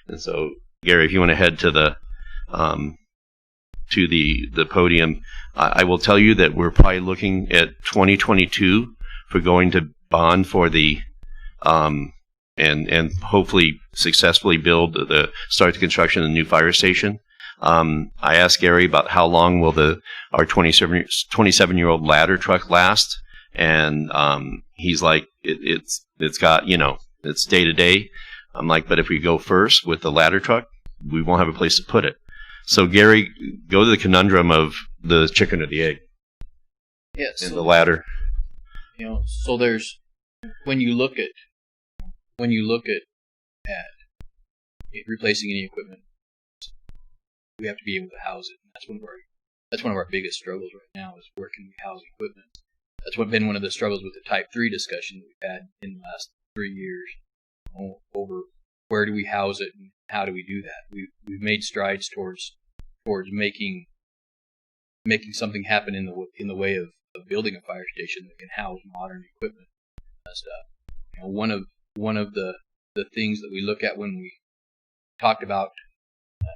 Speaker 11: And so, Gary, if you want to head to the podium, I will tell you that we're probably looking at 2022 for going to bond for the and hopefully successfully start the construction of the new fire station. I asked Gary about how long will our 27-year-old ladder truck last, and he's like, it's got, it's day to day. I'm like, but if we go first with the ladder truck, we won't have a place to put it. So Gary, go to the conundrum of the chicken or the egg.
Speaker 13: Yes.
Speaker 11: And the ladder.
Speaker 13: So there's when you look at replacing any equipment, we have to be able to house it. That's one of our biggest struggles right now is where can we house equipment. That's been one of the struggles with the Type 3 discussion that we've had in the last 3 years over where do we house it and how do we do that. We've made strides towards making something happen in the way of building a fire station that can house modern equipment and stuff. One of the things that we look at when we talked about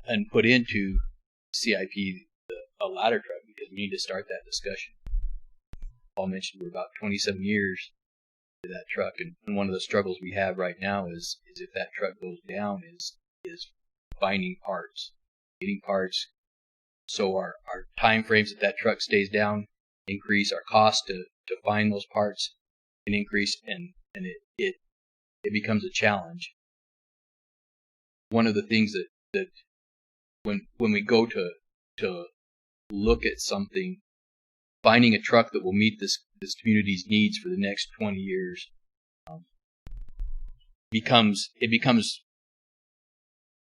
Speaker 13: and put into CIP a ladder truck, because we need to start that discussion. Paul mentioned we're about 27 years to that truck, and one of the struggles we have right now is if that truck goes down is finding parts, getting parts. So our time frames that truck stays down increase, our cost to find those parts can increase, and it becomes a challenge. One of the things that when we go to look at something, finding a truck that will meet this community's needs for the next 20 years becomes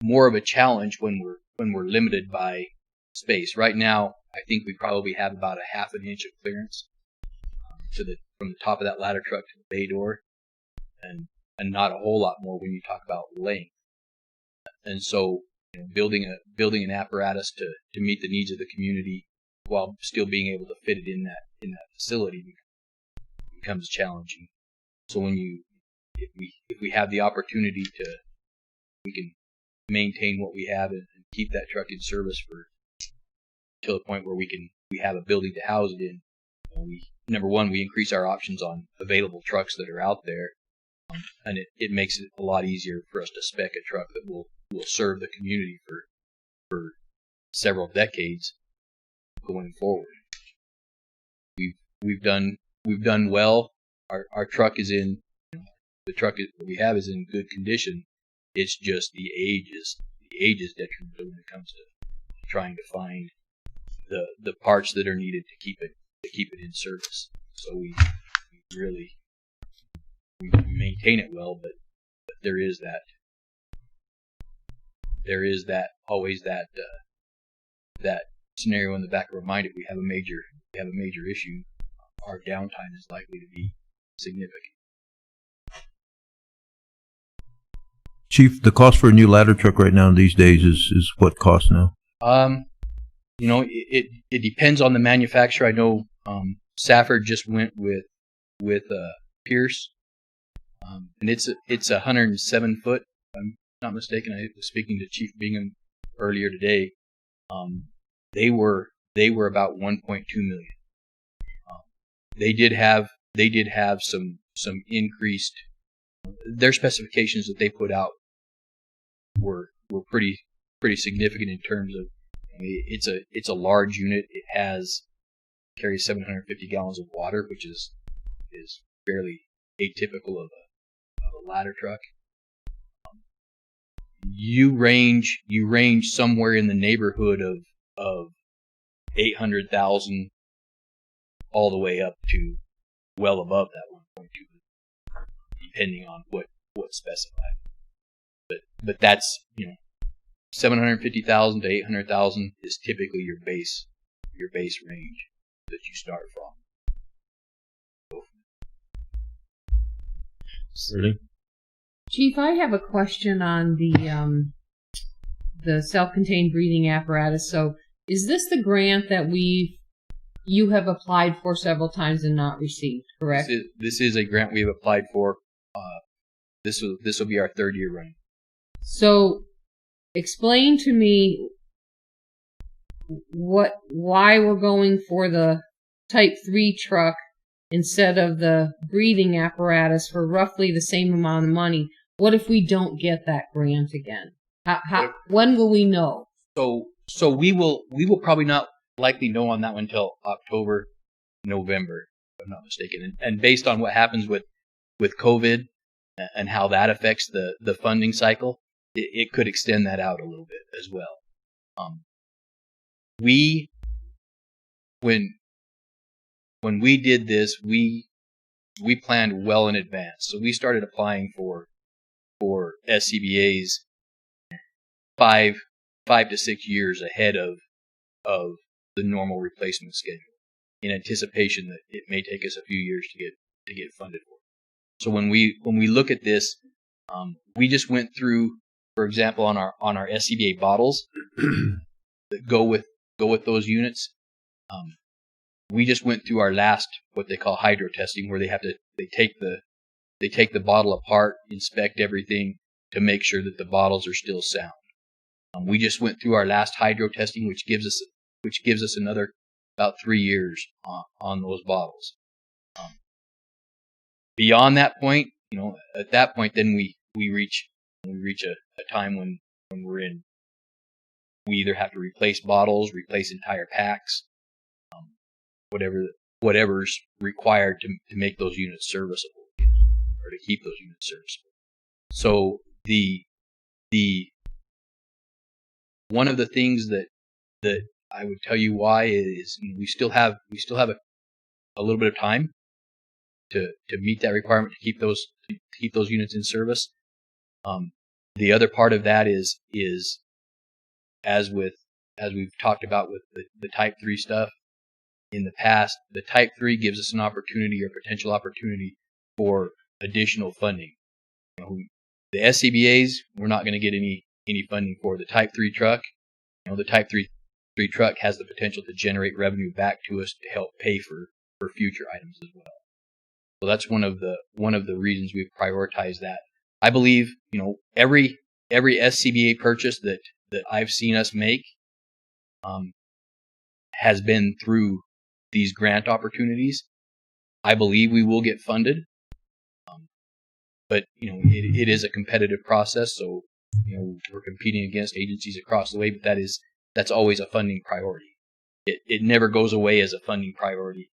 Speaker 13: more of a challenge when we're limited by space. Right now, I think we probably have about a half an inch of clearance from the top of that ladder truck to the bay door, and not a whole lot more when you talk about length. And so, building an apparatus to meet the needs of the community while still being able to fit it in that facility becomes challenging. So if we have the opportunity we can maintain what we have and keep that truck in service till the point where we have a building to house it in. Number one, we increase our options on available trucks that are out there, and it makes it a lot easier for us to spec a truck that will serve the community for several decades going forward. We've done well. Our truck is in that we have is in good condition. It's just the age is detrimental when it comes to trying to find the parts that are needed to keep it in service. So we maintain it well, but there is always that scenario in the back of our mind. If we have a major issue, our downtime is likely to be significant.
Speaker 1: Chief, the cost for a new ladder truck right now these days is what cost now?
Speaker 13: You know, it depends on the manufacturer. I know Safford just went with Pierce, and it's a 107 foot. If I'm not mistaken. I was speaking to Chief Bingham earlier today. They were about 1.2 million. They did have some increased. Their specifications that they put out were pretty significant in terms of. I mean, it's a large unit. It carries 750 gallons of water, which is fairly atypical of a ladder truck. You range somewhere in the neighborhood of 800,000 all the way up to well above that 1.2, depending on what's specified. But that's, you know, 750,000 to 800,000 is typically your base range that you start from.
Speaker 1: Really?
Speaker 5: Chief, I have a question on the self-contained breathing apparatus. So, is this the grant that you have applied for several times and not received? Correct.
Speaker 13: This is a grant we have applied for. This will be our third year running.
Speaker 5: So, explain to me why we're going for the Type 3 truck instead of the breathing apparatus for roughly the same amount of money. What if we don't get that grant again? When will we know?
Speaker 13: So we will probably not likely know on that one until October, November, if I'm not mistaken. And based on what happens with COVID and how that affects the funding cycle, it could extend that out a little bit as well. When we did this, we planned well in advance. So we started applying for SCBAs 5 to 6 years ahead of the normal replacement schedule, in anticipation that it may take us a few years to get funded for. So when we look at this, we just went through, for example, on our SCBA bottles that go with those units. We just went through our last, what they call hydro testing, where they take the bottle apart, inspect everything to make sure that the bottles are still sound. We just went through our last hydro testing, which gives us another about 3 years on those bottles. Beyond that point, you know, at that point, then we reach a time when we either have to replace bottles, replace entire packs, whatever's required to make those units serviceable, or to keep those units serviceable. So the one of the things that I would tell you why is, you know, we still have a little bit of time to meet that requirement, to keep those units in service. The other part of that is as we've talked about with the Type 3 stuff in the past, the Type 3 gives us an opportunity or potential opportunity for additional funding. You know, the SCBAs, we're not going to get any funding for. The Type 3 truck, you know, the Type 3 truck has the potential to generate revenue back to us to help pay for future items as well. So that's one of the reasons we've prioritized that. I believe, you know, every SCBA purchase that I've seen us make has been through these grant opportunities. I believe we will get funded, but you know, it is a competitive process. So, you know, we're competing against agencies across the way, but that's always a funding priority. It never goes away as a funding priority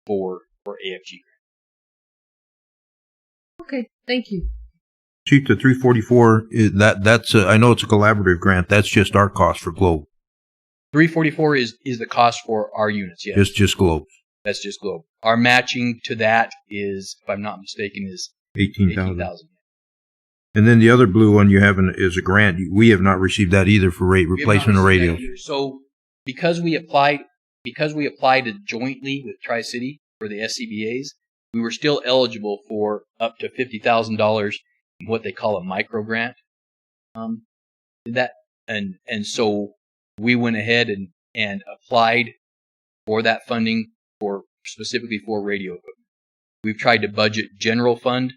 Speaker 13: for AFG grant.
Speaker 5: Okay, thank you.
Speaker 1: Chief, the 344, that's I know it's a collaborative grant. That's just our cost for Globe.
Speaker 13: 344 is the cost for our units, yes.
Speaker 1: It's just Globe.
Speaker 13: That's just Globe. Our matching to that is, if I'm not mistaken, is
Speaker 1: 18,000. And then the other blue one you have is a grant. We have not received that either for replacement of radios.
Speaker 13: So because we applied it jointly with Tri-City for the SCBAs, we were still eligible for up to $50,000 what they call a micro grant. And so we went ahead and applied for that funding specifically for radio equipment. We've tried to budget general funds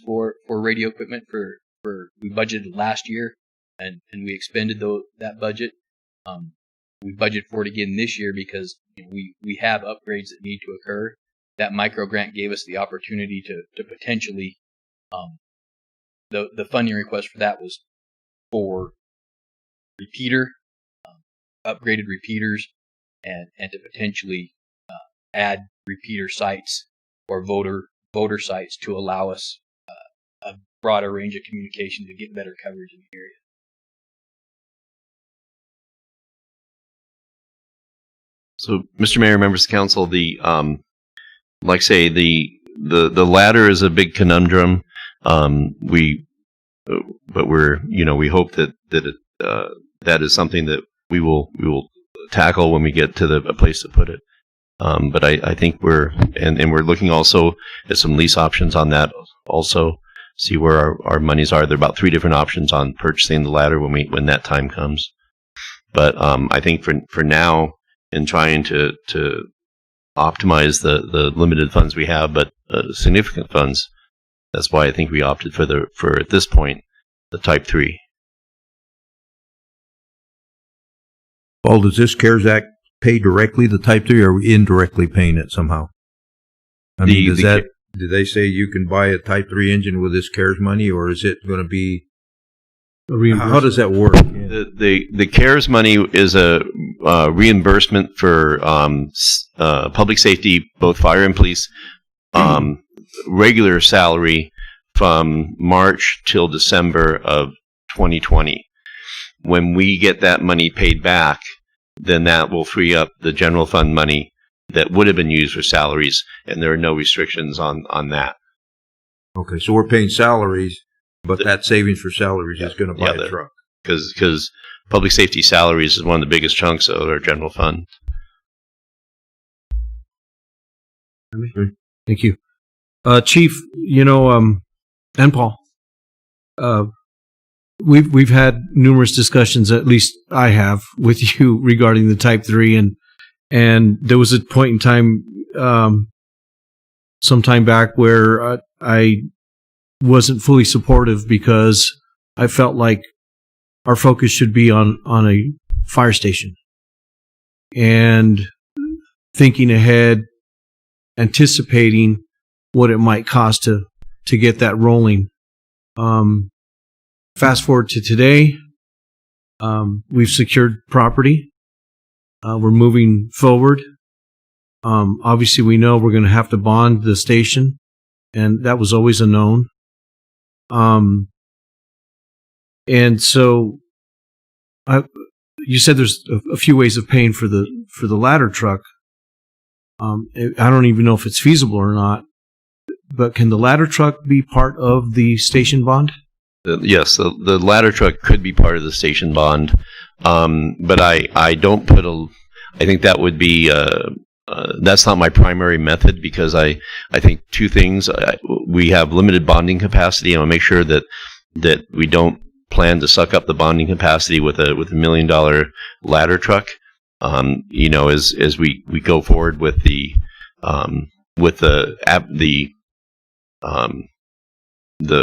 Speaker 13: for radio equipment we budgeted last year and we expended that budget. We budgeted for it again this year because we have upgrades that need to occur. That micro grant gave us the opportunity to potentially the funding request for that was for upgraded repeaters and to potentially add repeater sites or voter sites to allow us a broader range of communication to get better coverage in the area.
Speaker 11: So, Mr. Mayor, members of the council, like I say, the ladder is a big conundrum. We hope that is something that we will tackle when we get to a place to put it. But I think we're looking also at some lease options on that also, see where our monies are. There are about 3 different options on purchasing the ladder when that time comes. But I think for now, in trying to optimize the limited funds we have, but significant funds, that's why I think we opted for at this point the Type 3.
Speaker 1: Paul, does this CARES Act pay directly the Type 3, or are we indirectly paying it somehow? I mean, do they say you can buy a Type 3 engine with this CARES money, or is it going to be a reimbursement? How does that work?
Speaker 11: The CARES money is a reimbursement for public safety, both fire and police, regular salary from March till December of 2020. When we get that money paid back, then that will free up the general fund money that would have been used for salaries, and there are no restrictions on that.
Speaker 1: Okay, so we're paying salaries, but that savings for salaries is going to buy a truck.
Speaker 11: Because public safety salaries is one of the biggest chunks of our general fund.
Speaker 6: Thank you. Chief, and Paul, we've had numerous discussions, at least I have, with you regarding the Type 3, and there was a point in time, some time back, where I wasn't fully supportive because I felt like our focus should be on a fire station and thinking ahead, anticipating what it might cost to get that rolling. Fast forward to today, we've secured property. We're moving forward. Obviously, we know we're going to have to bond the station, and that was always a known. And so, you said there's a few ways of paying for the ladder truck. I don't even know if it's feasible or not. But can the ladder truck be part of the station bond?
Speaker 11: Yes, the ladder truck could be part of the station bond, but I don't put I think that would be that's not my primary method, because I think 2 things. We have limited bonding capacity, and I want to make sure that we don't plan to suck up the bonding capacity with a $1 million ladder truck. As we go forward with the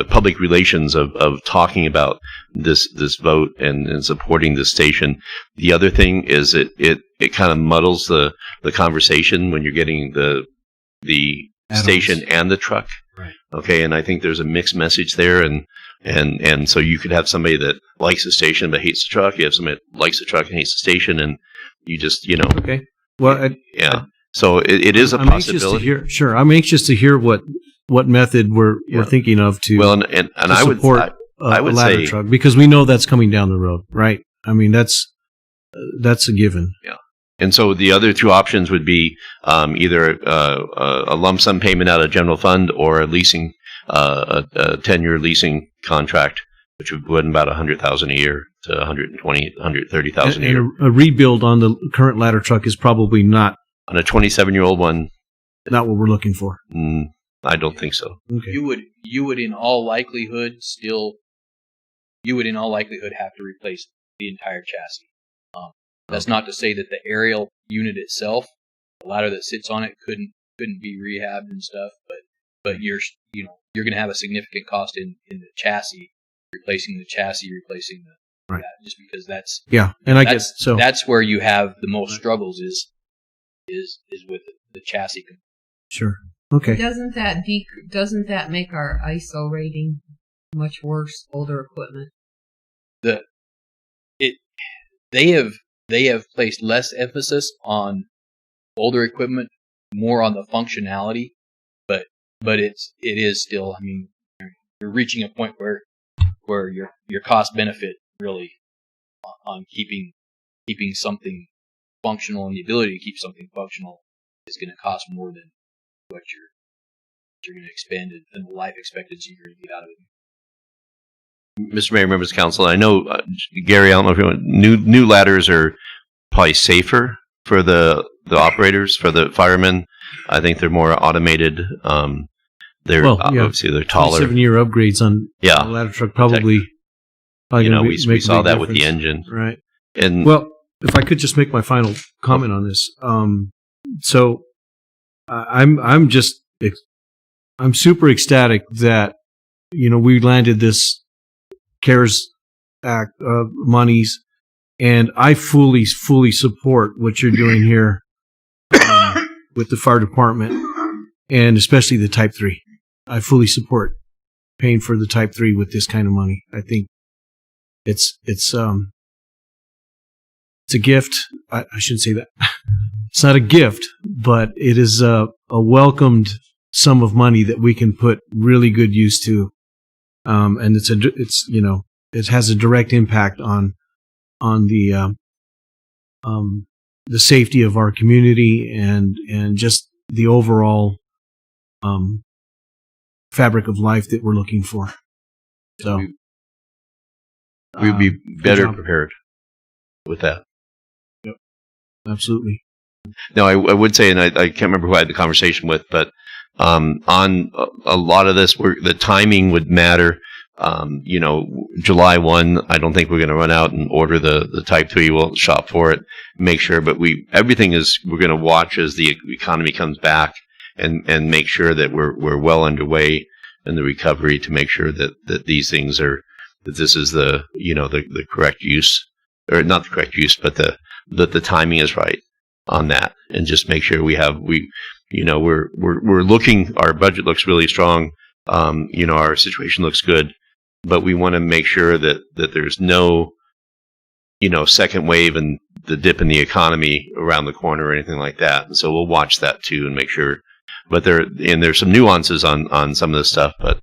Speaker 11: public relations of talking about this vote and supporting this station. The other thing is it kind of muddles the conversation when you're getting the station and the truck.
Speaker 6: Right.
Speaker 11: Okay, and I think there's a mixed message there, and so you could have somebody that likes the station but hates the truck. You have somebody that likes the truck and hates the station, and you just
Speaker 6: Okay. Well,
Speaker 11: so it is a possibility.
Speaker 6: I'm anxious to hear what method we're thinking of to support a ladder truck, because we know that's coming down the road, right? I mean, that's a given.
Speaker 11: Yeah. And so the other 2 options would be either a lump sum payment out of general fund, or a leasing, a 10-year leasing contract, which would run about $100,000 a year to $130,000 a year.
Speaker 6: And a rebuild on the current ladder truck is probably not
Speaker 11: on a 27-year-old one.
Speaker 6: Not what we're looking for.
Speaker 11: I don't think so.
Speaker 6: Okay.
Speaker 13: You would in all likelihood have to replace the entire chassis. That's not to say that the aerial unit itself, the ladder that sits on it, couldn't be rehabbed and stuff, but you're going to have a significant cost in the chassis, replacing the
Speaker 6: Right.
Speaker 13: that, just because that's
Speaker 6: and I guess so.
Speaker 13: That's where you have the most struggles is with the chassis.
Speaker 6: Sure. Okay.
Speaker 5: Doesn't that make our ISO rating much worse? Older equipment.
Speaker 13: They have placed less emphasis on older equipment, more on the functionality, but it is still. I mean, you're reaching a point where your cost benefit really on keeping something functional and the ability to keep something functional is going to cost more than what you're going to expend and the life expectancy you're going to get out of it.
Speaker 11: Mr. Mayor, members of council, I know, Gary, I don't know if you want, new ladders are probably safer for the operators, for the firemen. I think they're more automated. Obviously they're taller.
Speaker 6: 7-year upgrades on the ladder truck probably
Speaker 11: we saw that with the engine.
Speaker 6: Right.
Speaker 11: And
Speaker 6: well, if I could just make my final comment on this. So I'm super ecstatic that, we landed this CARES Act monies, and I fully support what you're doing here with the fire department, and especially the Type 3. I fully support paying for the Type 3 with this kind of money. I think it's a gift. I shouldn't say that. It's not a gift, but it is a welcomed sum of money that we can put really good use to. And it has a direct impact on the safety of our community and just the overall fabric of life that we're looking for. So
Speaker 11: we'd be better prepared with that.
Speaker 6: Yep, absolutely.
Speaker 11: No, I would say, and I can't remember who I had the conversation with, but on a lot of this, the timing would matter. July 1, I don't think we're going to run out and order the Type 3. We'll shop for it, make sure. But we're going to watch as the economy comes back and make sure that we're well underway in the recovery to make sure that these things that this is the correct use, or not the correct use, but that the timing is right on that, and just make sure we're looking, our budget looks really strong. Our situation looks good, but we want to make sure that there's no, second wave and the dip in the economy around the corner or anything like that. And so we'll watch that too and make sure. But there's some nuances on some of this stuff, but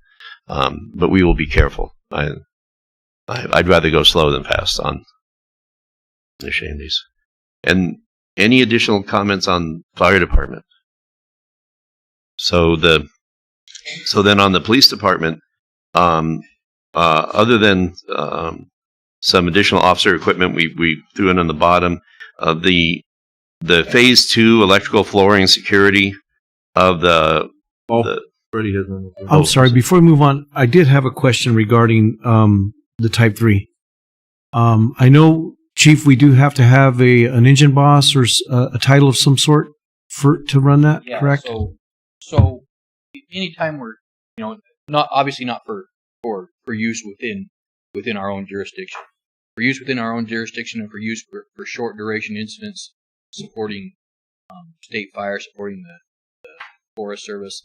Speaker 11: we will be careful. I'd rather go slow than fast on the Shandies. And any additional comments on fire department? So then on the police department, other than some additional officer equipment we threw in on the bottom, the phase 2 electrical flooring security of the.
Speaker 6: I'm sorry. Before we move on, I did have a question regarding the Type 3. I know, Chief, we do have to have an engine boss or a title of some sort to run that, correct?
Speaker 13: So anytime we're, not for use within our own jurisdiction. For use within our own jurisdiction and for use for short duration incidents, supporting state fire, supporting the Forest Service,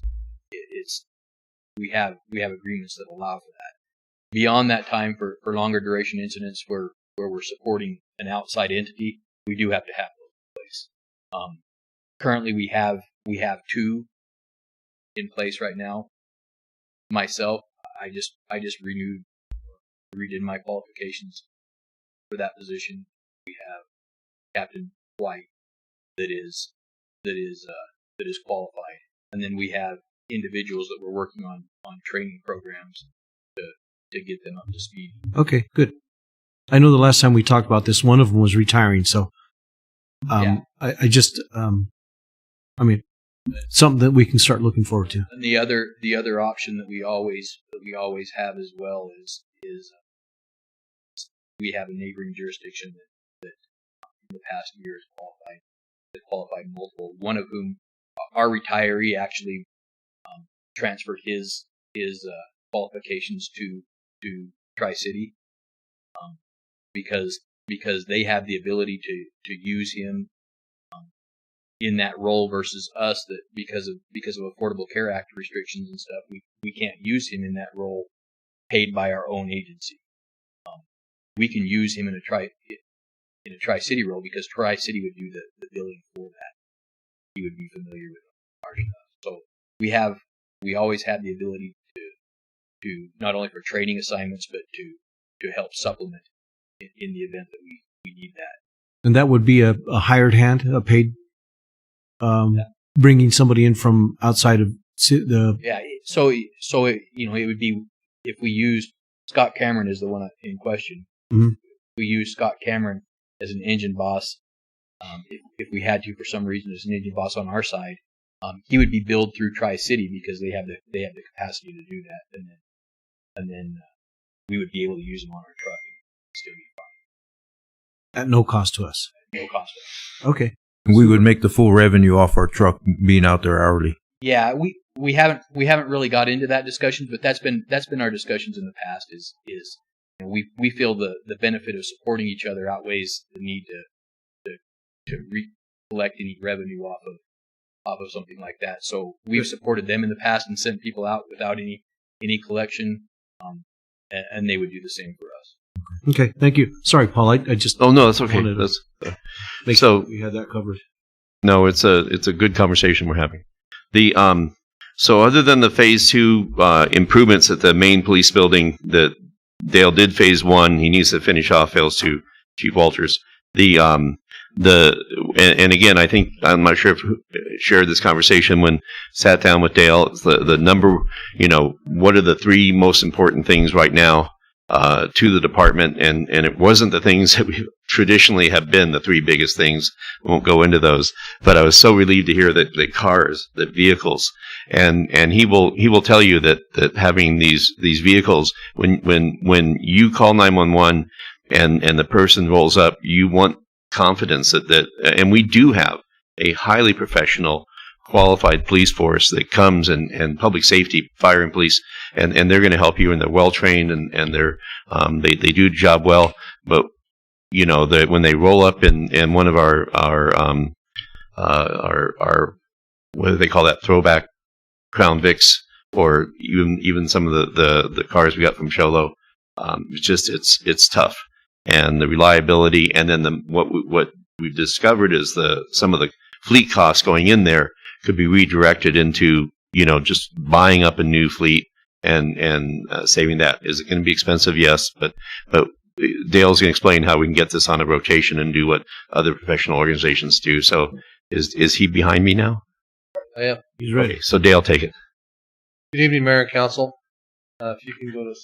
Speaker 13: we have agreements that allow for that. Beyond that time, for longer duration incidents where we're supporting an outside entity, we do have to have those in place. Currently, we have 2 in place right now. Myself, I just redid my qualifications for that position. We have Captain White that is qualified, and then we have individuals that we're working on training programs to get them up to speed.
Speaker 6: Okay, good. I know the last time we talked about this, one of them was retiring, so I something that we can start looking forward to.
Speaker 13: And the other option that we always have as well is we have a neighboring jurisdiction that in the past year has qualified multiple. One of whom, our retiree, actually transferred his qualifications to Tri-City because they have the ability to use him in that role versus us, that because of Affordable Care Act restrictions and stuff, we can't use him in that role paid by our own agency. We can use him in a Tri-City role because Tri-City would do the billing for that. He would be familiar with our stuff. So we always have the ability to not only for training assignments, but to help supplement in the event that we need that.
Speaker 6: And that would be a hired hand, a paid, bringing somebody in from outside of the.
Speaker 13: Yeah. So it would be, if we used Scott Cameron as the one in question.
Speaker 6: Mm-hmm.
Speaker 13: We use Scott Cameron as an engine boss. If we had to, for some reason, as an engine boss on our side, he would be billed through Tri-City because they have the capacity to do that, and then we would be able to use him on our truck and still be fine.
Speaker 6: At no cost to us.
Speaker 13: No cost to us.
Speaker 6: Okay.
Speaker 1: We would make the full revenue off our truck being out there hourly.
Speaker 13: Yeah, we haven't really got into that discussion, but that's been our discussions in the past. Is we feel the benefit of supporting each other outweighs the need to collect any revenue off of something like that. So we've supported them in the past and sent people out without any collection, and they would do the same for us.
Speaker 6: Okay, thank you. Sorry, Paul. I just.
Speaker 11: Oh no, that's okay.
Speaker 6: Make sure we had that covered.
Speaker 11: No, it's a good conversation we're having. So other than the phase 2 improvements at the main police building that Dale did phase 1, he needs to finish off phase 2, Chief Walters. And again, I think, I'm not sure if shared this conversation when sat down with Dale. It's the number, what are the 3 most important things right now to the department, and it wasn't the things that we traditionally have been the 3 biggest things. I won't go into those, but I was so relieved to hear that the cars, the vehicles, and he will tell you that having these vehicles, when you call 911 and the person rolls up, you want confidence that and we do have a highly professional, qualified police force that comes and public safety, fire and police, and they're going to help you, and they're well trained, and they're they do the job well. But when they roll up in one of our what do they call that, throwback Crown Vics, or even some of the cars we got from Cholo, it's tough, and the reliability, and then what we've discovered is some of the fleet costs going in there could be redirected into, just buying up a new fleet and saving that. Is it going to be expensive? Yes, but Dale's going to explain how we can get this on a rotation and do what other professional organizations do. So is he behind me now?
Speaker 14: I am.
Speaker 6: He's ready.
Speaker 11: Okay, so Dale, take it.
Speaker 14: Good evening, Mayor and Council. If you can go to...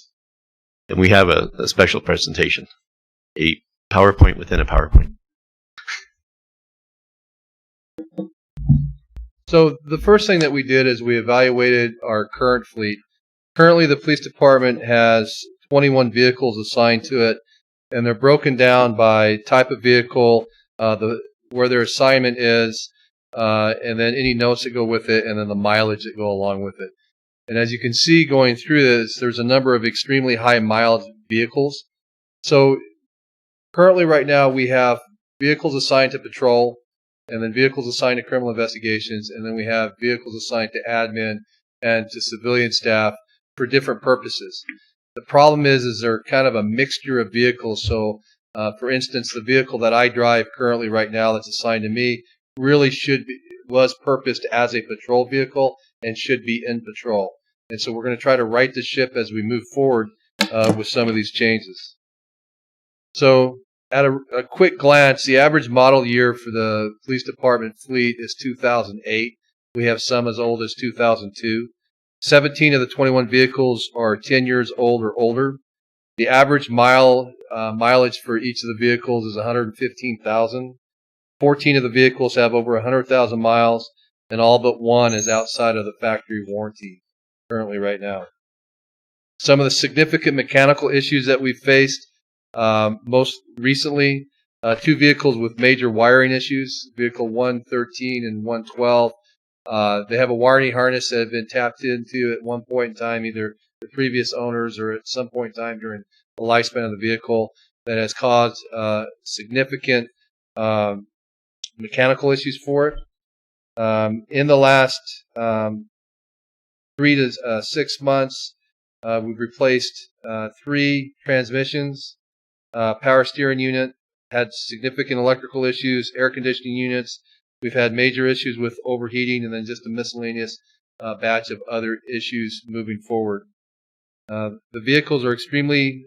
Speaker 11: And we have a special presentation, a PowerPoint within a PowerPoint.
Speaker 14: So the first thing that we did is we evaluated our current fleet. Currently, the police department has 21 vehicles assigned to it, and they're broken down by type of vehicle, where their assignment is, and then any notes that go with it, and then the mileage that go along with it. And as you can see going through this, there's a number of extremely high mileage vehicles. So currently right now we have vehicles assigned to patrol, and then vehicles assigned to criminal investigations, and then we have vehicles assigned to admin and to civilian staff for different purposes. The problem is they're kind of a mixture of vehicles. So, for instance, the vehicle that I drive currently right now that's assigned to me really was purposed as a patrol vehicle and should be in patrol. And so we're going to try to right the ship as we move forward with some of these changes. So, at a quick glance, the average model year for the police department fleet is 2008. We have some as old as 2002. 17 of the 21 vehicles are 10 years old or older. The average mileage for each of the vehicles is 115,000. 14 of the vehicles have over 100,000 miles, and all but one is outside of the factory warranty currently right now. Some of the significant mechanical issues that we've faced, most recently, 2 vehicles with major wiring issues, vehicle 113 and 112. They have a wiring harness that had been tapped into at one point in time, either the previous owners or at some point in time during the lifespan of the vehicle, that has caused significant mechanical issues for it. In the last 3 to 6 months, we've replaced 3 transmissions, power steering unit, had significant electrical issues, air conditioning units. We've had major issues with overheating, and then just a miscellaneous batch of other issues moving forward. The vehicles are extremely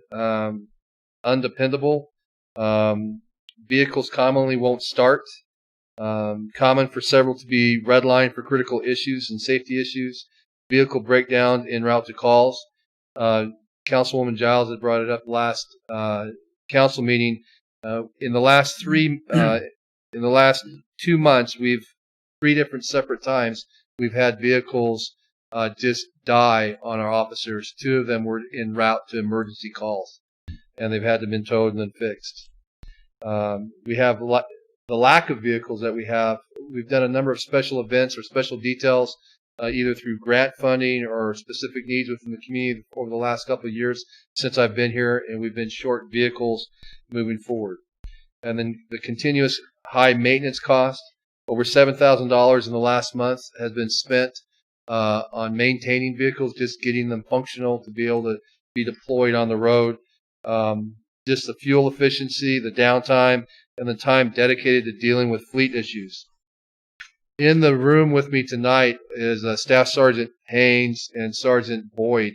Speaker 14: undependable. Vehicles commonly won't start. Common for several to be redlined for critical issues and safety issues. Vehicle breakdown en route to calls. Councilwoman Giles had brought it up last council meeting. In the last 2 months, we've 3 different separate times we've had vehicles just die on our officers. 2 of them were en route to emergency calls, and they've had to been towed and then fixed. We have the lack of vehicles that we have. We've done a number of special events or special details, either through grant funding or specific needs within the community over the last couple of years since I've been here, and we've been short vehicles moving forward. And then the continuous high maintenance cost, over $7,000 in the last month has been spent on maintaining vehicles, just getting them functional to be able to be deployed on the road. Just the fuel efficiency, the downtime, and the time dedicated to dealing with fleet issues. In the room with me tonight is Staff Sergeant Haynes and Sergeant Boyd.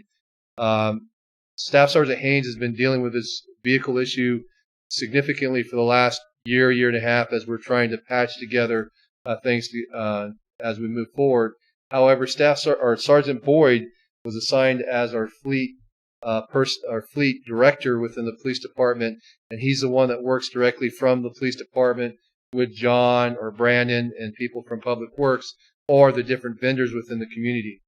Speaker 14: Staff Sergeant Haynes has been dealing with this vehicle issue significantly for the last year and a half as we're trying to patch together things as we move forward. However, Sergeant Boyd was assigned as our fleet director within the police department, and he's the one that works directly from the police department with John or Brandon and people from Public Works or the different vendors within the community.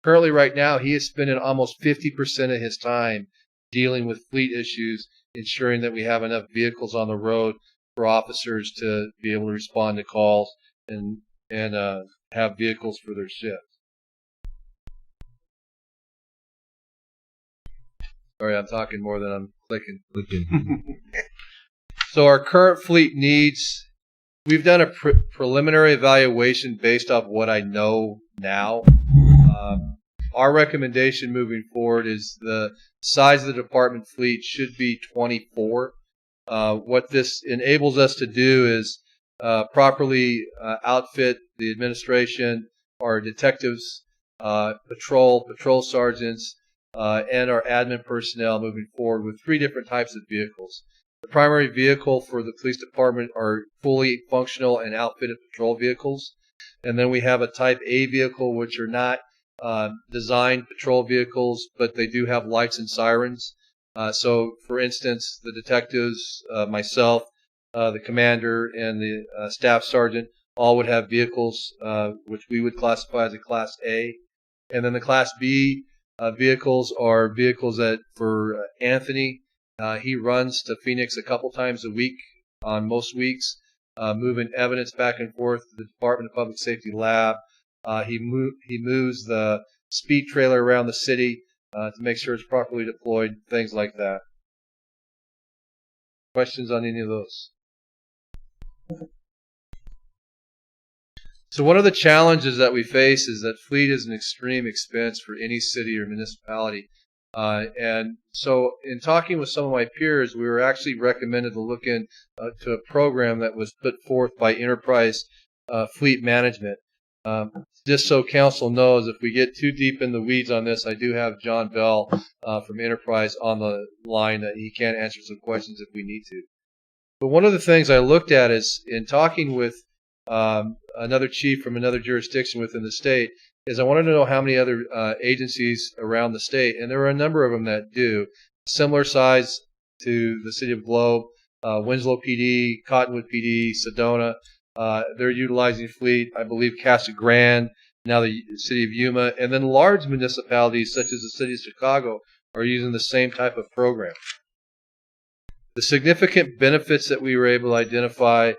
Speaker 14: Currently, right now, he is spending almost 50% of his time dealing with fleet issues, ensuring that we have enough vehicles on the road for officers to be able to respond to calls and have vehicles for their shift. Sorry, I'm talking more than I'm clicking. So our current fleet needs, we've done a preliminary evaluation based off what I know now. Our recommendation moving forward is the size of the department fleet should be 24. What this enables us to do is properly outfit the administration, our detectives, patrol sergeants, and our admin personnel moving forward with 3 different types of vehicles. The primary vehicle for the police department are fully functional and outfitted patrol vehicles. And then we have a type A vehicle, which are not designed patrol vehicles, but they do have lights and sirens. So, for instance, the detectives, myself, the commander, and the staff sergeant all would have vehicles which we would classify as a Class A. And then the Class B vehicles are vehicles that, for Anthony, he runs to Phoenix a couple times a week on most weeks, moving evidence back and forth to the Department of Public Safety lab. He moves the speed trailer around the city to make sure it's properly deployed, things like that. Questions on any of those? So one of the challenges that we face is that fleet is an extreme expense for any city or municipality. And so in talking with some of my peers, we were actually recommended to look into a program that was put forth by Enterprise Fleet Management. Just so council knows, if we get too deep in the weeds on this, I do have John Bell from Enterprise on the line that he can answer some questions if we need to. But one of the things I looked at is in talking with another chief from another jurisdiction within the state, is I wanted to know how many other agencies around the state, and there were a number of them that do, similar size to the city of Globe, Winslow PD, Cottonwood PD, Sedona, They're utilizing fleet. I believe Casa Grande, now the city of Yuma, and then large municipalities such as the city of Chicago are using the same type of program. The significant benefits that we were able to identify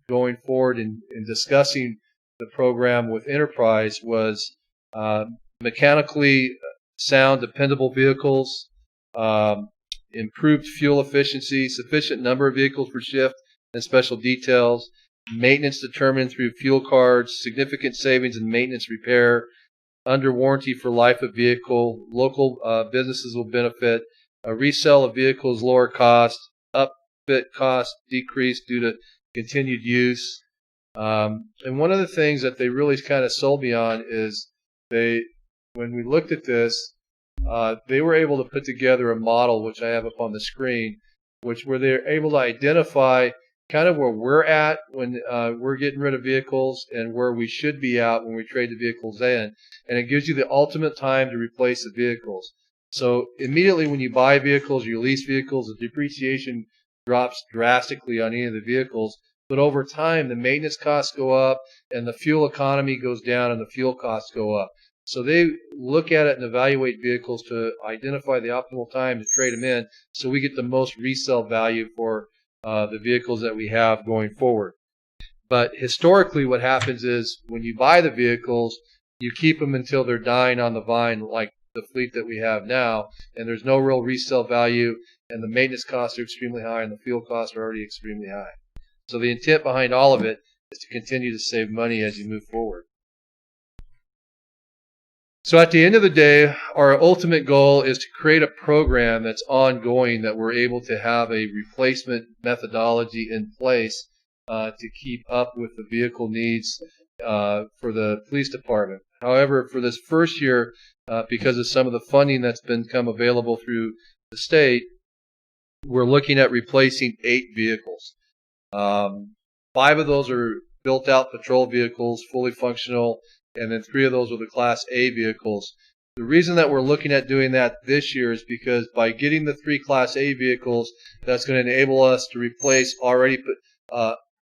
Speaker 14: going forward in discussing the program with Enterprise was mechanically sound, dependable vehicles, improved fuel efficiency, sufficient number of vehicles per shift and special details, maintenance determined through fuel cards, significant savings in maintenance repair, under warranty for life of vehicle, local businesses will benefit, a resale of vehicles lower cost, upfit cost decreased due to continued use. And one of the things that they really kind of sold me on is when we looked at this, they were able to put together a model, which I have up on the screen, where they're able to identify kind of where we're at when we're getting rid of vehicles and where we should be at when we trade the vehicles in. And it gives you the ultimate time to replace the vehicles. So immediately when you buy vehicles, you lease vehicles, the depreciation drops drastically on any of the vehicles. But over time, the maintenance costs go up and the fuel economy goes down and the fuel costs go up. So they look at it and evaluate vehicles to identify the optimal time to trade them in so we get the most resale value for the vehicles that we have going forward. But historically what happens is when you buy the vehicles, you keep them until they're dying on the vine like the fleet that we have now, and there's no real resale value, and the maintenance costs are extremely high and the fuel costs are already extremely high. So the intent behind all of it is to continue to save money as you move forward. So at the end of the day, our ultimate goal is to create a program that's ongoing, that we're able to have a replacement methodology in place to keep up with the vehicle needs for the police department. However, for this first year, because of some of the funding that's become available through the state, we're looking at replacing 8 vehicles. 5 of those are built-out patrol vehicles, fully functional, and then 3 of those are the Class A vehicles. The reason that we're looking at doing that this year is because by getting the 3 Class A vehicles, that's going to enable us to replace already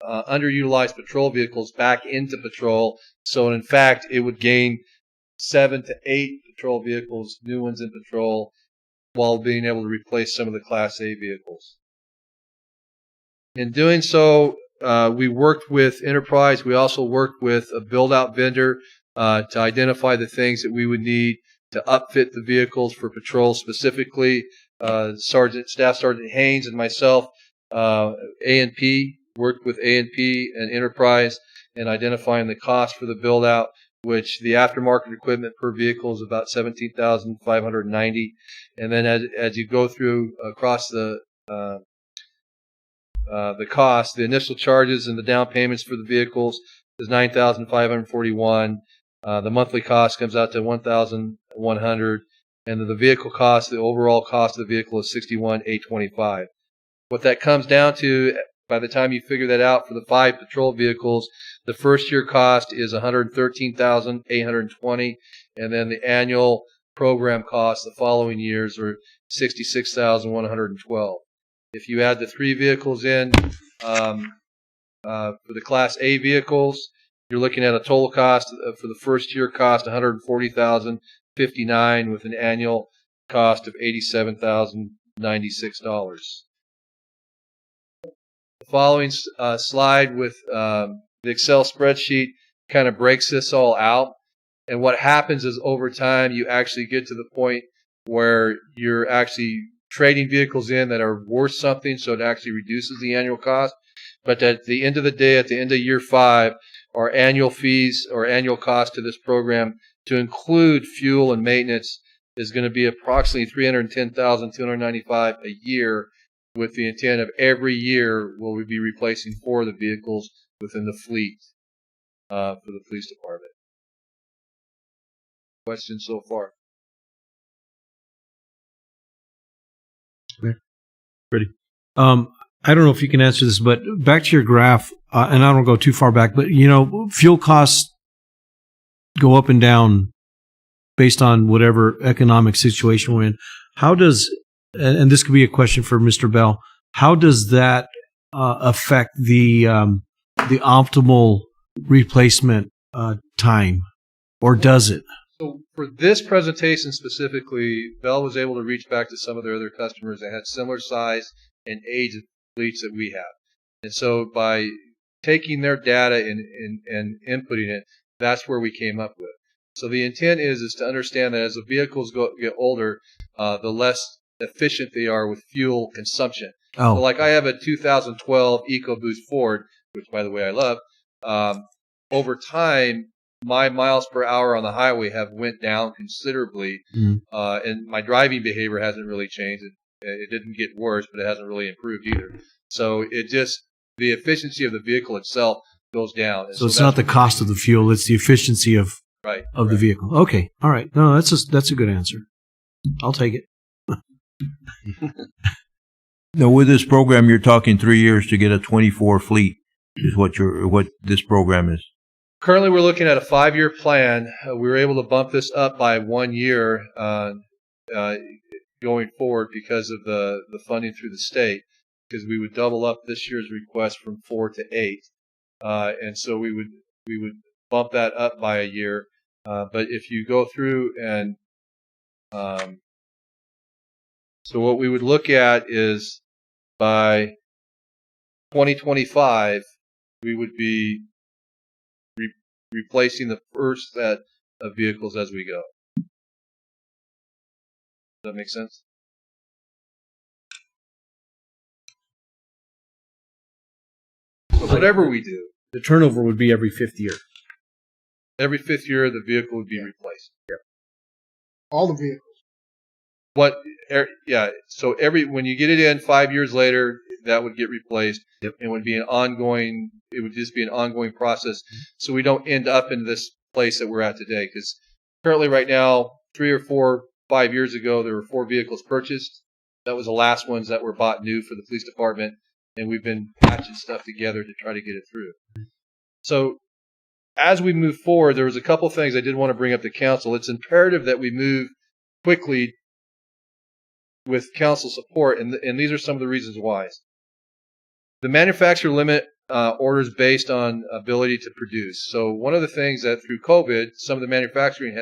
Speaker 14: underutilized patrol vehicles back into patrol. So in fact, it would gain 7 to 8 patrol vehicles, new ones in patrol, while being able to replace some of the Class A vehicles. In doing so, we worked with Enterprise. We also worked with a build-out vendor to identify the things that we would need to upfit the vehicles for patrol specifically. Staff Sergeant Haynes and myself, A&P, worked with A&P and Enterprise in identifying the cost for the build-out, which the aftermarket equipment per vehicle is about $17,590. And then as you go through across the cost, the initial charges and the down payments for the vehicles is $9,541. The monthly cost comes out to $1,100, and the vehicle cost, the overall cost of the vehicle is $61,825. What that comes down to, by the time you figure that out for the 5 patrol vehicles, the first year cost is $113,820, and then the annual program costs the following years are $66,112. If you add the 3 vehicles in for the Class A vehicles, you're looking at a total cost for the first year cost $140,059 with an annual cost of $87,096. The following slide with the Excel spreadsheet kind of breaks this all out. And what happens is over time you actually get to the point where you're actually trading vehicles in that are worth something, so it actually reduces the annual cost. But at the end of the day, at the end of year 5, our annual fees or annual cost to this program to include fuel and maintenance is going to be approximately $310,295 a year, with the intent of every year will we be replacing 4 of the vehicles within the fleet for the police department. Questions so far?
Speaker 6: Ready. I don't know if you can answer this, but back to your graph, and I don't go too far back, but fuel costs go up and down based on whatever economic situation we're in. How does, and this could be a question for Mr. Bell, how does that affect the the optimal replacement time, or does it?
Speaker 14: So for this presentation specifically, Bell was able to reach back to some of their other customers that had similar size and age of fleets that we have. And so by taking their data and inputting it, that's where we came up with. So the intent is to understand that as the vehicles get older, the less efficient they are with fuel consumption.
Speaker 6: Oh.
Speaker 14: So like I have a 2012 EcoBoost Ford, which by the way I love. Over time, my miles per hour on the highway have went down considerably, and my driving behavior hasn't really changed. It didn't get worse, but it hasn't really improved either. So the efficiency of the vehicle itself goes down. And
Speaker 6: so it's not the cost of the fuel; it's the efficiency of the vehicle. Okay, all right. No, that's a good answer. I'll take it.
Speaker 1: Now, with this program, you're talking 3 years to get a 24 fleet. Is what this program is.
Speaker 14: Currently, we're looking at a 5-year plan. We were able to bump this up by 1 year going forward because of the funding through the state, because we would double up this year's request from 4 to 8, and so we would bump that up by a year. But if you go through and so what we would look at is by 2025, we would be replacing the first set of vehicles as we go. Does that make sense? So whatever we do,
Speaker 6: the turnover would be every 5th year.
Speaker 14: Every 5th year, the vehicle would be replaced.
Speaker 6: Yeah.
Speaker 7: All the vehicles.
Speaker 14: So when you get it in 5 years later, that would get replaced. Yep. And would be it would just be an ongoing process. So we don't end up in this place that we're at today. Because currently right now, 3 or 4, 5 years ago, there were 4 vehicles purchased. That was the last ones that were bought new for the police department. And we've been patching stuff together to try to get it through. So as we move forward, there was a couple things I did want to bring up to council. It's imperative that we move quickly with council support, and these are some of the reasons why. The manufacturer limit orders based on ability to produce. So one of the things that through COVID, some of the manufacturing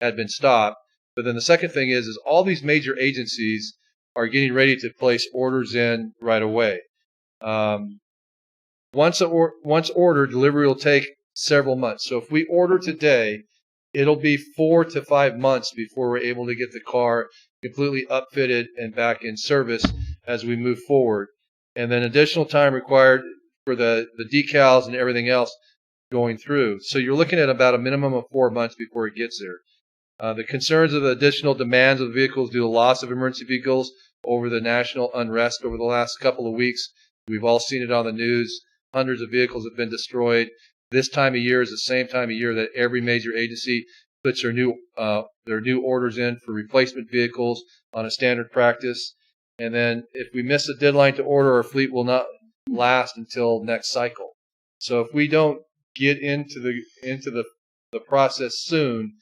Speaker 14: had been stopped. But then the second thing is all these major agencies are getting ready to place orders in right away. Once ordered, delivery will take several months. So if we order today, it'll be 4 to 5 months before we're able to get the car completely upfitted and back in service as we move forward. And then additional time required for the decals and everything else going through. So you're looking at about a minimum of 4 months before it gets there. The concerns of the additional demands of the vehicles due to loss of emergency vehicles over the national unrest over the last couple of weeks. We've all seen it on the news. Hundreds of vehicles have been destroyed. This time of year is the same time of year that every major agency puts their new orders in for replacement vehicles on a standard practice. And then if we miss a deadline to order, our fleet will not last until next cycle. So if we don't get into the process soon,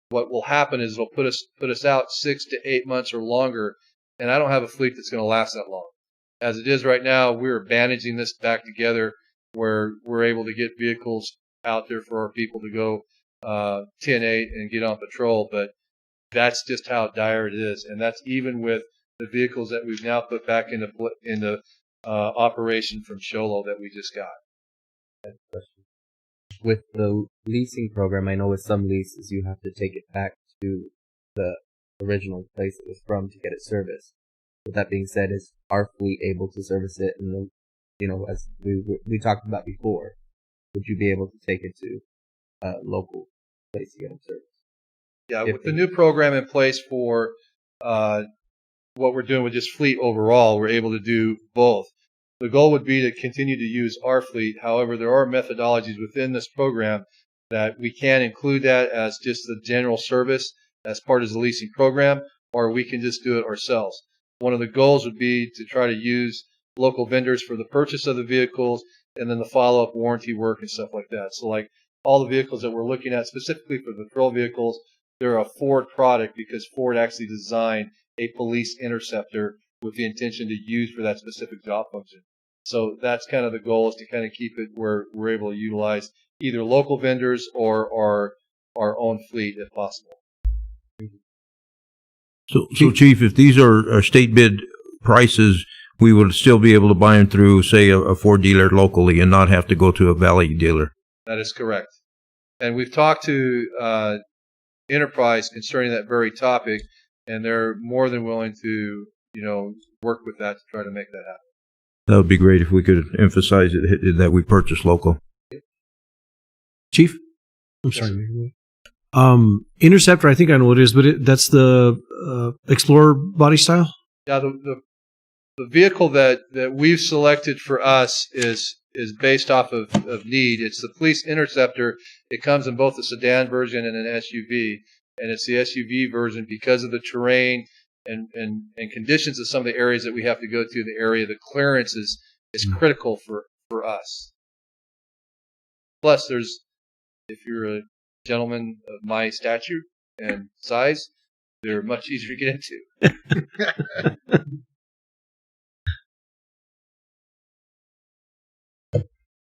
Speaker 14: what will happen is it'll put us out 6 to 8 months or longer, and I don't have a fleet that's going to last that long. As it is right now, we're bandaging this back together where we're able to get vehicles out there for our people to go 10-8 and get on patrol, but that's just how dire it is, and that's even with the vehicles that we've now put back into operation from Sholo that we just got.
Speaker 3: With the leasing program, I know with some leases you have to take it back to the original place it was from to get it serviced. With that being said, is our fleet able to service it in the, as we talked about before? Would you be able to take it to a local place to get it serviced?
Speaker 14: Yeah, with the new program in place for what we're doing with just fleet overall, we're able to do both. The goal would be to continue to use our fleet. However, there are methodologies within this program that we can include that as just the general service as part of the leasing program, or we can just do it ourselves. One of the goals would be to try to use local vendors for the purchase of the vehicles and then the follow-up warranty work and stuff like that. So like all the vehicles that we're looking at, specifically for the patrol vehicles, they're a Ford product because Ford actually designed a police interceptor with the intention to use for that specific job function. So that's kind of the goal, is to kind of keep it where we're able to utilize either local vendors or our own fleet if possible.
Speaker 1: So Chief, if these are state bid prices, we would still be able to buy them through, say, a Ford dealer locally and not have to go to a Valley dealer.
Speaker 14: That is correct. And we've talked to Enterprise concerning that very topic, and they're more than willing to, work with that to try to make that happen.
Speaker 1: That would be great if we could emphasize it, that we purchase local.
Speaker 6: Chief? I'm sorry. Interceptor, I think I know what it is, but that's the Explorer body style?
Speaker 14: Yeah, the vehicle that we've selected for us is based off of need. It's the Police Interceptor. It comes in both a sedan version and an SUV, and it's the SUV version because of the terrain and conditions of some of the areas that we have to go to. The area, the clearance is critical for us. Plus, if you're a gentleman of my stature and size, they're much easier to get into.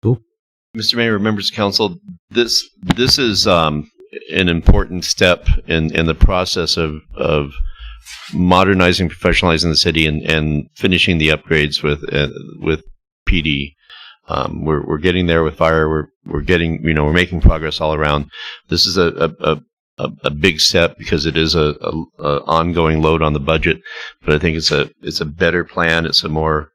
Speaker 1: Cool.
Speaker 11: Mr. Mayor, members of council, this is an important step in the process of modernizing, professionalizing the city, and finishing the upgrades with PD. We're getting there with fire. We're getting, we're making progress all around. This is a big step because it is a ongoing load on the budget, but I think it's a better plan. It's a more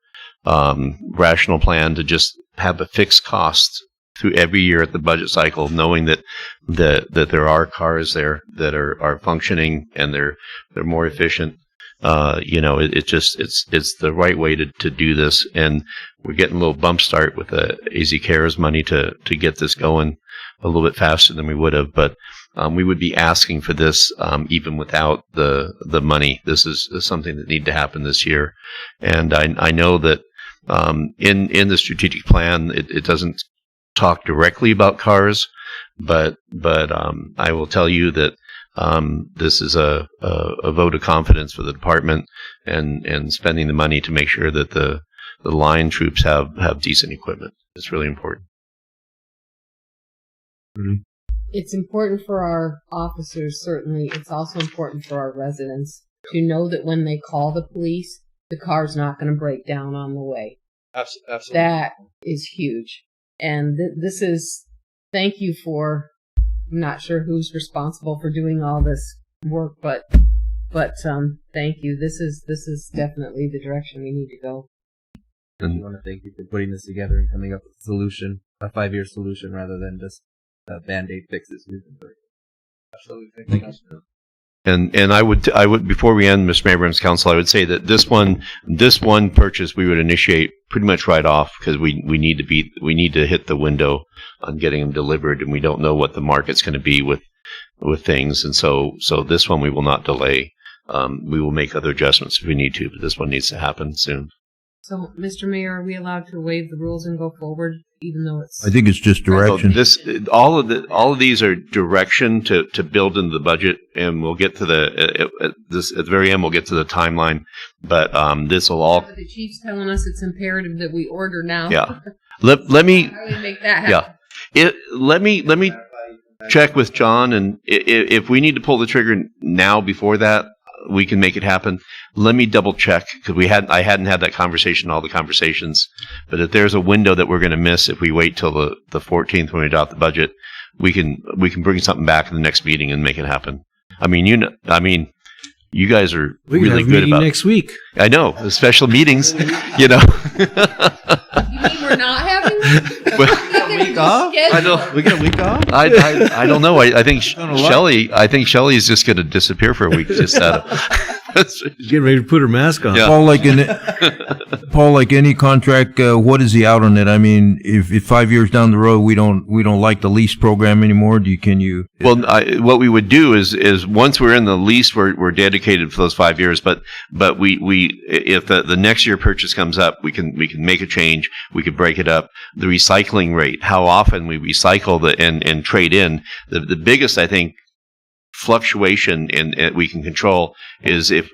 Speaker 11: rational plan to just have a fixed cost through every year at the budget cycle, knowing that there are cars there that are functioning and they're more efficient. It's the right way to do this, and we're getting a little bump start with the AZ Cares money to get this going a little bit faster than we would have. But we would be asking for this even without the money. This is something that needs to happen this year, and I know that in the strategic plan it doesn't talk directly about cars, but I will tell you that this is a vote of confidence for the department and spending the money to make sure that the line troops have decent equipment. It's really important.
Speaker 1: Mm-hmm.
Speaker 5: It's important for our officers, certainly. It's also important for our residents to know that when they call the police, the car's not going to break down on the way.
Speaker 14: Absolutely.
Speaker 5: That is huge. And this is, thank you for, I'm not sure who's responsible for doing all this work, but thank you. This is definitely the direction we need to go.
Speaker 3: And I want to thank you for putting this together and coming up with a solution, a 5-year solution, rather than just Band-Aid fixes.
Speaker 14: Absolutely. Thank you.
Speaker 11: And I would before we end, Mr. Mayor, members of council, I would say that this one purchase we would initiate pretty much right off, because we need to hit the window on getting them delivered, and we don't know what the market's going to be with things, and so this one we will not delay. We will make other adjustments if we need to, but this one needs to happen soon.
Speaker 5: So, Mr. Mayor, are we allowed to waive the rules and go forward, even though it's...
Speaker 1: I think it's just direction.
Speaker 11: So all of these are direction to build into the budget, and we'll get to at the very end. We'll get to the timeline, but this will all.
Speaker 5: But the chief's telling us it's imperative that we order now.
Speaker 11: Yeah. Let me.
Speaker 5: How do we make that happen?
Speaker 11: Yeah. Let me check with John, and if we need to pull the trigger now before that, we can make it happen. Let me double check, because I hadn't had that conversation, all the conversations. But if there's a window that we're going to miss if we wait till the 14th when we adopt the budget, we can bring something back in the next meeting and make it happen. I mean, you guys are really good about
Speaker 6: next week.
Speaker 11: I know, the special meetings. You know.
Speaker 5: You mean we're not having
Speaker 3: a week off?
Speaker 11: I know.
Speaker 3: We get a week off?
Speaker 11: I don't know. I think Shelley's just going to disappear for a week. Just out of
Speaker 6: getting ready to put her mask on.
Speaker 11: Yeah.
Speaker 1: Paul, like any contract, what is the out on it? I mean, if 5 years down the road we don't like the lease program anymore, Well,
Speaker 11: what we would do is once we're in the lease, we're dedicated for those 5 years. But we if the next year purchase comes up, we can make a change. We could break it up. The recycling rate, how often we recycle and trade in. The biggest, I think, fluctuation we can control is if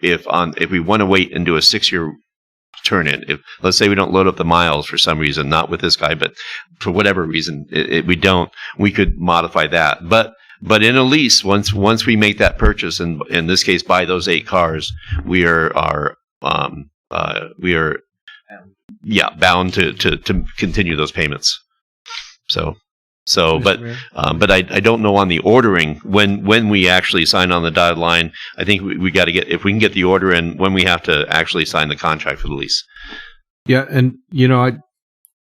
Speaker 11: we want to wait and do a 6-year turn in. If let's say we don't load up the miles for some reason, not with this guy, but for whatever reason we don't, we could modify that. But in a lease, once we make that purchase, and in this case buy those 8 cars, we are bound to continue those payments. But I don't know on the ordering when we actually sign on the dotted line. I think we got to get, if we can get the order in when we have to actually sign the contract for the lease.
Speaker 6: Yeah, and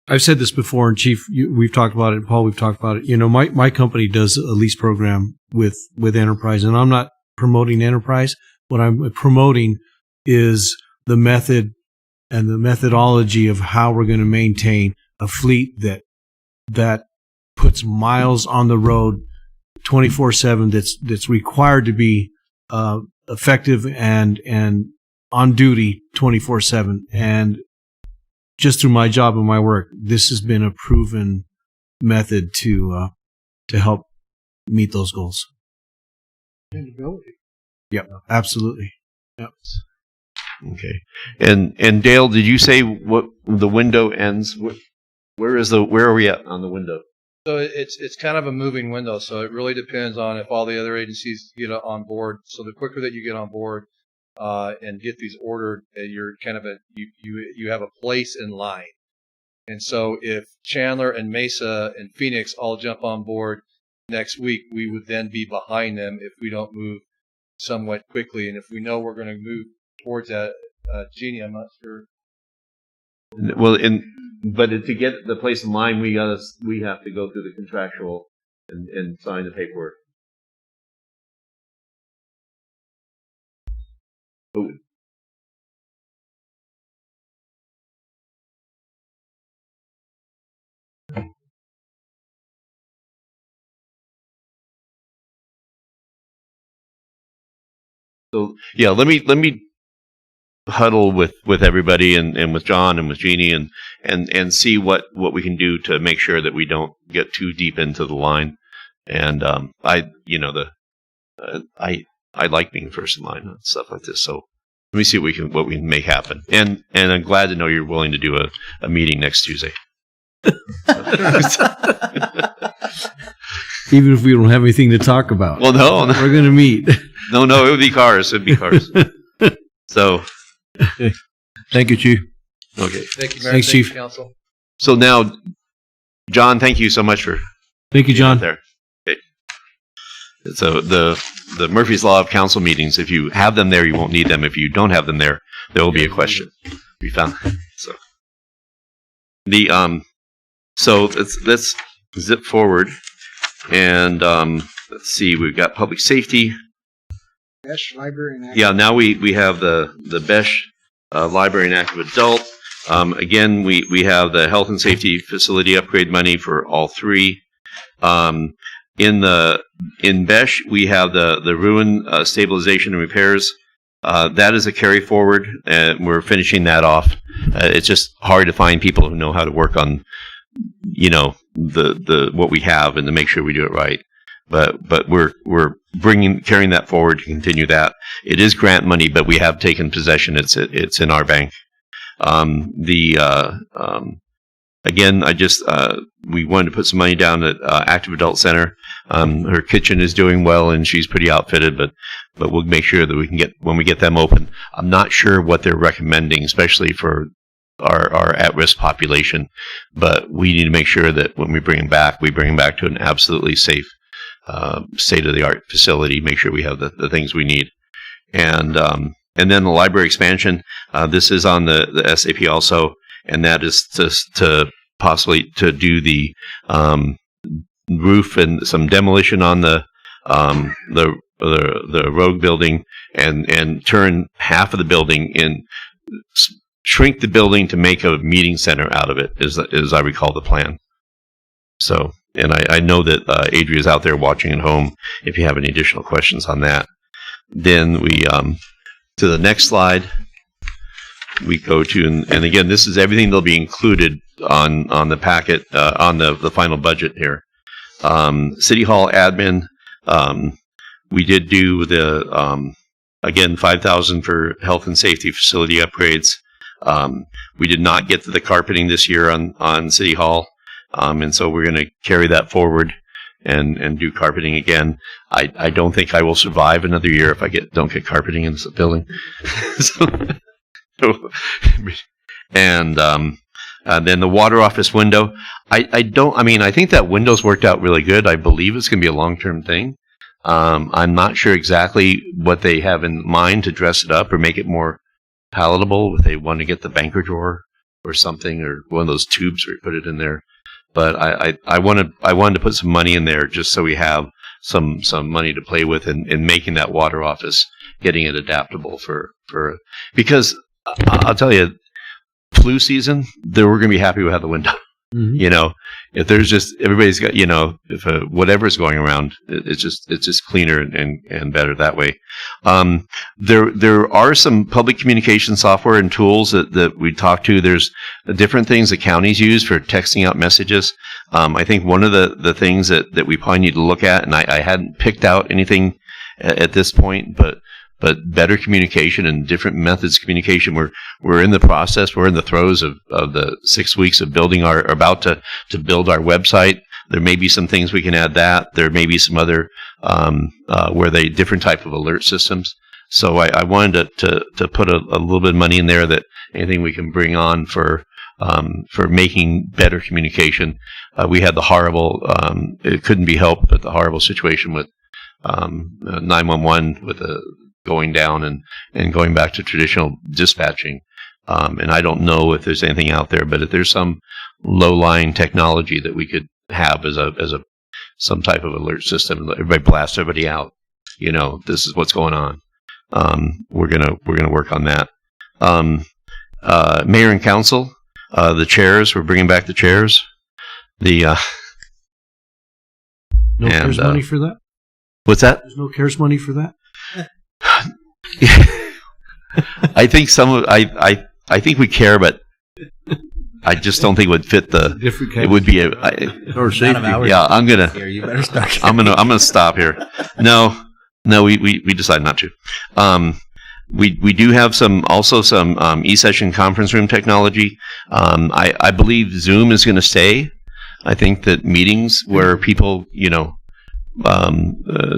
Speaker 6: I've said this before, and Chief, we've talked about it, and Paul, we've talked about it. My company does a lease program with Enterprise, and I'm not promoting Enterprise. What I'm promoting is the method and the methodology of how we're going to maintain a fleet that puts miles on the road 24/7. That's required to be effective and on duty 24/7. And just through my job and my work, this has been a proven method to help meet those goals.
Speaker 7: Dependability.
Speaker 6: Yep, absolutely. Yep.
Speaker 11: Okay. And Dale, did you say what the window ends? Where are we at on the window?
Speaker 14: So it's kind of a moving window. So it really depends on if all the other agencies get on board. So the quicker that you get on board and get these ordered, you're kind of you have a place in line. And so if Chandler and Mesa and Phoenix all jump on board next week, we would then be behind them if we don't move somewhat quickly. And if we know we're going to move towards that, Jeannie, I'm not sure.
Speaker 11: Well, but to get the place in line, we have to go through the contractual and sign the paperwork. Ooh. So yeah, let me huddle with everybody and with John and with Jeannie and see what we can do to make sure that we don't get too deep into the line. And I like being first in line and stuff like this. So let me see what we can make happen. And I'm glad to know you're willing to do a meeting next Tuesday.
Speaker 6: Even if we don't have anything to talk about.
Speaker 11: Well, no.
Speaker 6: We're going to meet.
Speaker 11: No, it would be cars. It'd be cars. So.
Speaker 6: Okay. Thank you, Chief.
Speaker 11: Okay.
Speaker 14: Thank you, Mayor.
Speaker 6: Thanks, Chief.
Speaker 14: Council.
Speaker 11: So now, John, thank you so much for.
Speaker 6: Thank you, John.
Speaker 11: There. Okay. So the Murphy's Law of council meetings. If you have them there, you won't need them. If you don't have them there will be a question. We found so. So let's zip forward and let's see. We've got public safety.
Speaker 7: BESH, library, and active.
Speaker 11: Yeah, now we have the BESH library and active adult. Again, we have the health and safety facility upgrade money for all 3. In BESH, we have the ruin stabilization and repairs. That is a carry forward, and we're finishing that off. It's just hard to find people who know how to work on, the what we have and to make sure we do it right. But we're carrying that forward to continue that. It is grant money, but we have taken possession. It's in our bank. Again, we wanted to put some money down at Active Adult Center. Her kitchen is doing well, and she's pretty outfitted, but we'll make sure that we can when we get them open. I'm not sure what they're recommending, especially for our at-risk population, but we need to make sure that when we bring them back to an absolutely safe, state-of-the-art facility, make sure we have the things we need. And then the library expansion, this is on the SAP also, and that is to possibly to do the roof and some demolition on the rogue building and turn half of the building shrink the building to make a meeting center out of it, as I recall the plan. So, and I know that Adria's out there watching at home if you have any additional questions on that. Then we, to the next slide, we go to, and again, this is everything that'll be included on the packet, on the final budget here. City Hall admin, we did do the, again, $5,000 for health and safety facility upgrades. We did not get to the carpeting this year on City Hall, and so we're going to carry that forward and do carpeting again. I don't think I will survive another year if I don't get carpeting in this building. And then the water office window. I think that window's worked out really good. I believe it's going to be a long-term thing. I'm not sure exactly what they have in mind to dress it up or make it more palatable. If they want to get the banker drawer or something, or one of those tubes where you put it in there. But I wanted to put some money in there just so we have some money to play with in making that water office, getting it adaptable because I'll tell you, flu season, we're going to be happy we have the window. Mm-hmm. You know, if there's just everybody's got, you know, if whatever's going around, it's just cleaner and better that way. There are some public communication software and tools that we talk to. There's different things that counties use for texting out messages. I think one of the things that we probably need to look at, and I hadn't picked out anything at this point, but better communication and different methods of communication. We're in the process. We're in the throes of the 6 weeks of building about to build our website. There may be some things we can add that. There may be some other different type of alert systems. So I wanted to put a little bit of money in there, that anything we can bring on for making better communication. We had the horrible, it couldn't be helped, but the horrible situation with 911 with going down and going back to traditional dispatching. And I don't know if there's anything out there, but if there's some low-lying technology that we could have as some type of alert system, everybody blast everybody out. You know, this is what's going on. We're gonna work on that. Mayor and council, the chairs. We're bringing back the chairs. No
Speaker 6: CARES money for that?
Speaker 11: What's that?
Speaker 6: There's no CARES money for that?
Speaker 11: I think I think we care, but I just don't think it would fit it would be
Speaker 6: or safety.
Speaker 11: Yeah, I'm gonna stop here. No, we decided not to. We do have some e-session conference room technology. I believe Zoom is going to stay. I think that meetings where people, you know,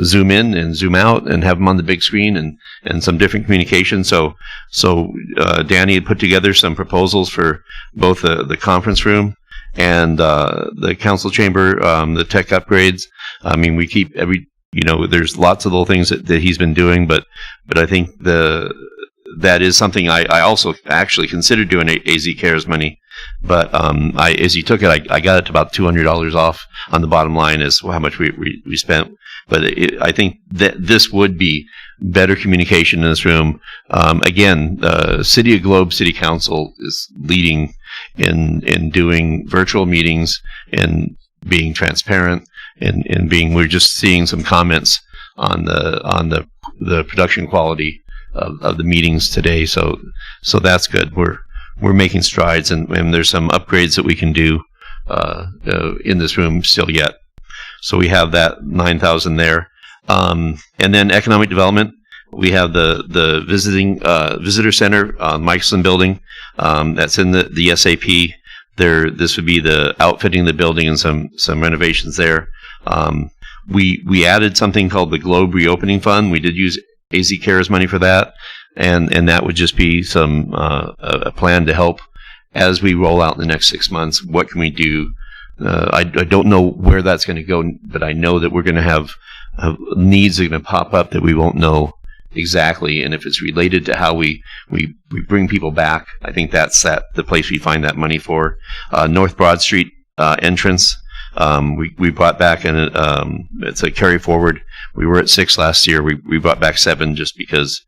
Speaker 11: zoom in and zoom out and have them on the big screen and some different communication. So Danny had put together some proposals for both the conference room and the council chamber, the tech upgrades. I mean, we keep there's lots of little things that he's been doing, but I think that is something I also actually considered doing AZ CARES money. But as he took it, I got it to about $200 off on the bottom line as how much we spent. But I think that this would be better communication in this room. Again, City of Globe City Council is leading in doing virtual meetings and being transparent and we're just seeing some comments on the production quality of the meetings today. So that's good. We're making strides, and there's some upgrades that we can do in this room still yet. So we have that 9,000 there, and then economic development. We have the visitor center, Michelson building, that's in the SAP. This would be the outfitting the building and some renovations there. We added something called the Globe Reopening Fund. We did use AZ CARES money for that. And that would just be a plan to help as we roll out in the next 6 months. What can we do? I don't know where that's going to go, but I know that we're going to have needs that are going to pop up that we won't know exactly. And if it's related to how we bring people back, I think that's the place we find that money for. North Broad Street entrance. We brought back, and it's a carry forward. We were at 6 last year. We brought back 7 just because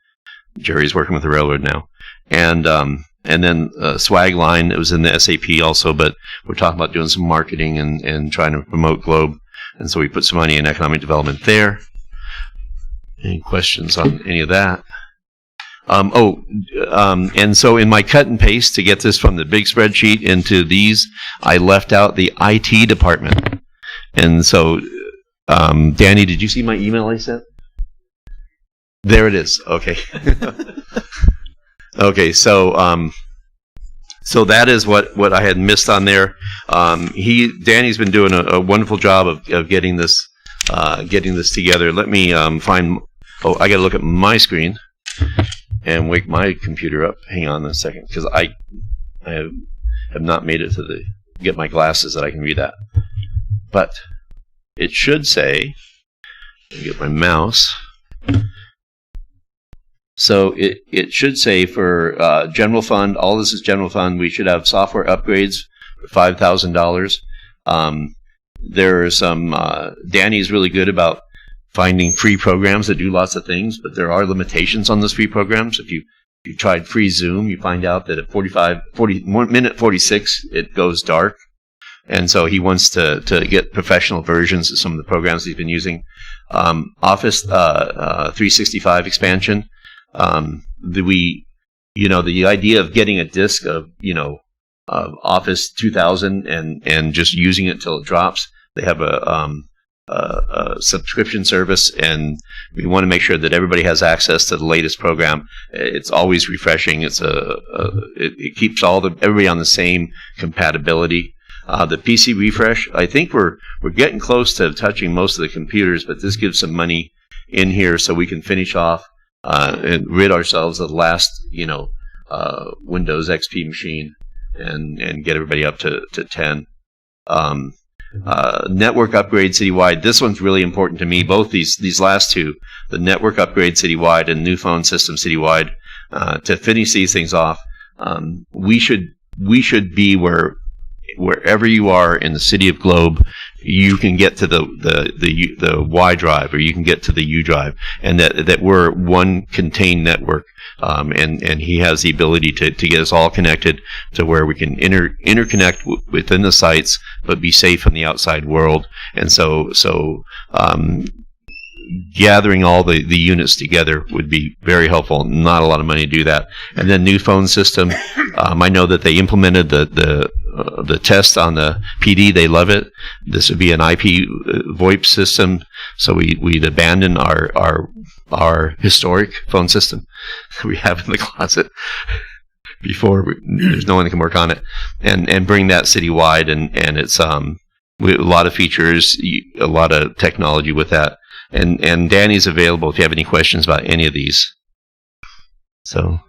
Speaker 11: Jerry's working with the railroad now. And then swag line, it was in the SAP also, but we're talking about doing some marketing and trying to promote Globe. And so we put some money in economic development there. Any questions on any of that? And so in my cut and paste to get this from the big spreadsheet into these, I left out the IT department. And so, Danny, did you see my email I sent? There it is. Okay. Okay, so So that is what I had missed on there. Danny's been doing a wonderful job of getting this together. Let me find. Oh, I got to look at my screen and wake my computer up. Hang on a second, because I have not made it to get my glasses that I can read that. But it should say. Let me get my mouse. So it should say for general fund, all this is general fund, we should have software upgrades for $5,000. There are some, Danny's really good about finding free programs that do lots of things, but there are limitations on those free programs. If you tried free Zoom, you find out that at 1 minute 46, it goes dark. And so he wants to get professional versions of some of the programs he's been using. Office 365 expansion. The idea of getting a disk of Office 2000 and just using it till it drops. They have a subscription service, and we want to make sure that everybody has access to the latest program. It's always refreshing. It keeps everybody on the same compatibility. The PC refresh, I think we're getting close to touching most of the computers, but this gives some money in here so we can finish off and rid ourselves of the last, Windows XP machine and get everybody up to 10. Network upgrade citywide. This one's really important to me. Both these last two, the network upgrade citywide and new phone system citywide, to finish these things off. We should be wherever you are in the city of Globe, you can get to the Y drive, or you can get to the U drive, and that we're one contained network. And he has the ability to get us all connected to where we can interconnect within the sites, but be safe from the outside world. And so gathering all the units together would be very helpful. Not a lot of money to do that. And then new phone system. I know that they implemented the test on the PD. They love it. This would be an IP VoIP system. So we'd abandon our historic phone system we have in the closet before there's no one that can work on it, and bring that citywide. And it's a lot of features, a lot of technology with that. And Danny's available if you have any questions about any of these. So,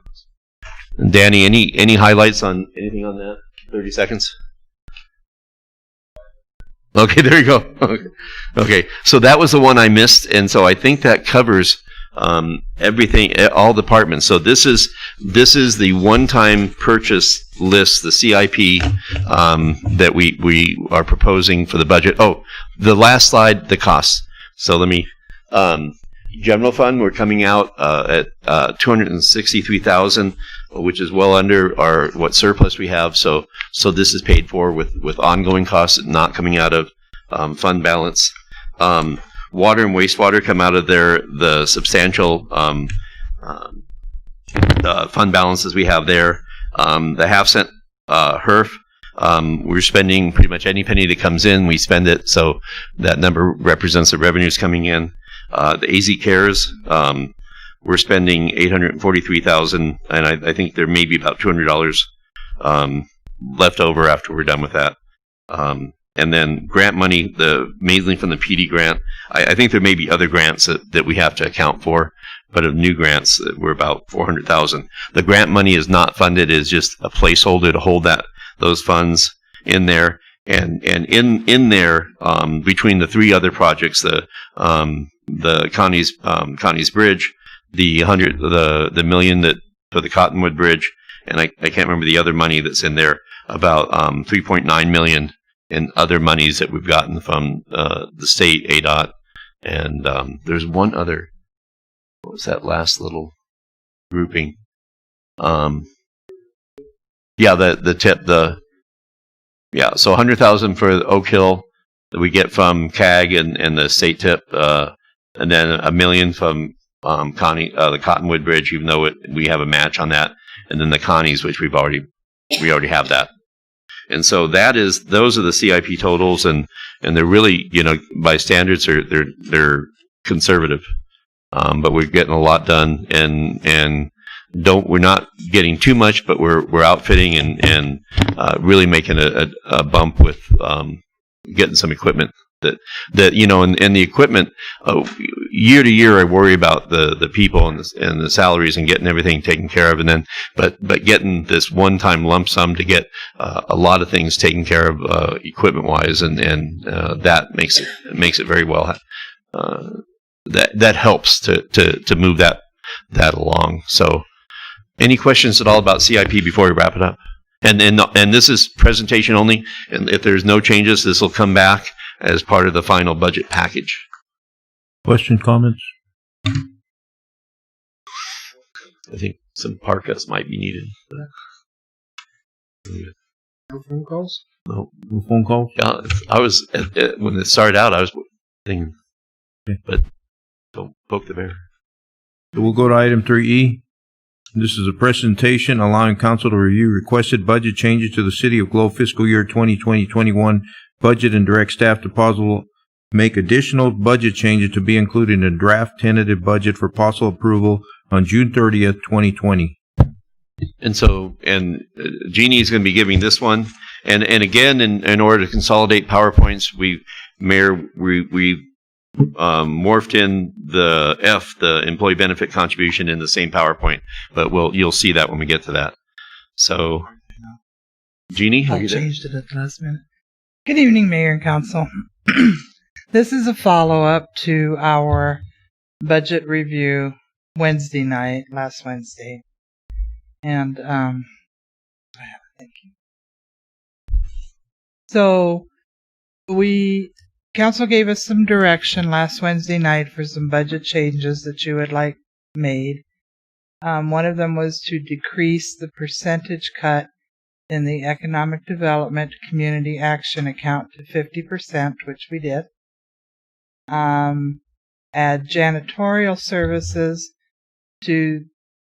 Speaker 11: Danny, any highlights on anything on that? 30 seconds. Okay, there you go. Okay, so that was the one I missed, and so I think that covers everything, all departments. So this is the one-time purchase list, the CIP that we are proposing for the budget. Oh, the last slide, the costs. So let me, general fund, we're coming out at $263,000, which is well under what surplus we have. So this is paid for with ongoing costs, not coming out of fund balance. Water and wastewater come out of the substantial fund balances we have there. The half-cent HERF. We're spending pretty much any penny that comes in, we spend it, so that number represents the revenues coming in. The AZ Cares, we're spending $843,000, and I think there may be about $200 left over after we're done with that. And then grant money, mainly from the PD grant. I think there may be other grants that we have to account for, but of new grants, we're about $400,000. The grant money is not funded; is just a placeholder to hold those funds in there. And in there, between the three other projects, the Connie's Bridge, the million that for the Cottonwood Bridge, and I can't remember the other money that's in there, about $3.9 million in other monies that we've gotten from the state, ADOT, and there's one other. What was that last little grouping? Yeah, the tip, so $100,000 for Oak Hill that we get from CAG and the state tip, and then $1 million from the Cottonwood Bridge, even though we have a match on that, and then the Connie's, which we already have that. And so those are the CIP totals, and they're really, by standards, they're conservative, but we're getting a lot done, and we're not getting too much, but we're outfitting and really making a bump with getting some equipment that you know, and the equipment year to year I worry about the people and the salaries and getting everything taken care of, and then but getting this one time lump sum to get a lot of things taken care of equipment wise, and that makes it very well. That helps to move that along. So, any questions at all about CIP before we wrap it up? And this is presentation only, and if there's no changes, this will come back as part of the final budget package.
Speaker 1: Question, comments?
Speaker 11: I think some parkas might be needed.
Speaker 7: No phone calls?
Speaker 1: No phone calls?
Speaker 11: Yeah, I was when it started out, I was thinking, but don't poke the bear.
Speaker 1: So we'll go to item 3E. This is a presentation allowing council to review requested budget changes to the City of Globe fiscal year 2020-21 budget and direct staff to possible make additional budget changes to be included in a draft tentative budget for possible approval on June 30th, 2020.
Speaker 11: And so, Jeannie is going to be giving this one. And again, in order to consolidate PowerPoints, we morphed in the employee benefit contribution in the same PowerPoint, but you'll see that when we get to that. So, Jeannie,
Speaker 15: I changed it at the last minute. Good evening, Mayor and Council. This is a follow-up to our budget review Wednesday night, last Wednesday. And, so, Council gave us some direction last Wednesday night for some budget changes that you would like made. One of them was to decrease the percentage cut in the Economic Development Community Action account to 50%, which we did. Add janitorial services to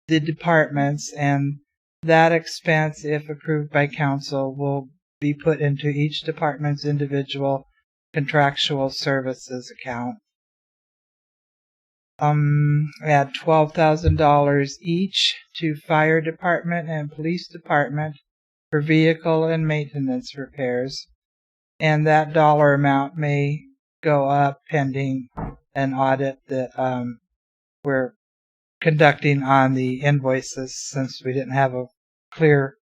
Speaker 15: the departments, and that expense, if approved by council, will be put into each department's individual contractual services account. Add $12,000 each to fire department and police department for vehicle and maintenance repairs, and that dollar amount may go up pending an audit that we're conducting on the invoices, since we didn't have a clear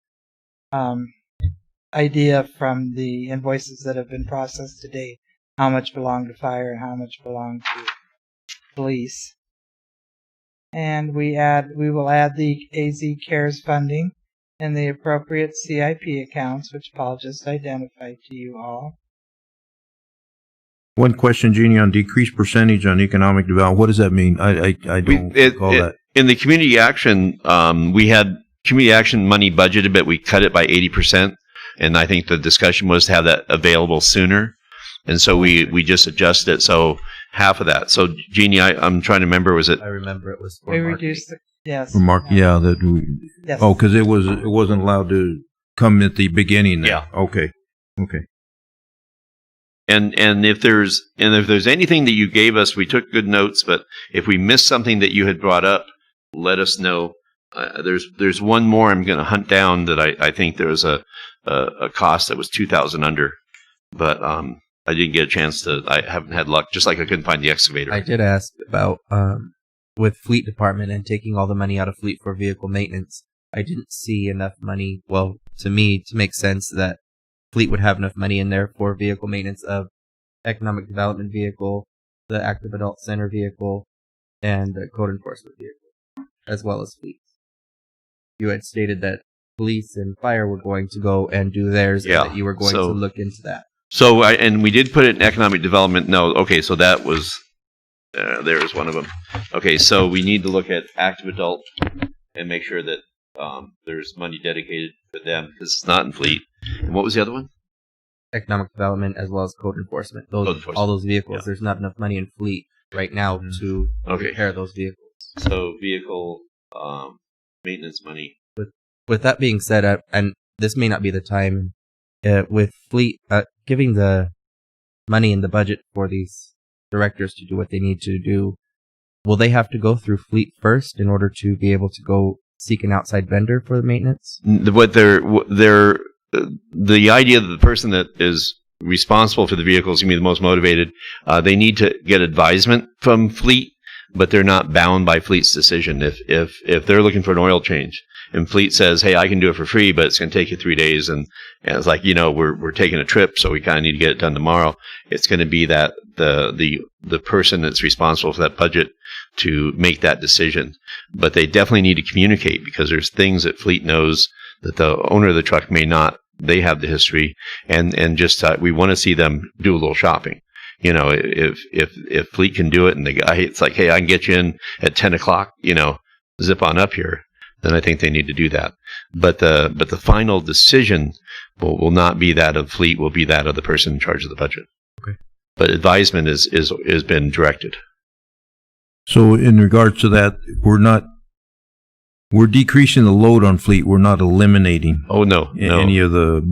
Speaker 15: idea from the invoices that have been processed to date how much belonged to fire and how much belonged to police. And we will add the AZ CARES funding in the appropriate CIP accounts, which Paul just identified to you all.
Speaker 1: One question, Jeannie, on decreased percentage on economic development. What does that mean? I don't call that.
Speaker 11: In the community action, we had community action money budgeted, but we cut it by 80%. And I think the discussion was to have that available sooner. And so we just adjusted it. So half of that. So Jeannie, I'm trying to remember, was it?
Speaker 3: I remember it was for
Speaker 15: we
Speaker 3: marketing.
Speaker 15: reduced it. Yes.
Speaker 1: For yeah. That we,
Speaker 15: yes.
Speaker 1: Oh, because it wasn't allowed to come at the beginning there.
Speaker 11: Yeah.
Speaker 1: Okay.
Speaker 11: And if there's anything that you gave us, we took good notes. But if we missed something that you had brought up, let us know. There's one more I'm going to hunt down that I think there was a cost that was $2,000 under, but I didn't get a chance to. I haven't had luck. Just like I couldn't find the excavator.
Speaker 3: I did ask about with fleet department and taking all the money out of fleet for vehicle maintenance. I didn't see enough money. Well, to me, to make sense that fleet would have enough money in there for vehicle maintenance of economic development vehicle, the active adult center vehicle, and the code enforcement vehicle, as well as fleet. You had stated that police and fire were going to go and do theirs, and that you were going to look into that.
Speaker 11: So, and we did put it in economic development. No, okay, so that was, there's one of them. Okay, so we need to look at active adult and make sure that there's money dedicated for them, because it's not in fleet. And what was the other one?
Speaker 3: Economic development as well as code enforcement. All those vehicles. Yeah. There's not enough money in fleet right now to repair those vehicles.
Speaker 11: So vehicle maintenance money.
Speaker 3: With that being said, and this may not be the time, with fleet giving the money in the budget for these directors to do what they need to do, will they have to go through fleet first in order to be able to go seek an outside vendor for the maintenance?
Speaker 11: What the idea that the person that is responsible for the vehicle is going to be the most motivated. They need to get advisement from Fleet, but they're not bound by Fleet's decision. If they're looking for an oil change and Fleet says, "Hey, I can do it for free, but it's going to take you 3 days," and it's like, we're taking a trip, so we kind of need to get it done tomorrow. It's going to be that the person that's responsible for that budget to make that decision. But they definitely need to communicate, because there's things that Fleet knows that the owner of the truck may not. They have the history, and just we want to see them do a little shopping. If Fleet can do it, and the guy, it's like, "Hey, I can get you in at 10 o'clock, zip on up here," then I think they need to do that. But the final decision will not be that of Fleet, will be that of the person in charge of the budget.
Speaker 3: Okay.
Speaker 11: But advisement is been directed.
Speaker 1: So in regards to that, we're decreasing the load on Fleet. We're not eliminating.
Speaker 11: Oh, no.
Speaker 1: Any of the.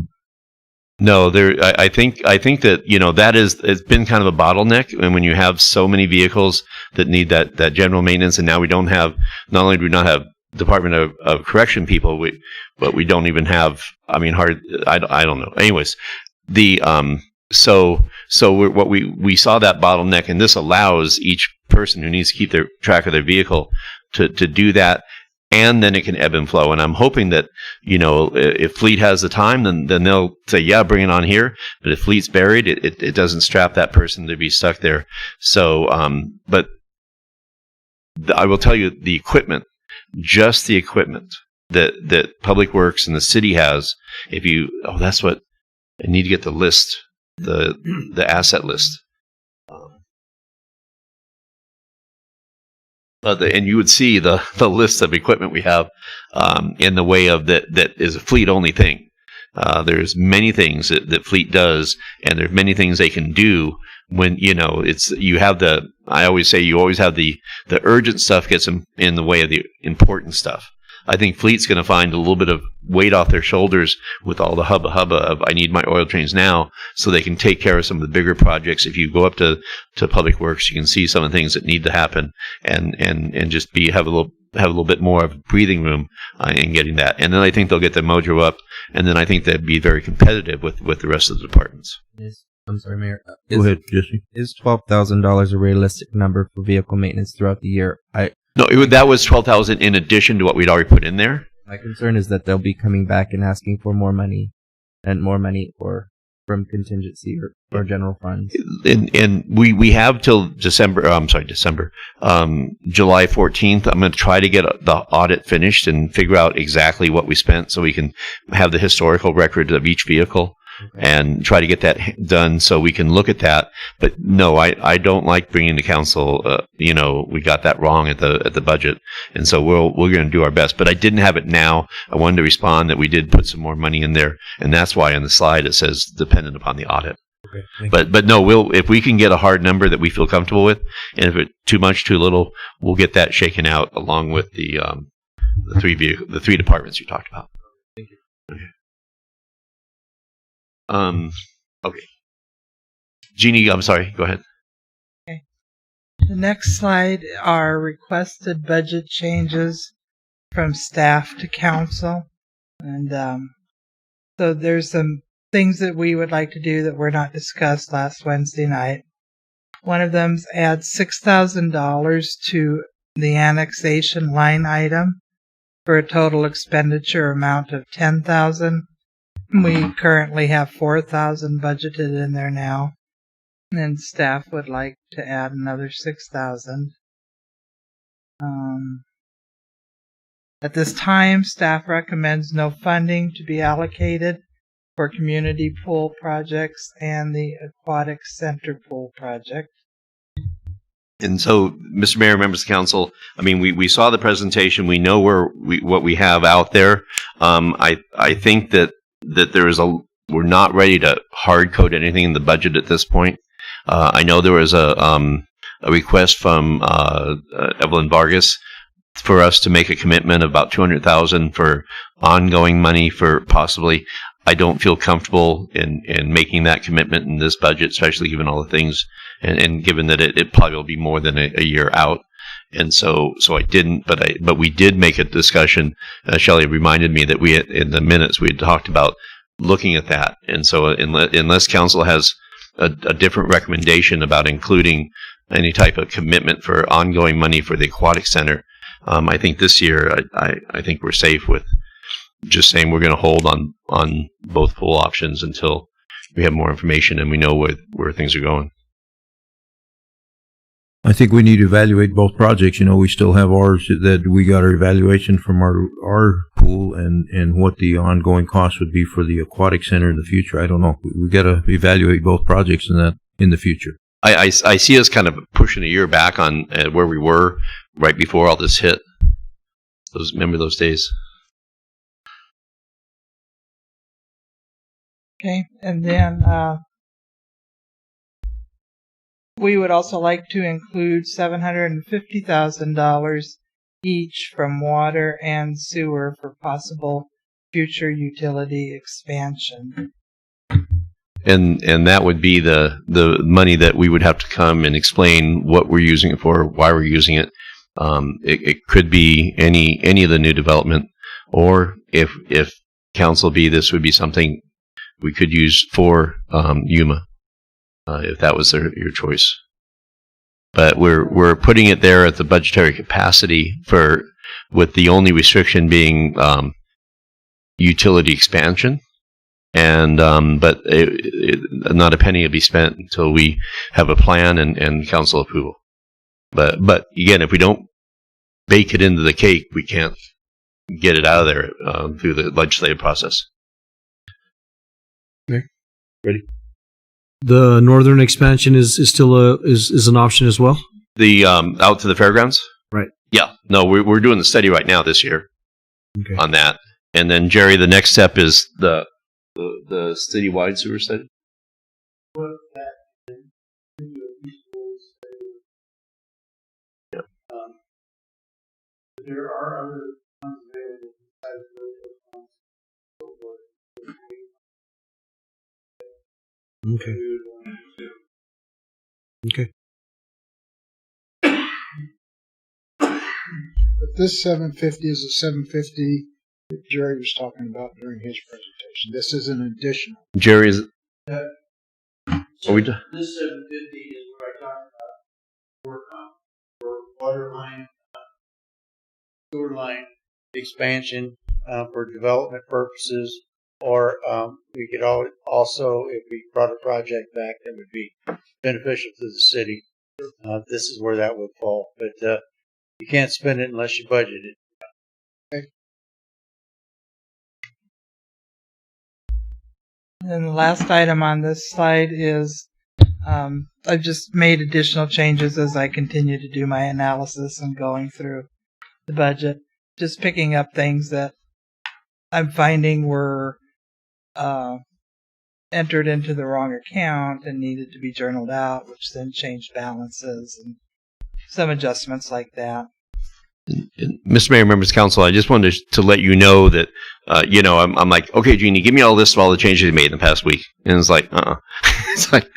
Speaker 11: No, I think that, that it's been kind of a bottleneck. And when you have so many vehicles that need that general maintenance, and now not only do we not have Department of Correction people, but we don't even have, I don't know. Anyways, so we saw that bottleneck, and this allows each person who needs to keep their track of their vehicle to do that. And then it can ebb and flow. And I'm hoping that, if Fleet has the time, then they'll say, "Yeah, bring it on here." But if Fleet's buried, it doesn't strap that person to be stuck there. So, but I will tell you, the equipment, just the equipment that Public Works and the city has, that's what, I need to get the list, the asset list. And you would see the list of equipment we have in the way of that is a Fleet only thing. There's many things that Fleet does, and there's many things they can do when I always say you always have the urgent stuff gets in the way of the important stuff. I think Fleet's going to find a little bit of weight off their shoulders with all the hubba of I need my oil change now, so they can take care of some of the bigger projects. If you go up to Public Works, you can see some of the things that need to happen, and just have a little bit more of breathing room in getting that. And then I think they'll get their mojo up, and then I think they'd be very competitive with the rest of the departments.
Speaker 3: I'm sorry, Mayor.
Speaker 1: Go ahead, Jesse.
Speaker 3: Is $12,000 a realistic number for vehicle maintenance throughout the year?
Speaker 11: No, that was $12,000 in addition to what we'd already put in there.
Speaker 3: My concern is that they'll be coming back and asking for more money from contingency or general funds.
Speaker 11: And we have till July 14th. I'm going to try to get the audit finished and figure out exactly what we spent, so we can have the historical record of each vehicle. Okay. And try to get that done so we can look at that. But no, I don't like bringing the council. We got that wrong at the budget, and so we're going to do our best. But I didn't have it now. I wanted to respond that we did put some more money in there, and that's why on the slide it says dependent upon the audit. Okay. But no, if we can get a hard number that we feel comfortable with, and if it's too much, too little, we'll get that shaken out along with the three departments you talked about.
Speaker 3: Thank you.
Speaker 11: Okay. Okay. Jeannie, I'm sorry, go ahead.
Speaker 15: Okay. The next slide are requested budget changes from staff to council. And so there's some things that we would like to do that were not discussed last Wednesday night. One of them's add $6,000 to the annexation line item for a total expenditure amount of $10,000. We currently have $4,000 budgeted in there now, and staff would like to add another $6,000. At this time, staff recommends no funding to be allocated for community pool projects and the aquatic center pool project.
Speaker 11: And so, Mr. Mayor, members of council, we saw the presentation. We know what we have out there. I think that we're not ready to hard code anything in the budget at this point. I know there was a request from Evelyn Vargas for us to make a commitment of about $200,000 for ongoing money for possibly. I don't feel comfortable in making that commitment in this budget, especially given all the things and given that it probably will be more than a year out. and so I didn't. But we did make a discussion. Shelley reminded me that we had, in the minutes we had talked about looking at that, and so unless council has a different recommendation about including any type of commitment for ongoing money for the aquatic center, I think this year I think we're safe with just saying we're going to hold on both pool options until we have more information and we know where things are going.
Speaker 1: I think we need to evaluate both projects. You know, we still have ours that we got our evaluation from our pool and what the ongoing cost would be for the aquatic center in the future. I don't know. We got to evaluate both projects in the future.
Speaker 11: I see us kind of pushing a year back on where we were right before all this hit. Remember those days?
Speaker 15: Okay, and then we would also like to include $750,000 each from water and sewer for possible future utility expansion.
Speaker 11: And that would be the money that we would have to come and explain what we're using it for, why we're using it. It could be any of the new development, or if council B, this would be something we could use for Yuma, if that was your choice. But we're putting it there at the budgetary capacity with the only restriction being utility expansion, and but not a penny to be spent until we have a plan and council approval. But again, if we don't bake it into the cake, we can't get it out of there through the legislative process.
Speaker 6: Okay.
Speaker 11: Ready?
Speaker 6: The northern expansion is still is an option as well.
Speaker 11: The out to the fairgrounds.
Speaker 6: Right.
Speaker 11: Yeah. No, we're doing the study right now this year on that, and then Jerry, the next step is the citywide sewer study.
Speaker 12: There are other funds available besides those funds.
Speaker 6: Okay.
Speaker 7: But this 750 is a 750 that Jerry was talking about during his presentation. This is an additional.
Speaker 11: Jerry, is
Speaker 12: So
Speaker 11: are we
Speaker 12: this 750 is what I talked about for water line,
Speaker 9: Sewer line expansion for development purposes, or we could also, if we brought a project back that would be beneficial to the city, this is where that would fall. But you can't spend it unless you budget it.
Speaker 7: Okay.
Speaker 15: And then the last item on this slide is I've just made additional changes as I continue to do my analysis and going through the budget, just picking up things that I'm finding were entered into the wrong account and needed to be journaled out, which then changed balances and some adjustments like that.
Speaker 11: Mr. Mayor, members of council, I just wanted to let you know that, I'm like, okay, Jeannie, give me all this of all the changes you made in the past week. And it's like, it's like,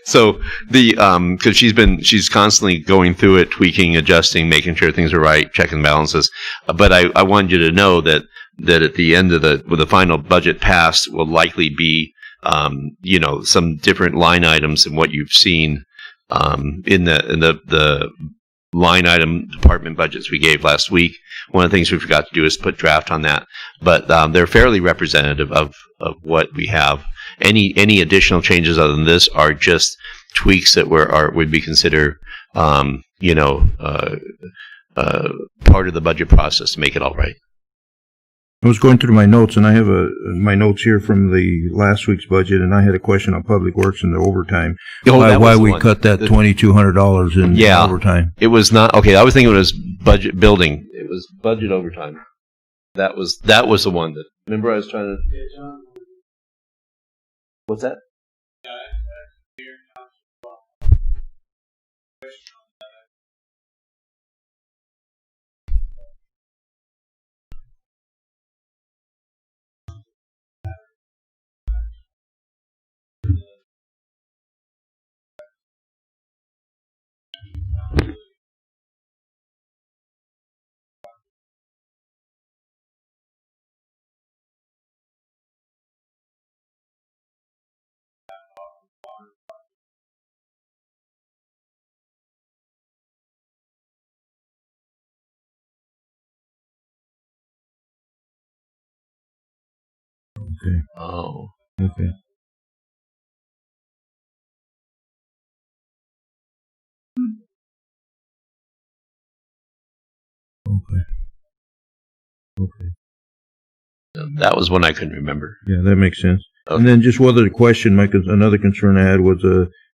Speaker 11: so because she's constantly going through it, tweaking, adjusting, making sure things are right, checking balances. But I wanted you to know that at the end of with the final budget passed will likely be, some different line items than what you've seen, in the line item department budgets we gave last week. One of the things we forgot to do is put draft on that, but they're fairly representative of what we have. Any additional changes other than this are just tweaks that would be considered, part of the budget process to make it all right.
Speaker 1: I was going through my notes, and I have my notes here from the last week's budget, and I had a question on Public Works and the overtime. Why we cut that $2,200 in overtime?
Speaker 11: It was not okay. I was thinking it was budget building. It was budget overtime. That was the one that. Remember, I was trying to. What's that?
Speaker 1: Okay.
Speaker 11: Oh.
Speaker 1: Okay. Okay. Okay.
Speaker 11: That was one I couldn't remember.
Speaker 1: Yeah, that makes sense.
Speaker 11: Okay.
Speaker 1: And then just one other question, another concern I had was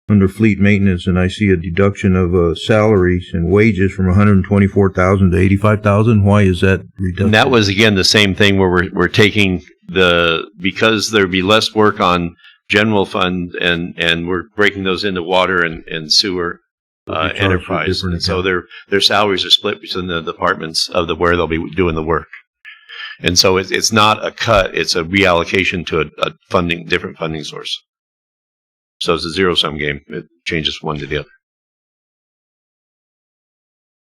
Speaker 1: under fleet maintenance, and I see a deduction of salaries and wages from 124,000 to 85,000. Why is that reduction?
Speaker 11: And that was again the same thing where we're taking because there'd be less work on general fund and we're breaking those into water and sewer enterprise. And so their salaries are split between the departments of where they'll be doing the work. And so it's not a cut; it's a reallocation to a different funding source. So it's a zero-sum game. It changes one to the other.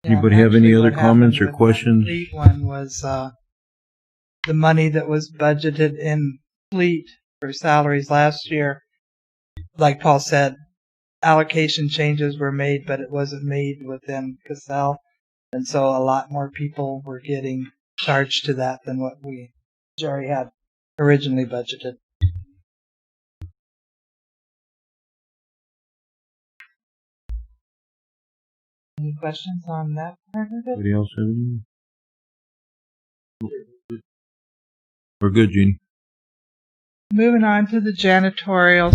Speaker 1: Anybody have any other comments or questions?
Speaker 15: The fleet one was the money that was budgeted in fleet for salaries last year. Like Paul said, allocation changes were made, but it wasn't made within Casell, and so a lot more people were getting charged to that than what Jerry had originally budgeted. Any questions on that part of it?
Speaker 1: Anybody else have any? We're good, Jeannie.
Speaker 15: Moving on to the janitorial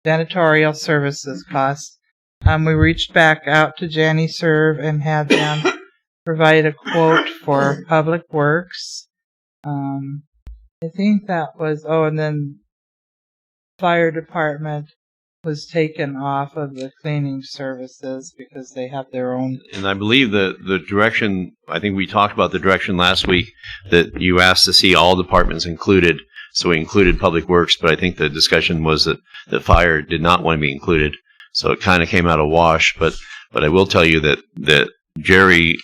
Speaker 15: janitorial services costs. We reached back out to JaniServe and had them provide a quote for Public Works. I think that was, and then fire department was taken off of the cleaning services because they have their own.
Speaker 11: And I believe the direction, I think we talked about the direction last week that you asked to see all departments included. So we included Public Works, but I think the discussion was that fire did not want to be included. So it kind of came out of wash. But I will tell you that Jerry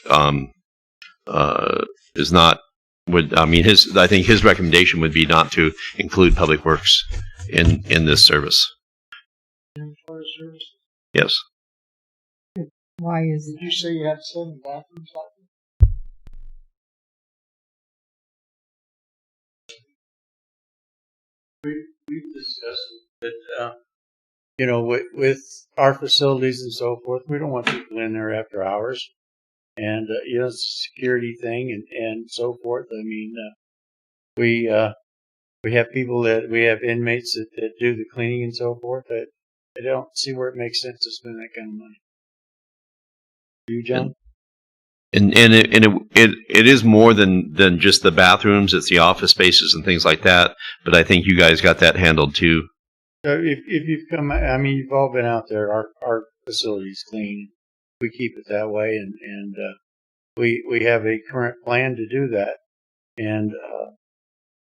Speaker 11: is not. I think his recommendation would be not to include Public Works in this service. Yes.
Speaker 15: Why is
Speaker 7: Did you say you had 7 bathrooms out there?
Speaker 9: We've discussed it, but with our facilities and so forth, we don't want people in there after hours, and it's a security thing and so forth. I mean, we have people we have inmates that do the cleaning and so forth. I don't see where it makes sense to spend that kind of money. Do you, John?
Speaker 11: And it is more than just the bathrooms. It's the office spaces and things like that. But I think you guys got that handled too.
Speaker 9: So if you've come, you've all been out there. Our facility's clean. We keep it that way, and we have a current plan to do that. And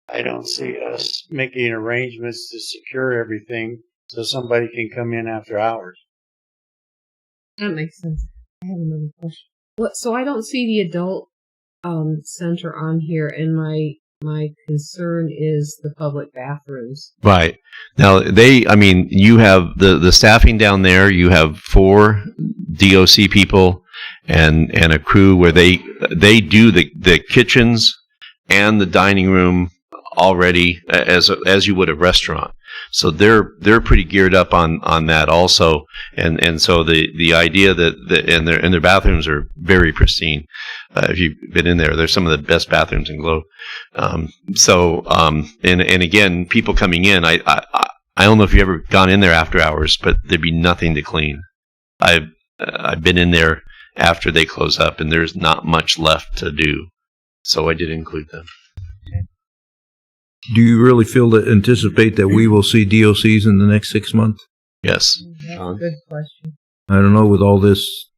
Speaker 9: I don't see us making arrangements to secure everything so somebody can come in after hours.
Speaker 5: That makes sense. I have another question. So I don't see the adult center on here, and my concern is the public bathrooms.
Speaker 11: Right. Now you have the staffing down there. You have 4 DOC people and a crew where they do the kitchens and the dining room already as you would a restaurant. So they're pretty geared up on that also, and so the idea that and their bathrooms are very pristine. If you've been in there, they're some of the best bathrooms in Globe. And again, people coming in, I don't know if you've ever gone in there after hours, but there'd be nothing to clean. I've been in there after they close up, and there's not much left to do. So I did include them.
Speaker 1: Do you really anticipate that we will see DOCs in the next 6 months?
Speaker 11: Yes.
Speaker 5: That's a good question.
Speaker 1: I don't know with all this.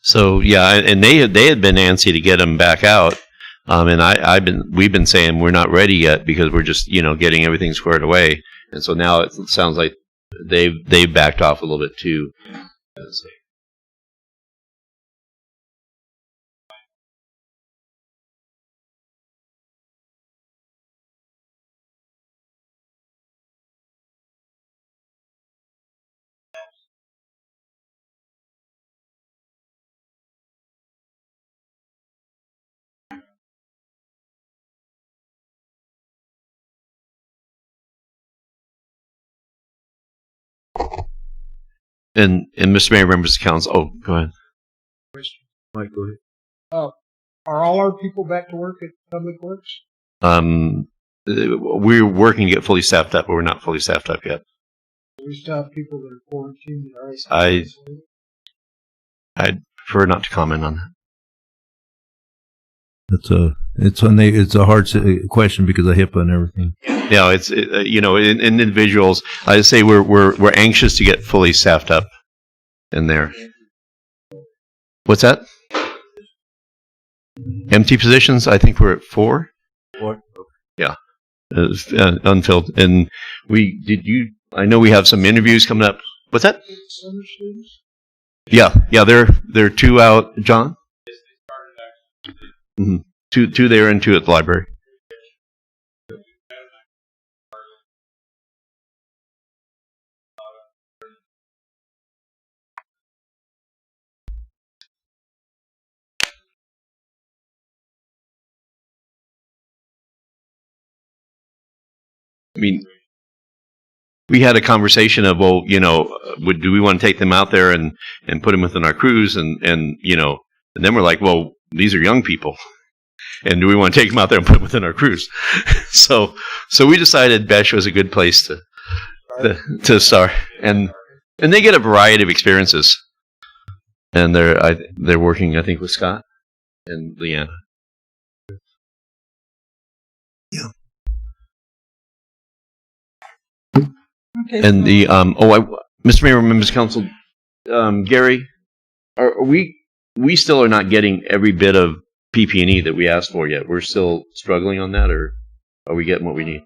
Speaker 11: So yeah, and they had been antsy to get them back out, and we've been saying we're not ready yet because we're just getting everything squared away, and so now it sounds like they've backed off a little bit too. So. And Mr. Mayor, members of council. Oh, go ahead.
Speaker 1: Mike, go ahead.
Speaker 7: Are all our people back to work at Public Works?
Speaker 11: We're working to get fully staffed up, but we're not fully staffed up yet.
Speaker 7: We still have people that are quarantined that are isolated.
Speaker 11: I'd prefer not to comment on
Speaker 1: It's
Speaker 11: that.
Speaker 1: a hard question because of HIPAA and everything.
Speaker 11: Yeah, in individuals, I say we're anxious to get fully staffed up in there. What's that? Empty positions? I think we're at 4.
Speaker 1: 4.
Speaker 11: Yeah, unfilled. And I know we have some interviews coming up. What's that?
Speaker 7: Summer students?
Speaker 11: Yeah, there are 2 out. John? Mm-hmm. 2 there and 2 at the library. I mean, we had a conversation of, well, do we want to take them out there and put them within our crews, and then we're like, well, these are young people, and do we want to take them out there and put them within our crews? so we decided Besh was a good place to start, and they get a variety of experiences, and they're working, I think, with Scott and Leanna. Yeah.
Speaker 15: Okay,
Speaker 11: And the Mr. Mayor, members of council, Gary, are we still are not getting every bit of PP&E that we asked for yet? We're still struggling on that, or are we getting what we need?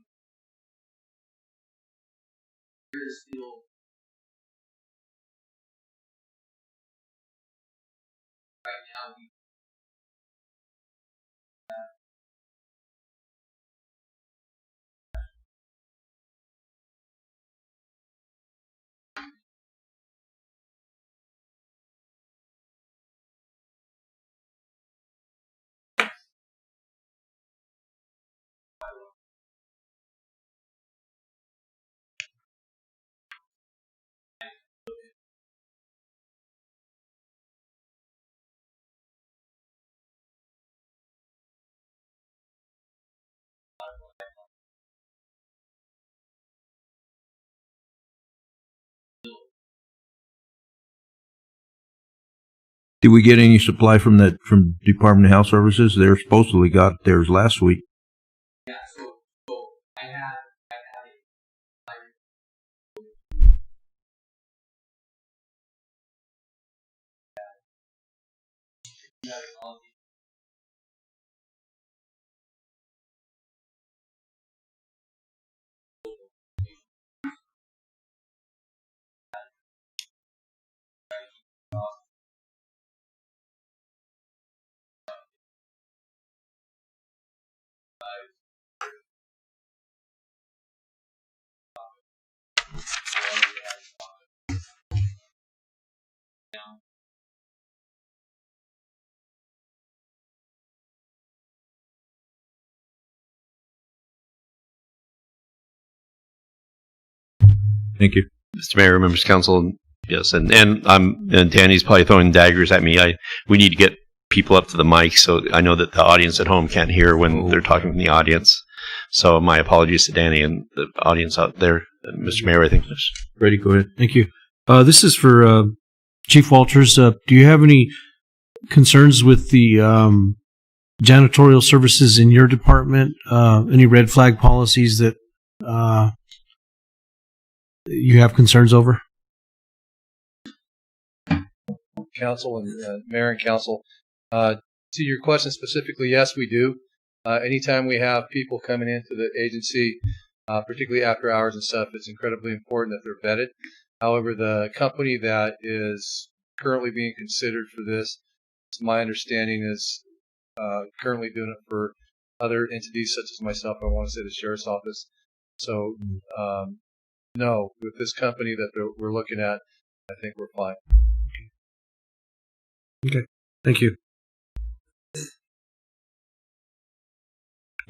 Speaker 1: Did we get any supply from Department of Health Services? They supposedly got theirs last week.
Speaker 12: Yeah, so I have
Speaker 1: Thank you,
Speaker 11: Mr. Mayor, members of council. Yes, and Danny's probably throwing daggers at me. We need to get people up to the mic, so I know that the audience at home can't hear when they're talking from the audience. So my apologies to Danny and the audience out there. Mr. Mayor, I think this.
Speaker 1: Ready, go ahead.
Speaker 6: Thank you. This is for Chief Walters. Do you have any concerns with the janitorial services in your department? Any red flag policies that you have concerns over?
Speaker 14: council and mayor and council. To your question specifically, yes, we do. Anytime we have people coming into the agency, particularly after hours and stuff, it's incredibly important that they're vetted. However, the company that is currently being considered for this, to my understanding, is currently doing it for other entities such as myself. I want to say the sheriff's office. So, no, with this company that we're looking at, I think we're fine.
Speaker 6: Okay, thank you.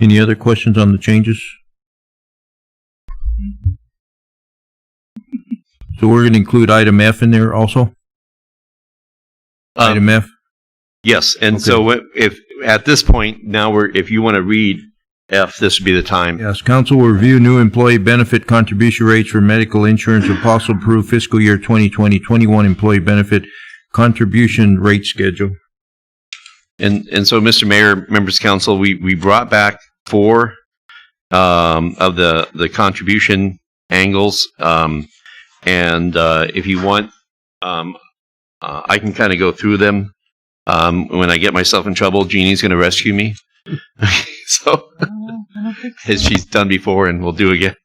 Speaker 1: Any other questions on the changes? So we're going to include item F in there also? Item F?
Speaker 11: Yes, and
Speaker 1: Okay.
Speaker 11: so if at this point, now if you want to read F, this would be the time.
Speaker 1: Yes, council will review new employee benefit contribution rates for medical insurance and possible approve fiscal year 2020-21 employee benefit contribution rate schedule.
Speaker 11: And so, Mr. Mayor, members of council, we brought back 4 of the contribution angles, and if you want, I can kind of go through them. When I get myself in trouble, Jeannie's going to rescue me. So, as she's done before, and we'll do again.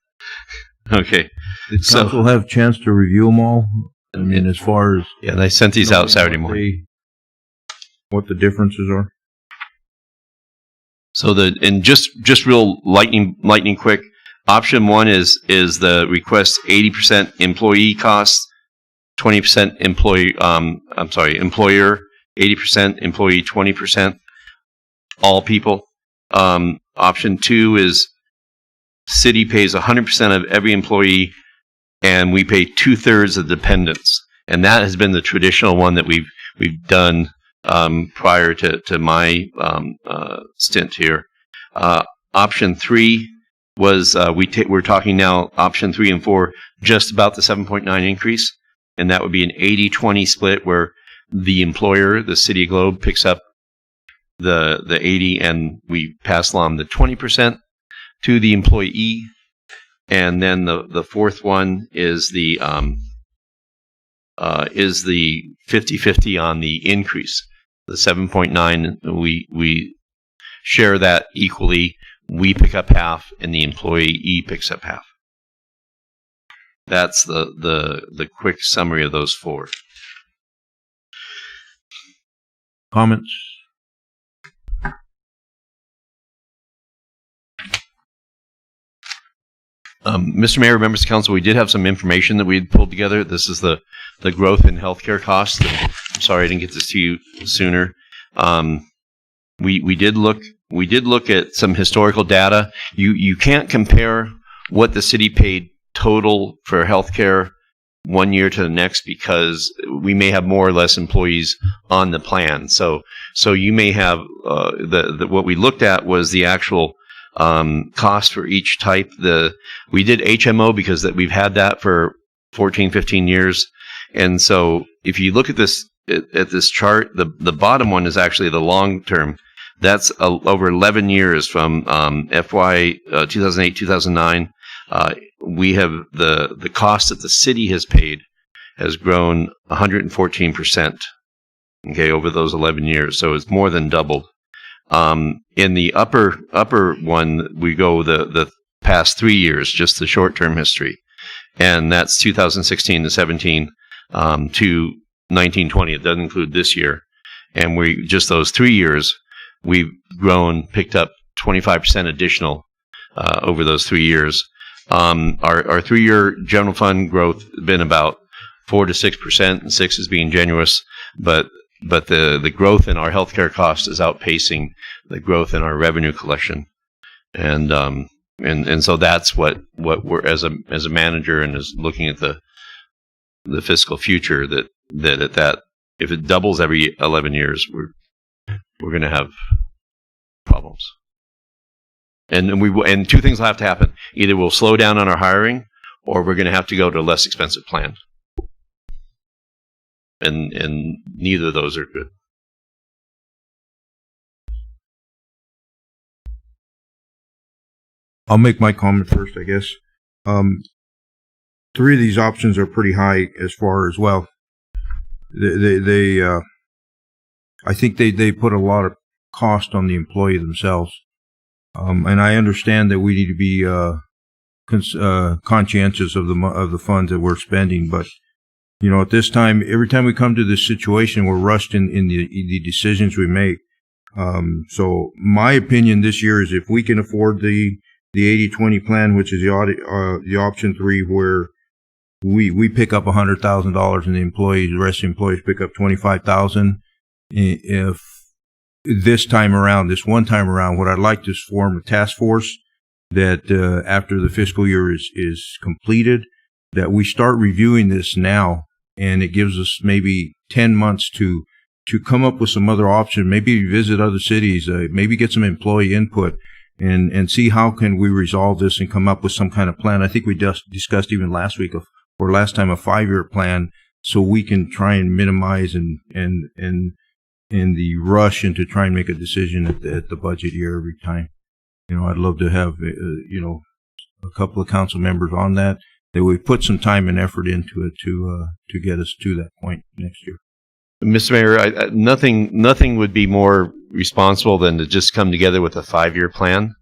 Speaker 11: Okay.
Speaker 1: Did council have a chance to review them all? I mean, as far as...
Speaker 11: Yeah, and I sent these out Saturday morning.
Speaker 1: What the differences are?
Speaker 11: So just real lightning quick. Option 1 is the request 80% employee costs, 20% employer, 80% employee, 20% all people. Option 2 is city pays 100% of every employee, and we pay 2/3 of dependents. And that has been the traditional one that we've done prior to my stint here. Option 3 was we're talking now option 3 and 4 just about the 7.9 increase, and that would be an 80-20 split where the employer, the City of Globe, picks up the 80 and we pass along the 20% to the employee. And then the fourth one is the 50-50 on the increase. The 7.9, we share that equally. We pick up half, and the employee picks up half. That's the quick summary of those 4.
Speaker 1: Comments?
Speaker 11: Mr. Mayor, members of council, we did have some information that we had pulled together. This is the growth in healthcare costs. I'm sorry I didn't get this to you sooner. We did look at some historical data. You can't compare what the city paid total for healthcare one year to the next because we may have more or less employees on the plan. So you may have what we looked at was the actual cost for each type. We did HMO because we've had that for 14, 15 years. And so if you look at this chart, the bottom one is actually the long term. That's over 11 years from FY 2008, 2009. We have the cost that the city has paid has grown 114%. Okay, over those 11 years. So it's more than doubled. In the upper one, we go the past 3 years, just the short-term history, and that's 2016 to 17 to 1920. It doesn't include this year, and we just those 3 years, we've picked up 25% additional over those 3 years. Our 3-year general fund growth has been about 4 to 6%, and 6 is being generous, but the growth in our healthcare cost is outpacing the growth in our revenue collection, and so that's what we're as a manager and is looking at the fiscal future that if it doubles every 11 years, we're going to have problems, and 2 things will have to happen: either we'll slow down on our hiring, or we're going to have to go to a less expensive plan. And neither of those are good.
Speaker 1: I'll make my comment first, I guess. 3 of these options are pretty high as far as, well, I think they put a lot of cost on the employee themselves. And I understand that we need to be conscientious of the funds that we're spending, but you know, at this time, every time we come to this situation, we're rushed in the decisions we make. So my opinion this year is if we can afford the 80-20 plan, which is the option 3, where we pick up $100,000 and the rest of the employees pick up $25,000. If this one time around, what I'd like to form a task force that after the fiscal year is completed, that we start reviewing this now, and it gives us maybe 10 months to come up with some other option, maybe visit other cities, maybe get some employee input, and see how can we resolve this and come up with some kind of plan. I think we just discussed even last time a 5-year plan, so we can try and minimize and the rush into try and make a decision at the budget year every time. You know, I'd love to have a couple of council members on that we put some time and effort into it to get us to that point next year.
Speaker 11: Mr. Mayor, nothing would be more responsible than to just come together with a 5-year plan,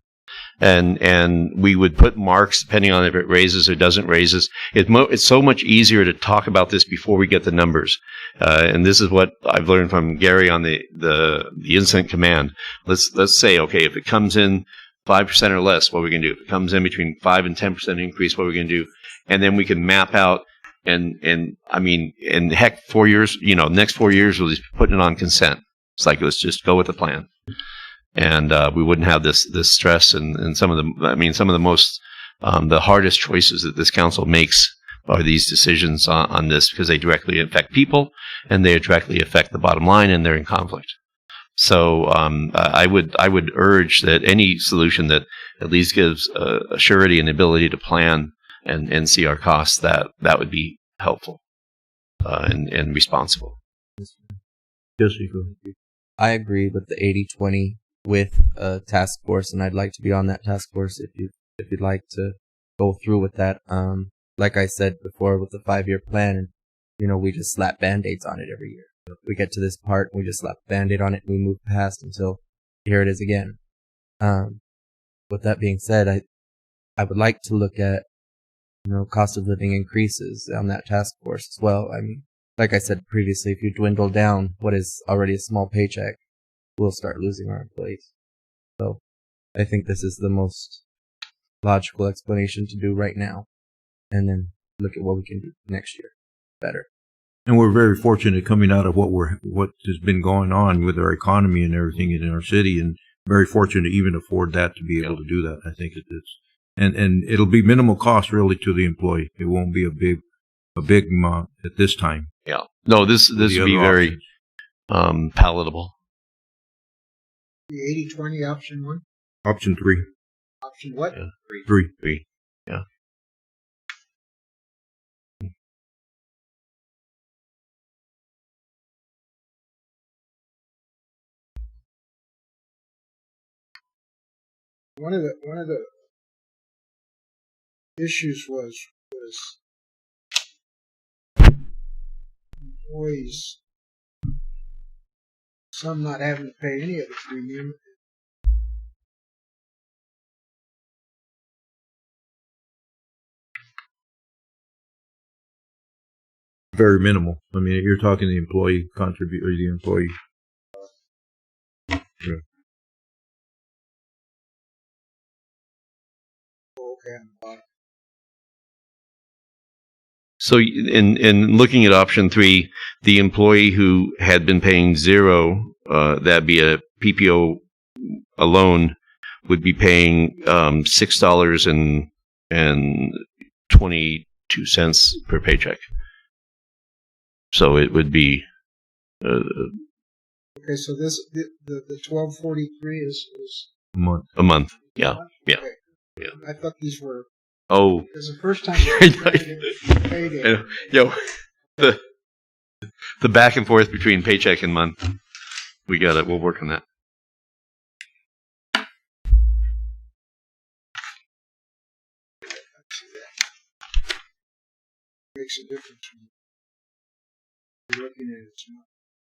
Speaker 11: and we would put marks depending on if it raises or doesn't raises. It's so much easier to talk about this before we get the numbers, and this is what I've learned from Gary on the incident command. Let's say, okay, if it comes in 5% or less, what are we going to do? If it comes in between 5 and 10% increase, what are we going to do? And then we can map out, and heck, 4 years, next 4 years we'll just be putting it on consent. It's like, let's just go with the plan. And we wouldn't have this stress and some of the most, the hardest choices that this council makes are these decisions on this, because they directly affect people and they directly affect the bottom line, and they're in conflict. So I would urge that any solution that at least gives a surety and ability to plan and see our costs, that would be helpful and responsible.
Speaker 1: Yes, you go.
Speaker 3: I agree with the 80-20 with a task force, and I'd like to be on that task force if you'd like to go through with that. Like I said before, with the 5-year plan, we just slap band-aids on it every year. We get to this part, we just slap a band-aid on it, and we move past until here it is again. With that being said, I would like to look at cost of living increases on that task force as well. I mean, like I said previously, if you dwindle down what is already a small paycheck, we'll start losing our employees. So I think this is the most logical explanation to do right now, and then look at what we can do next year better.
Speaker 1: And we're very fortunate coming out of what has been going on with our economy and everything in our city, and very fortunate to even afford that, to be able to do that. I think it's and it'll be minimal cost really to the employee. It won't be a big amount at this time.
Speaker 11: Yeah. No, this would be very palatable.
Speaker 7: The 80-20 option 1?
Speaker 1: Option 3.
Speaker 7: Option what?
Speaker 11: Yeah.
Speaker 1: 3.
Speaker 11: Yeah.
Speaker 7: One of the issues was employees, some not having to pay any of the premium.
Speaker 1: Very minimal. I mean, you're talking the employee contribute or the employee. Yeah.
Speaker 11: So in looking at option 3, the employee who had been paying 0, that'd be a PPO alone, would be paying $6.22 per paycheck. So it would be
Speaker 7: okay. So this the 1243 is
Speaker 1: a month.
Speaker 11: A month. Yeah. Yeah.
Speaker 7: Okay.
Speaker 11: Yeah.
Speaker 7: I thought these were.
Speaker 11: Oh.
Speaker 7: Because the first time you paid it.
Speaker 11: Yo, the back and forth between paycheck and month. We got it. We'll work on that.
Speaker 7: Makes a difference. you're looking at it.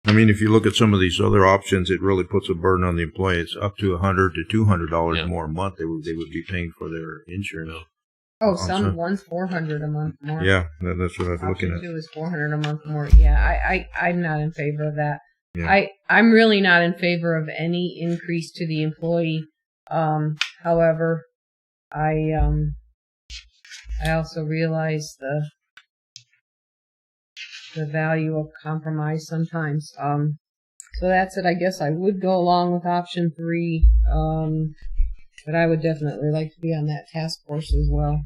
Speaker 1: I mean, if you look at some of these other options, it really puts a burden on the employee. It's up to $100 to $200 more a month they would be paying for their insurance.
Speaker 5: Oh, one's $400 a month more.
Speaker 1: Yeah, that's what I was looking at.
Speaker 5: Option 2 is $400 a month more. Yeah, I'm not in favor of that.
Speaker 1: Yeah.
Speaker 5: I'm really not in favor of any increase to the employee. However, I also realize the value of compromise sometimes. So that's it. I guess I would go along with option 3. But I would definitely like to be on that task force as well.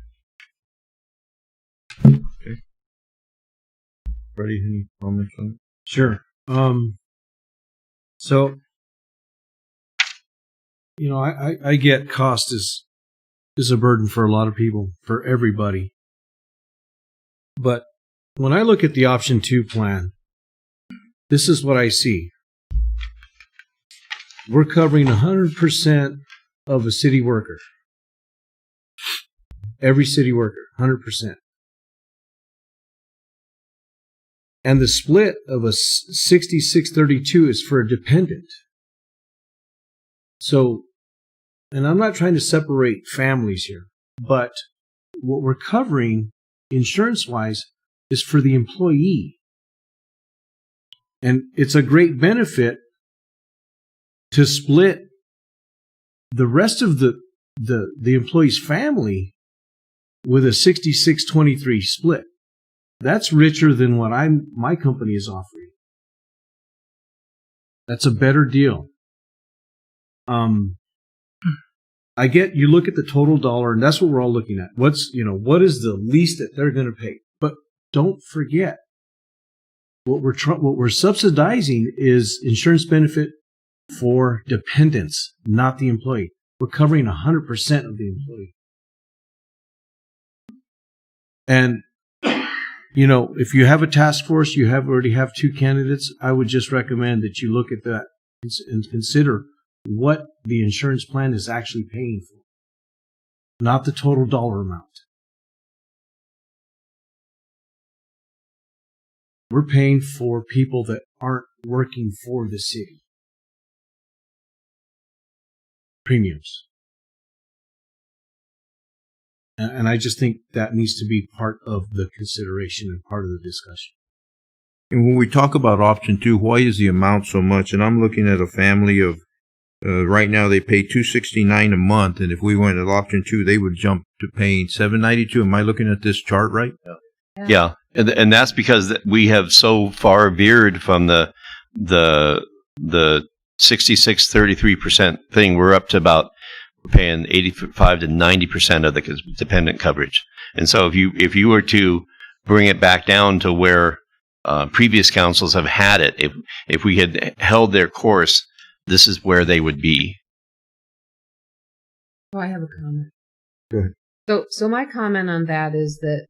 Speaker 1: Okay. Freddie, any comments on it?
Speaker 6: Sure. So, I get cost is a burden for a lot of people, for everybody. But when I look at the option 2 plan, this is what I see. We're covering 100% of a city worker. Every city worker, 100%. And the split of a 66-32 is for a dependent. So, and I'm not trying to separate families here, but what we're covering insurance-wise is for the employee. And it's a great benefit to split the rest of the employee's family with a 66-23 split. That's richer than what my company is offering. That's a better deal. I get you look at the total dollar, and that's what we're all looking at. What is the least that they're going to pay? But don't forget, what we're subsidizing is insurance benefit for dependents, not the employee. We're covering 100% of the employee. And if you have a task force, you already have 2 candidates, I would just recommend that you look at that and consider what the insurance plan is actually paying for, not the total dollar amount. We're paying for people that aren't working for the city. Premiums. And I just think that needs to be part of the consideration and part of the discussion.
Speaker 1: And when we talk about option 2, why is the amount so much? And I'm looking at a family of, right now they pay $269 a month, and if we went at option 2, they would jump to paying $792. Am I looking at this chart right?
Speaker 11: Yeah. And that's because we have so far veered from the 66-33% thing. We're up to about, we're paying 85 to 90% of the dependent coverage. And so if you were to bring it back down to where previous councils have had it, if we had held their course, this is where they would be.
Speaker 5: Oh, I have a comment.
Speaker 1: Go ahead.
Speaker 5: So my comment on that is that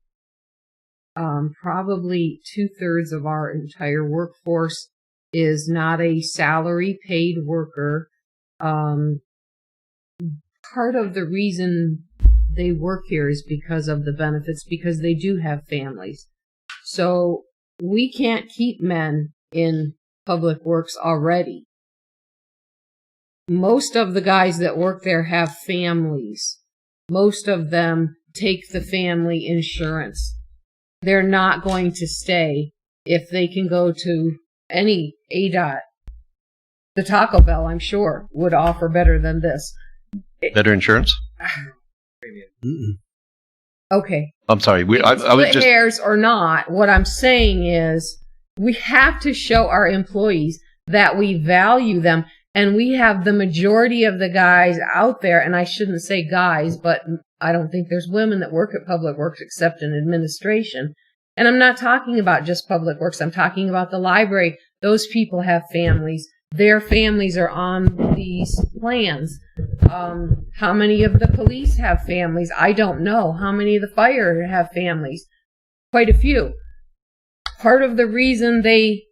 Speaker 5: probably 2/3 of our entire workforce is not a salary paid worker. Part of the reason they work here is because of the benefits, because they do have families. So we can't keep men in public works already. Most of the guys that work there have families. Most of them take the family insurance. They're not going to stay if they can go to any ADOT. The Taco Bell, I'm sure, would offer better than this.
Speaker 11: Better insurance?
Speaker 5: Okay.
Speaker 11: I'm sorry. I was just
Speaker 5: hairs or not. What I'm saying is we have to show our employees that we value them, and we have the majority of the guys out there, and I shouldn't say guys, but I don't think there's women that work at Public Works except in administration. And I'm not talking about just Public Works. I'm talking about the library. Those people have families. Their families are on these plans. How many of the police have families? I don't know. How many of the fire have families? Quite a few. Part of the reason they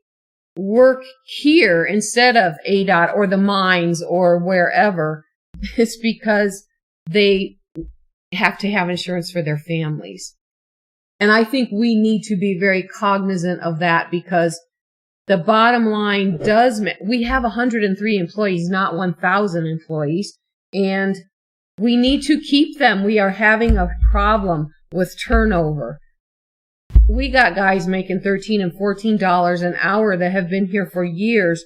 Speaker 5: work here instead of ADOT or the mines or wherever is because they have to have insurance for their families. And I think we need to be very cognizant of that, because the bottom line does, we have 103 employees, not 1,000 employees, and we need to keep them. We are having a problem with turnover. We got guys making $13 and $14 an hour that have been here for years.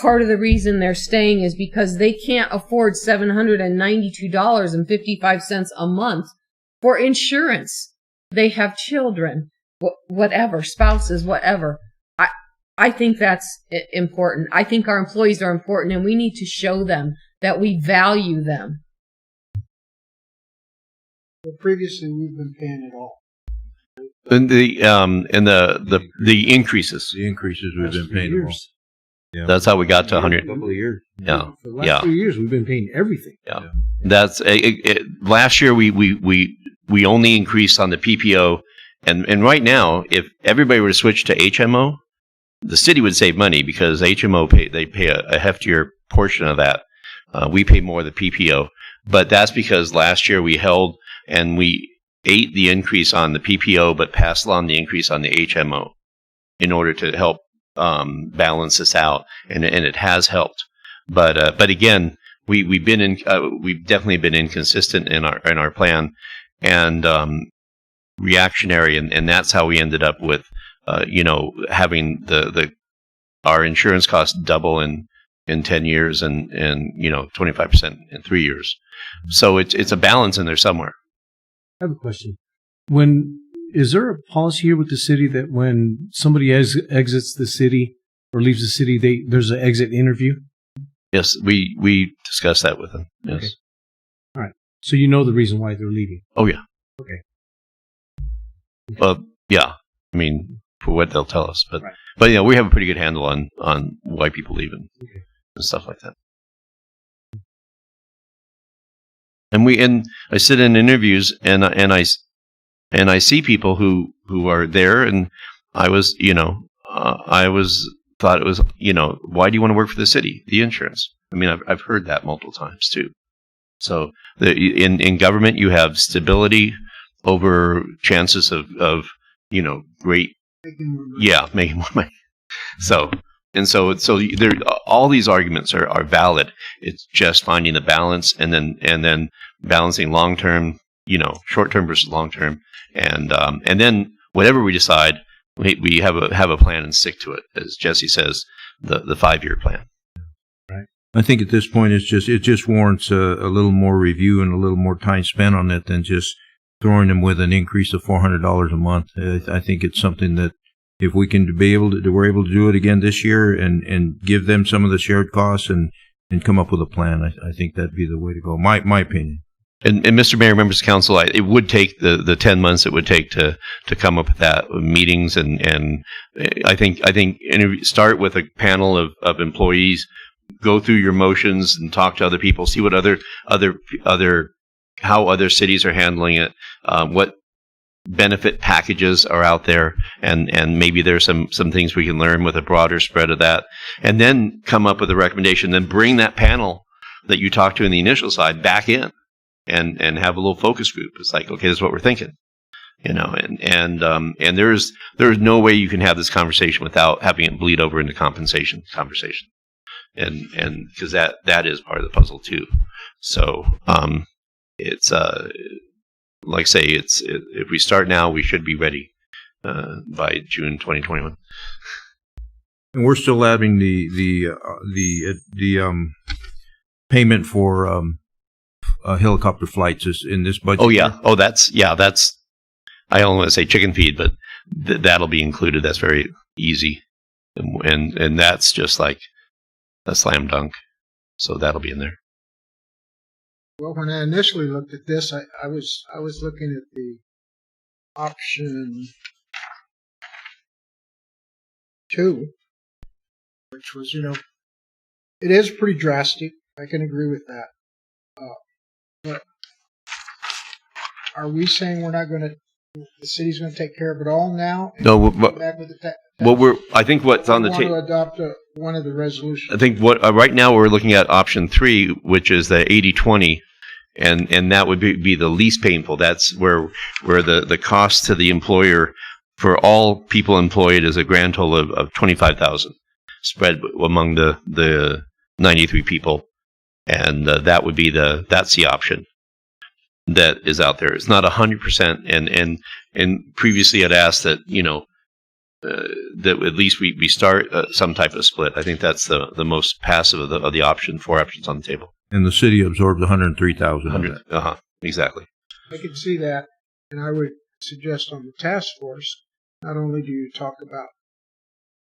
Speaker 5: Part of the reason they're staying is because they can't afford $792.55 a month for insurance. They have children, whatever, spouses, whatever. I think that's important. I think our employees are important, and we need to show them that we value them.
Speaker 7: Well, previously, we've been paying it all.
Speaker 11: And the increases.
Speaker 1: The increases we've been paying them all. Yeah.
Speaker 11: That's how we got to 100.
Speaker 6: A couple of years.
Speaker 11: Yeah.
Speaker 6: For the last 2 years, we've been paying everything.
Speaker 11: Yeah. That's last year we only increased on the PPO, and right now, if everybody were to switch to HMO, the city would save money because HMO pay a heftier portion of that. We pay more of the PPO, but that's because last year we held and we ate the increase on the PPO, but passed along the increase on the HMO in order to help balance this out, and it has helped. But again, we've definitely been inconsistent in our plan and reactionary, and that's how we ended up with having our insurance costs double in 10 years and 25% in 3 years. So it's a balance in there somewhere.
Speaker 6: I have a question. Is there a policy here with the city that when somebody exits the city or leaves the city, there's an exit interview?
Speaker 11: Yes, we discussed that with them. Yes.
Speaker 6: Okay. All right. So you know the reason why they're leaving?
Speaker 11: Oh, yeah.
Speaker 6: Okay.
Speaker 11: Yeah. I mean, for what they'll tell us. But
Speaker 6: right.
Speaker 11: But we have a pretty good handle on why people leave and stuff like that. And I sit in interviews and I see people who are there, and I thought it was, why do you want to work for the city? The insurance. I mean, I've heard that multiple times too. So in government, you have stability over chances of great, making more money. So there, all these arguments are valid. It's just finding the balance and then balancing long term, short term versus long term, and then whatever we decide, we have a plan and stick to it. As Jesse says, the 5-year plan.
Speaker 1: Right. I think at this point it just warrants a little more review and a little more time spent on it than just throwing them with an increase of $400 a month. I think it's something that if we can we're able to do it again this year and give them some of the shared costs and come up with a plan, I think that'd be the way to go. My opinion.
Speaker 11: And Mr. Mayor, members of council, it would take the 10 months it would take to come up with that, meetings and I think start with a panel of employees, go through your motions and talk to other people, see what how other cities are handling it, what benefit packages are out there, and maybe there's some things we can learn with a broader spread of that, and then come up with a recommendation, then bring that panel that you talked to in the initial side back in and have a little focus group. It's like, okay, this is what we're thinking, and there's no way you can have this conversation without having it bleed over into compensation conversation, and because that is part of the puzzle too. So it's like I say, if we start now, we should be ready by June 2021.
Speaker 1: And we're still having the payment for helicopter flights is in this budget.
Speaker 11: Oh yeah. Oh, that's. I only want to say chicken feed, but that'll be included. That's very easy, and that's just like a slam dunk. So that'll be in there.
Speaker 7: Well, when I initially looked at this, I was looking at the option 2, which was, it is pretty drastic. I can agree with that. But are we saying the city's going to take care of it all now?
Speaker 11: No, I think what's on the
Speaker 7: table. Want to adopt one of the resolutions.
Speaker 11: I think right now we're looking at option 3, which is the 80/20, and that would be the least painful. That's where the cost to the employer for all people employed is a grand total of 25,000 spread among the 93 people, and that would be that's the option that is out there. It's not 100%, and previously I'd asked that that at least we start some type of split. I think that's the most passive of the option, 4 options on the table.
Speaker 1: And the city absorbs 103,000.
Speaker 11: Exactly.
Speaker 7: I can see that, and I would suggest on the task force, not only do you talk about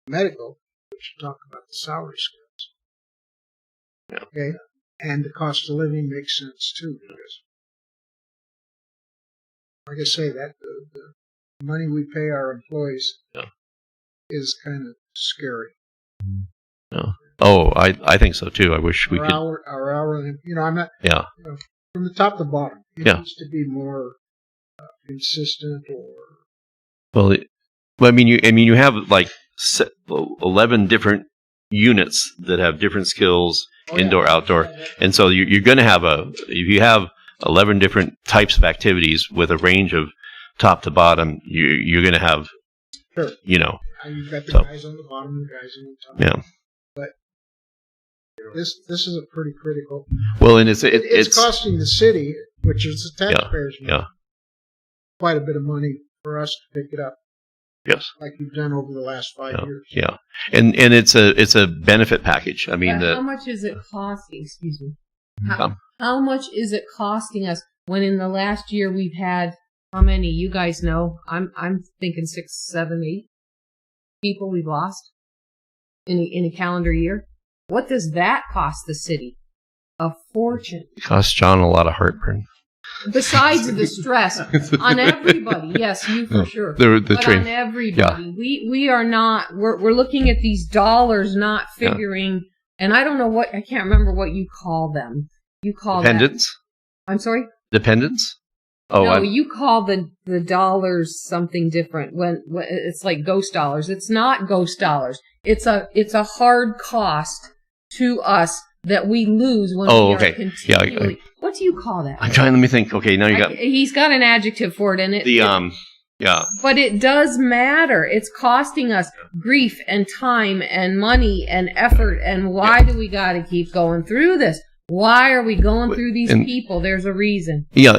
Speaker 7: medical, but you talk about the salary scales.
Speaker 11: Yeah.
Speaker 7: Okay? And the cost of living makes sense too, because, like I say, that the money we pay our employees is kind of scary.
Speaker 11: Yeah. Oh, I think so too. I wish we could.
Speaker 7: Our hourly, I'm not.
Speaker 11: Yeah.
Speaker 7: From the top to bottom, it
Speaker 11: Yeah.
Speaker 7: needs to be more consistent or.
Speaker 11: Well, I mean, you have like 11 different units that have different skills, indoor, outdoor, and so you're going to have if you have 11 different types of activities with a range of top to bottom, you're going to have,
Speaker 7: Sure. You've got the guys on the bottom and the guys on the top.
Speaker 11: Yeah.
Speaker 7: But this is a pretty critical.
Speaker 11: Well, and it's
Speaker 7: costing the city, which is the taxpayers' money,
Speaker 11: Yeah.
Speaker 7: quite a bit of money for us to pick it up.
Speaker 11: Yes.
Speaker 7: Like you've done over the last 5 years.
Speaker 11: Yeah. And it's a benefit package. I mean,
Speaker 5: But how much is it costing? Excuse me.
Speaker 11: Um,
Speaker 5: How much is it costing us when in the last year we've had how many? You guys know. I'm thinking 6, 7, 8 people we've lost in a calendar year. What does that cost the city? A fortune.
Speaker 11: it costs John a lot of heartburn.
Speaker 5: Besides the stress on everybody, yes, you for sure.
Speaker 11: The
Speaker 5: but
Speaker 11: train.
Speaker 5: on everybody, we are not. We're looking at these dollars, not figuring. And I don't know I can't remember what you call them. You call
Speaker 11: Dependents?
Speaker 5: I'm sorry.
Speaker 11: Dependents? Oh,
Speaker 5: no, you call the dollars something different. When it's like ghost dollars, it's not ghost dollars. It's a hard cost to us that we lose when we are continually. What do you call that?
Speaker 11: I'm trying. Let me think. Okay, now you got.
Speaker 5: He's got an adjective for it, and it.
Speaker 11: Yeah.
Speaker 5: But it does matter. It's costing us grief and time and money and effort. And why do we got to keep going through this? Why are we going through these people? There's a reason.
Speaker 11: Yeah.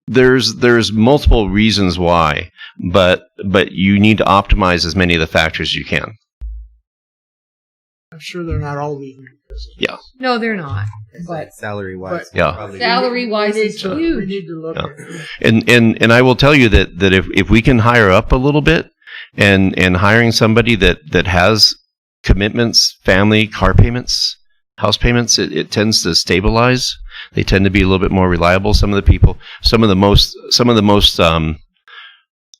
Speaker 11: There's multiple reasons why, but you need to optimize as many of the factors as you can.
Speaker 7: I'm sure they're not all leaving.
Speaker 11: Yeah.
Speaker 5: No, they're not. But
Speaker 3: salary wise,
Speaker 5: salary wise is huge.
Speaker 7: We need to look at it.
Speaker 11: And I will tell you that if we can hire up a little bit, and hiring somebody that has commitments, family, car payments, house payments, it tends to stabilize. They tend to be a little bit more reliable. Some of the most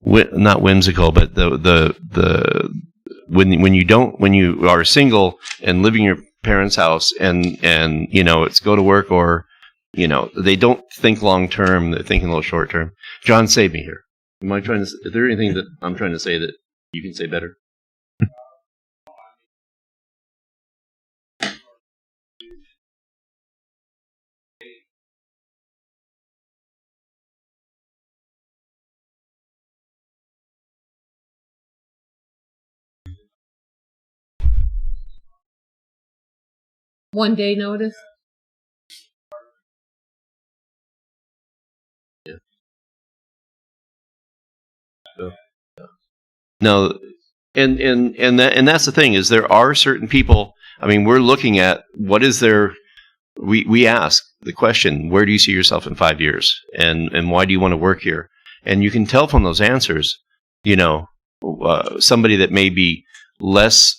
Speaker 11: not whimsical, but when you are single and living in your parents' house and it's go to work, or they don't think long term, they're thinking a little short term. John, save me here. Is there anything that I'm trying to say that you can say better?
Speaker 5: One day notice.
Speaker 11: Yeah. No, and that's the thing, is there are certain people. I mean, we're looking at what is their. We ask the question, where do you see yourself in 5 years, and why do you want to work here? And you can tell from those answers, somebody that may be less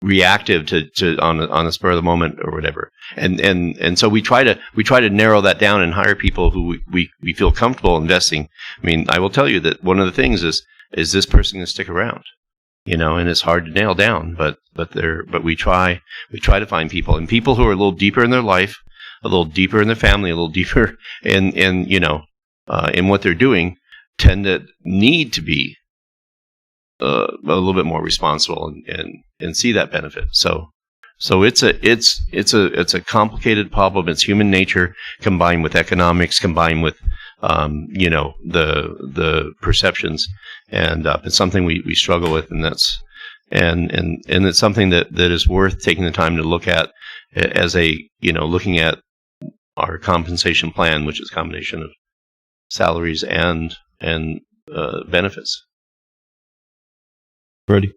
Speaker 11: reactive to on the spur of the moment or whatever, and so we try to narrow that down and hire people who we feel comfortable investing. I mean, I will tell you that one of the things is this person going to stick around, and it's hard to nail down, but we try to find people, and people who are a little deeper in their life, a little deeper in their family, a little deeper in what they're doing, tend to need to be a little bit more responsible and see that benefit. So it's a complicated problem. It's human nature combined with economics, combined with the perceptions, and it's something we struggle with, and that's and it's something that is worth taking the time to look at as looking at our compensation plan, which is a combination of salaries and benefits.
Speaker 6: Ready?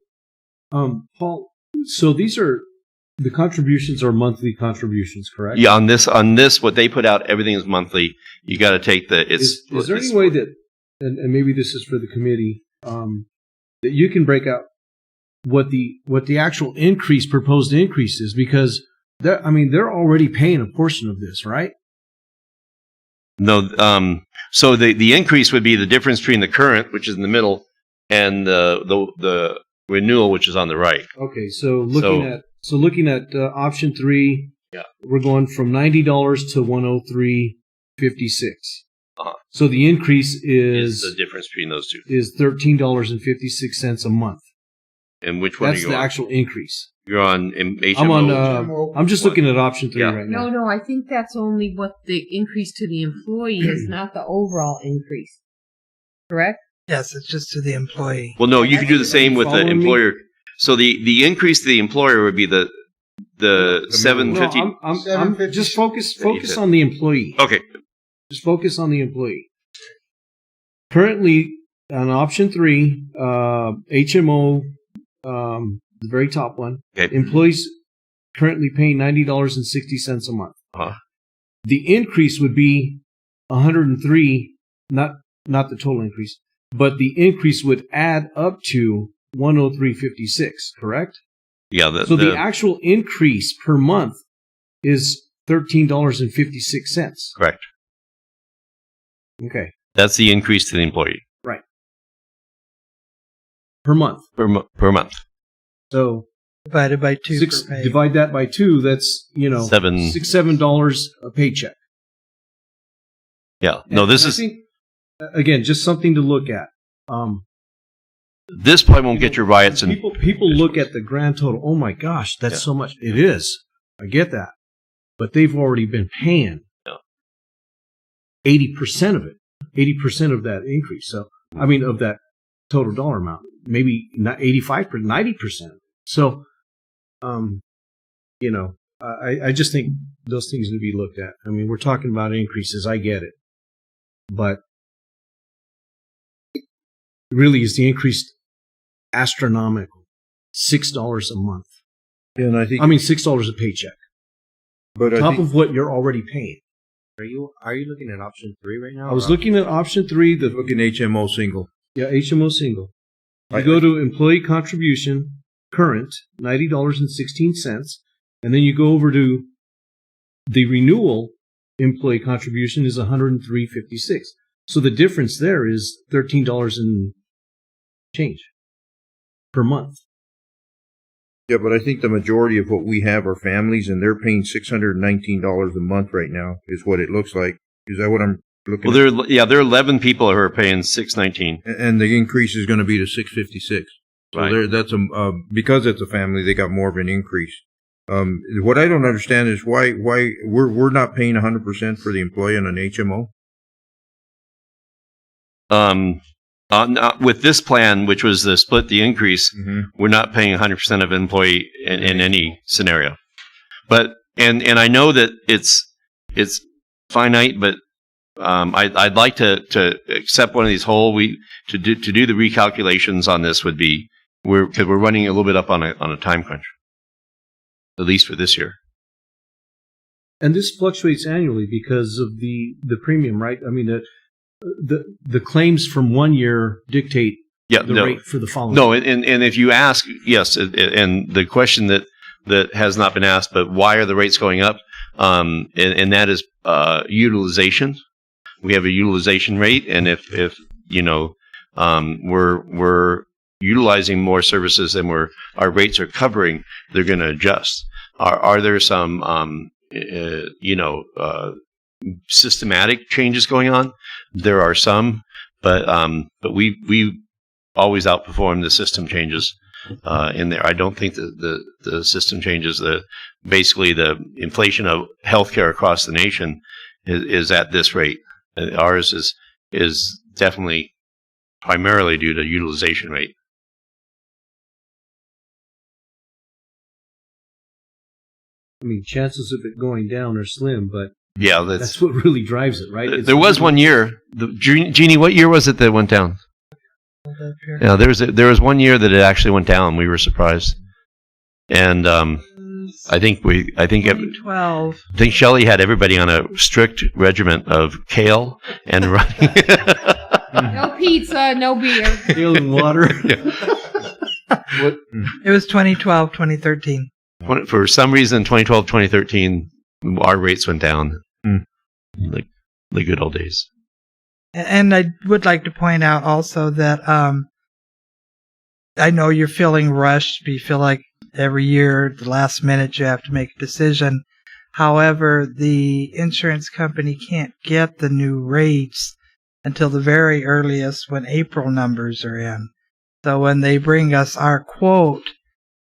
Speaker 6: Paul, so the contributions are monthly contributions, correct?
Speaker 11: Yeah, on this, what they put out, everything is monthly. You got to take
Speaker 6: Is there any way that, and maybe this is for the committee, that you can break out what the actual proposed increase is? Because they're already paying a portion of this, right?
Speaker 11: No. So the increase would be the difference between the current, which is in the middle, and the renewal, which is on the right.
Speaker 6: Okay, so looking at option 3, we're going from $90 to $103.56. So the increase is
Speaker 11: the difference between those two
Speaker 6: is $13.56 a month.
Speaker 11: And which one?
Speaker 6: That's
Speaker 11: are you
Speaker 6: the
Speaker 11: on?
Speaker 6: actual increase.
Speaker 11: You're on HMO.
Speaker 6: I'm on. I'm just looking at option 3 right now.
Speaker 5: No, I think that's only what the increase to the employee is, not the overall increase. Correct?
Speaker 15: Yes, it's just to the employee.
Speaker 11: Well, no, you can do the same with the
Speaker 6: Following me?
Speaker 11: employer. So the increase to the employer would be the $750.
Speaker 6: I'm just focus on the employee.
Speaker 11: Okay.
Speaker 6: Just focus on the employee. Currently, on option 3, HMO, the very top one,
Speaker 11: okay.
Speaker 6: Employees currently paying $90.60 a month. The increase would be $103, not the total increase, but the increase would add up to $103.56, correct?
Speaker 11: Yeah.
Speaker 6: The actual increase per month is $13.56.
Speaker 11: Correct.
Speaker 6: Okay.
Speaker 11: That's the increase to the employee.
Speaker 6: Right. Per month.
Speaker 11: Per month.
Speaker 6: So
Speaker 15: divided by 2 per pay.
Speaker 6: Divide that by 2. That's $7 a paycheck.
Speaker 11: Yeah. No, this is
Speaker 6: again just something to look at.
Speaker 11: This probably won't get your riots and
Speaker 6: people look at the grand total. Oh my gosh, that's so much. It is. I get that, but they've already been paying 80% of it. 80% of that increase. So of that total dollar amount, maybe not 85%, 90%. So, I just think those things need to be looked at. I mean, we're talking about increases. I get it, but really, is the increase astronomical? $6 a month.
Speaker 1: And I think
Speaker 6: $6 a paycheck.
Speaker 1: But
Speaker 6: top of what you're already paying.
Speaker 3: Are you looking at option 3 right now?
Speaker 6: I was looking at option 3.
Speaker 1: Looking HMO single.
Speaker 6: Yeah, HMO single. You go to employee contribution, current, $90.16, and then you go over to the renewal employee contribution is $103.56. So the difference there is $13 and change per month.
Speaker 1: Yeah, but I think the majority of what we have are families, and they're paying $619 a month right now, is what it looks like. Is that what I'm looking at?
Speaker 11: There are 11 people who are paying $619.
Speaker 1: And the increase is going to be to $656. So
Speaker 11: right.
Speaker 1: That's because it's a family, they got more of an increase. What I don't understand is why we're not paying 100% for the employee on an HMO.
Speaker 11: With this plan, which was the split the increase, we're not paying 100% of employee in any scenario. But and I know that it's finite, but I'd like to accept one of these whole. To do the recalculations on this would be because we're running a little bit up on a time crunch, at least for this year.
Speaker 6: And this fluctuates annually because of the premium, right? I mean, the claims from one year dictate the rate for the following.
Speaker 11: No, and if you ask, yes, and the question that has not been asked, but why are the rates going up? And that is utilization. We have a utilization rate, and if we're utilizing more services than our rates are covering, they're going to adjust. Are there some systematic changes going on? There are some, but we always outperform the system changes in there. I don't think the system changes, basically the inflation of healthcare across the nation is at this rate. Ours is definitely primarily due to utilization rate.
Speaker 6: I mean, chances of it going down are slim, but
Speaker 11: Yeah,
Speaker 6: that's what really drives it, right? It's
Speaker 11: there was one year. Jeannie, what year was it that went down? Yeah, there was 1 year that it actually went down. We were surprised, and I think
Speaker 15: 12.
Speaker 11: I think Shelley had everybody on a strict regiment of kale and running.
Speaker 5: No pizza, no beer.
Speaker 6: Kale and water.
Speaker 11: What?
Speaker 15: It was 2012, 2013.
Speaker 11: For some reason, 2012, 2013, our rates went down, like the good old days.
Speaker 15: And I would like to point out also that I know you're feeling rushed. You feel like every year, the last minute, you have to make a decision. However, the insurance company can't get the new rates until the very earliest when April numbers are in. So when they bring us our quote,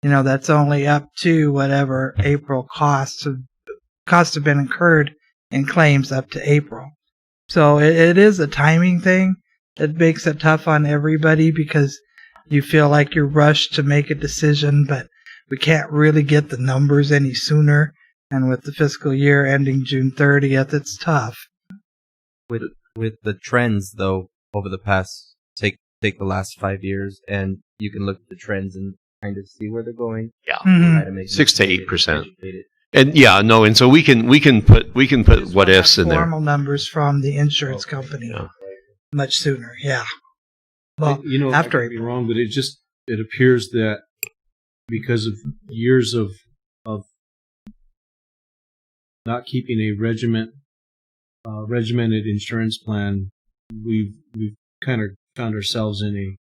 Speaker 15: that's only up to whatever April costs have been incurred in claims up to April. So it is a timing thing that makes it tough on everybody because you feel like you're rushed to make a decision, but we can't really get the numbers any sooner. And with the fiscal year ending June 30th, it's tough.
Speaker 3: With the trends, though, over the past, take the last 5 years, and you can look at the trends and kind of see where they're going.
Speaker 11: Yeah,
Speaker 15: Mhm.
Speaker 3: Try to make
Speaker 11: 6 to
Speaker 3: them
Speaker 11: 8%.
Speaker 3: educated.
Speaker 11: And and so we can put what ifs in there.
Speaker 15: Formal numbers from the insurance company much sooner. Yeah. Well, after
Speaker 6: I could be wrong, but it appears that because of years of not keeping a regimented insurance plan, we've kind of found ourselves in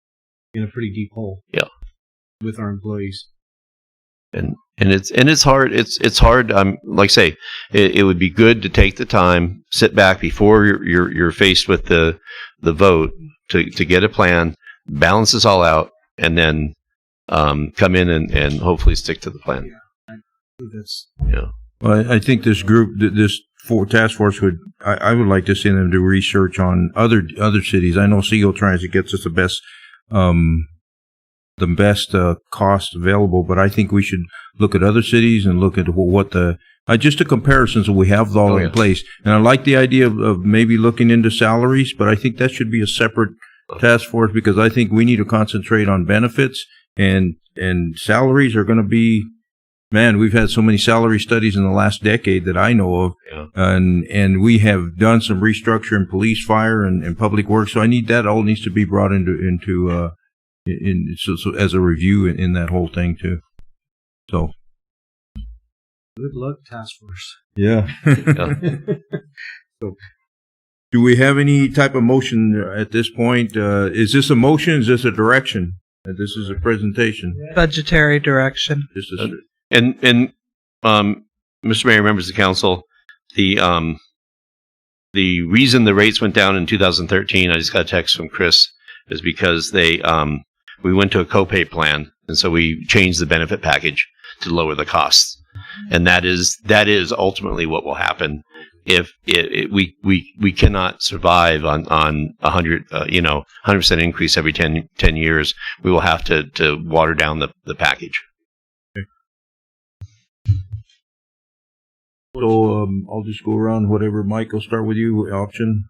Speaker 6: a pretty deep hole.
Speaker 11: Yeah.
Speaker 6: With our employees.
Speaker 11: And it's hard. It's hard. Like I say, it would be good to take the time, sit back before you're faced with the vote to get a plan, balance this all out, and then come in and hopefully stick to the plan.
Speaker 6: Yeah, I think that's
Speaker 1: Well, I think this group, this task force I would like to see them do research on other cities. I know Seagull Transit gets us the best cost available, but I think we should look at other cities and look at what just the comparisons that we have all in place. And I like the idea of maybe looking into salaries, but I think that should be a separate task force because I think we need to concentrate on benefits and salaries are going to be. Man, we've had so many salary studies in the last decade that I know of, and we have done some restructure in police, fire, and public works. So that all needs to be brought into as a review in that whole thing too. So,
Speaker 6: good luck, task force.
Speaker 1: Yeah. So, do we have any type of motion at this point? Is this a motion? Is this a direction? This is a presentation.
Speaker 15: Budgetary direction.
Speaker 11: And Mr. Mayor, members of the council, the reason the rates went down in 2013, I just got a text from Chris, is because we went to a copay plan, and so we changed the benefit package to lower the costs, and that is ultimately what will happen if we cannot survive on 100% increase every 10 years. We will have to water down the package.
Speaker 1: So I'll just go around whatever. Mike, I'll start with you. Option.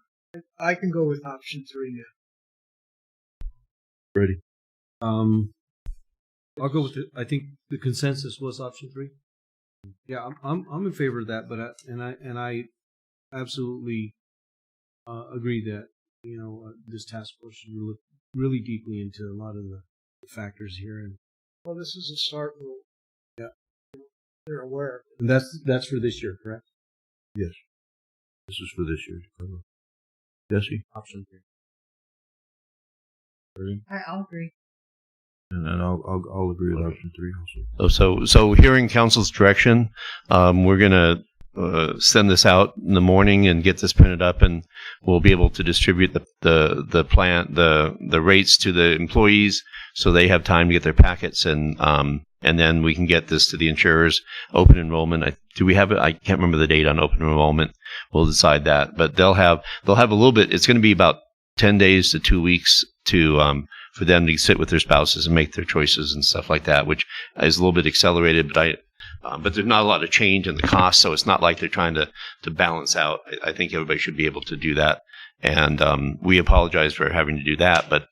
Speaker 7: I can go with option 3 now.
Speaker 1: Ready.
Speaker 6: I'll go with it. I think the consensus was option 3. Yeah, I'm in favor of that, but I absolutely agree that this task force should look really deeply into a lot of the factors here. And
Speaker 7: Well, this is a start rule.
Speaker 6: Yeah.
Speaker 7: They're aware.
Speaker 6: And that's for this year, correct?
Speaker 1: Yes. This is for this year. Jesse?
Speaker 3: Option 3.
Speaker 1: Ready?
Speaker 5: I'll agree.
Speaker 1: And then I'll agree with option 3 also.
Speaker 11: So hearing council's direction, we're gonna send this out in the morning and get this printed up, and we'll be able to distribute the rates to the employees so they have time to get their packets, and then we can get this to the insurers. Open enrollment. Do we have it? I can't remember the date on open enrollment. We'll decide that, but they'll have a little bit. It's going to be about 10 days to 2 weeks to for them to sit with their spouses and make their choices and stuff like that, which is a little bit accelerated, but there's not a lot of change in the cost, so it's not like they're trying to balance out. I think everybody should be able to do that, and we apologize for having to do that, but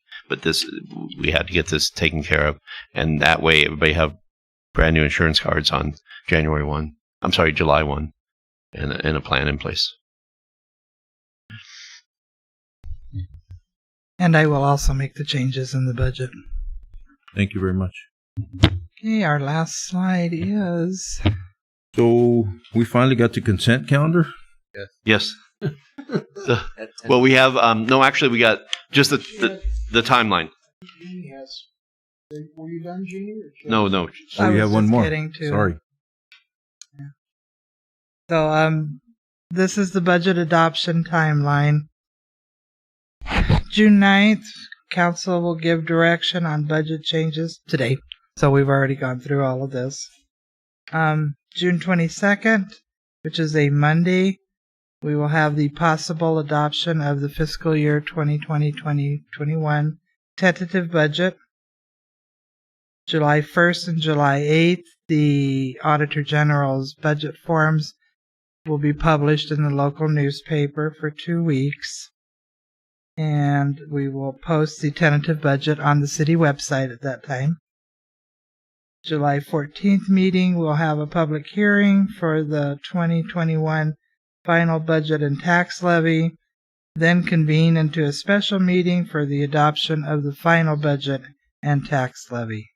Speaker 11: we had to get this taken care of, and that way everybody have brand new insurance cards on July 1, and a plan in place.
Speaker 15: And I will also make the changes in the budget.
Speaker 1: Thank you very much.
Speaker 15: Okay, our last slide is...
Speaker 1: So we finally got the consent calendar?
Speaker 11: Yes. Well, we have, no, actually we got just the timeline.
Speaker 7: Yes. Were you done, Jeannie?
Speaker 11: No.
Speaker 1: Oh, we have one more. Sorry.
Speaker 15: Yeah. So, this is the budget adoption timeline. June 9th, Council will give direction on budget changes today. So we've already gone through all of this. June 22nd, which is a Monday, we will have the possible adoption of the fiscal year 2020-2021 tentative budget. July 1st and July 8th, the Auditor General's budget forms will be published in the local newspaper for 2 weeks. And we will post the tentative budget on the city website at that time. July 14th meeting, we'll have a public hearing for the 2021 final budget and tax levy, then convene into a special meeting for the adoption of the final budget and tax levy.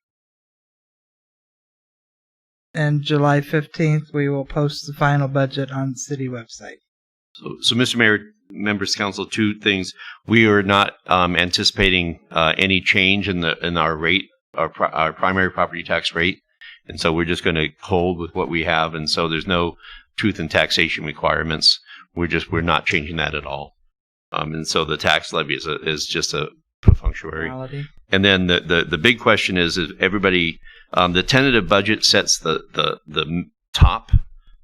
Speaker 15: And July 15th, we will post the final budget on the city website.
Speaker 11: So Mr. Mayor, members of council, 2 things. We are not anticipating any change in our rate, our primary property tax rate, and so we're just going to hold with what we have, and so there's no truth in taxation requirements. We're not changing that at all, and so the tax levy is just a punctuary. And then the big question is everybody. The tentative budget sets the top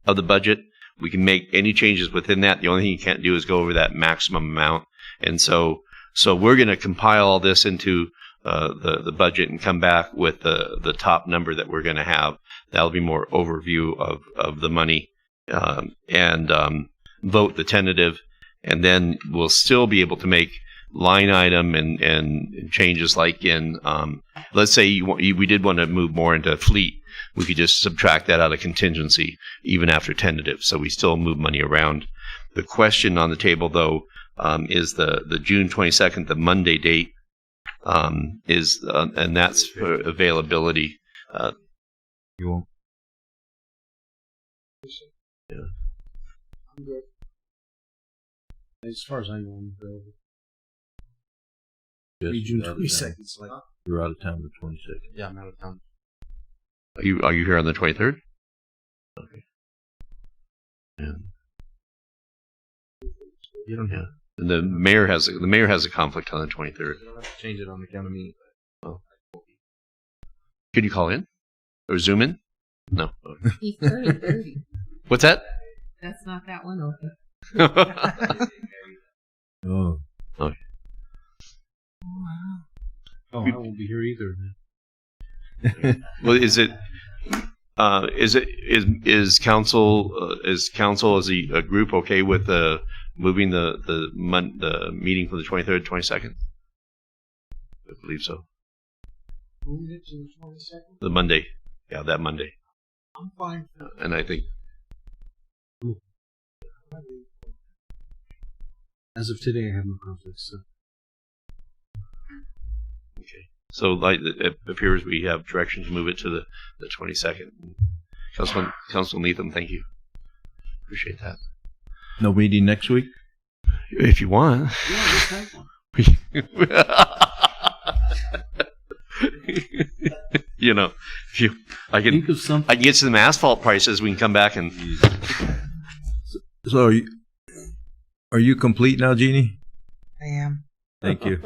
Speaker 11: of the budget. We can make any changes within that. The only thing you can't do is go over that maximum amount. And so we're going to compile all this into the budget and come back with the top number that we're going to have. That'll be more overview of the money, and vote the tentative. And then we'll still be able to make line item and changes like in, let's say we did want to move more into fleet. We could just subtract that out of contingency even after tentative. So we still move money around. The question on the table, though, is the June 22nd, the Monday date, and that's for availability.
Speaker 1: You won't.
Speaker 11: Yeah.
Speaker 6: I'm good. As far as I know, I'm available. June 22nd.
Speaker 1: You're out of town the 22nd.
Speaker 3: Yeah, I'm out of town.
Speaker 11: Are you here on the 23rd? Okay. Yeah.
Speaker 3: You don't have.
Speaker 11: And the mayor has a conflict on the 23rd.
Speaker 3: You don't have to change it on the county meeting.
Speaker 11: Oh. Could you call in or Zoom in? No.
Speaker 5: He's turning 30.
Speaker 11: What's that?
Speaker 5: That's not that one open.
Speaker 1: Oh.
Speaker 11: Okay.
Speaker 6: Wow. Oh, I won't be here either.
Speaker 11: Well, is council as a group okay with moving the meeting from the 23rd to 22nd? I believe so.
Speaker 7: Moved it to the 22nd?
Speaker 11: The Monday. Yeah, that Monday.
Speaker 7: I'm fine.
Speaker 11: And I think.
Speaker 6: As of today, I have no conflicts. So.
Speaker 11: Okay. So like it appears we have direction to move it to the 22nd. Councilman Neetham, thank you. Appreciate that.
Speaker 1: No meeting next week?
Speaker 11: If you want.
Speaker 6: Yeah, just have one.
Speaker 11: You know, I can get to some asphalt prices. We can come back and
Speaker 1: So are you complete now, Jeannie?
Speaker 15: I am.
Speaker 1: Thank you.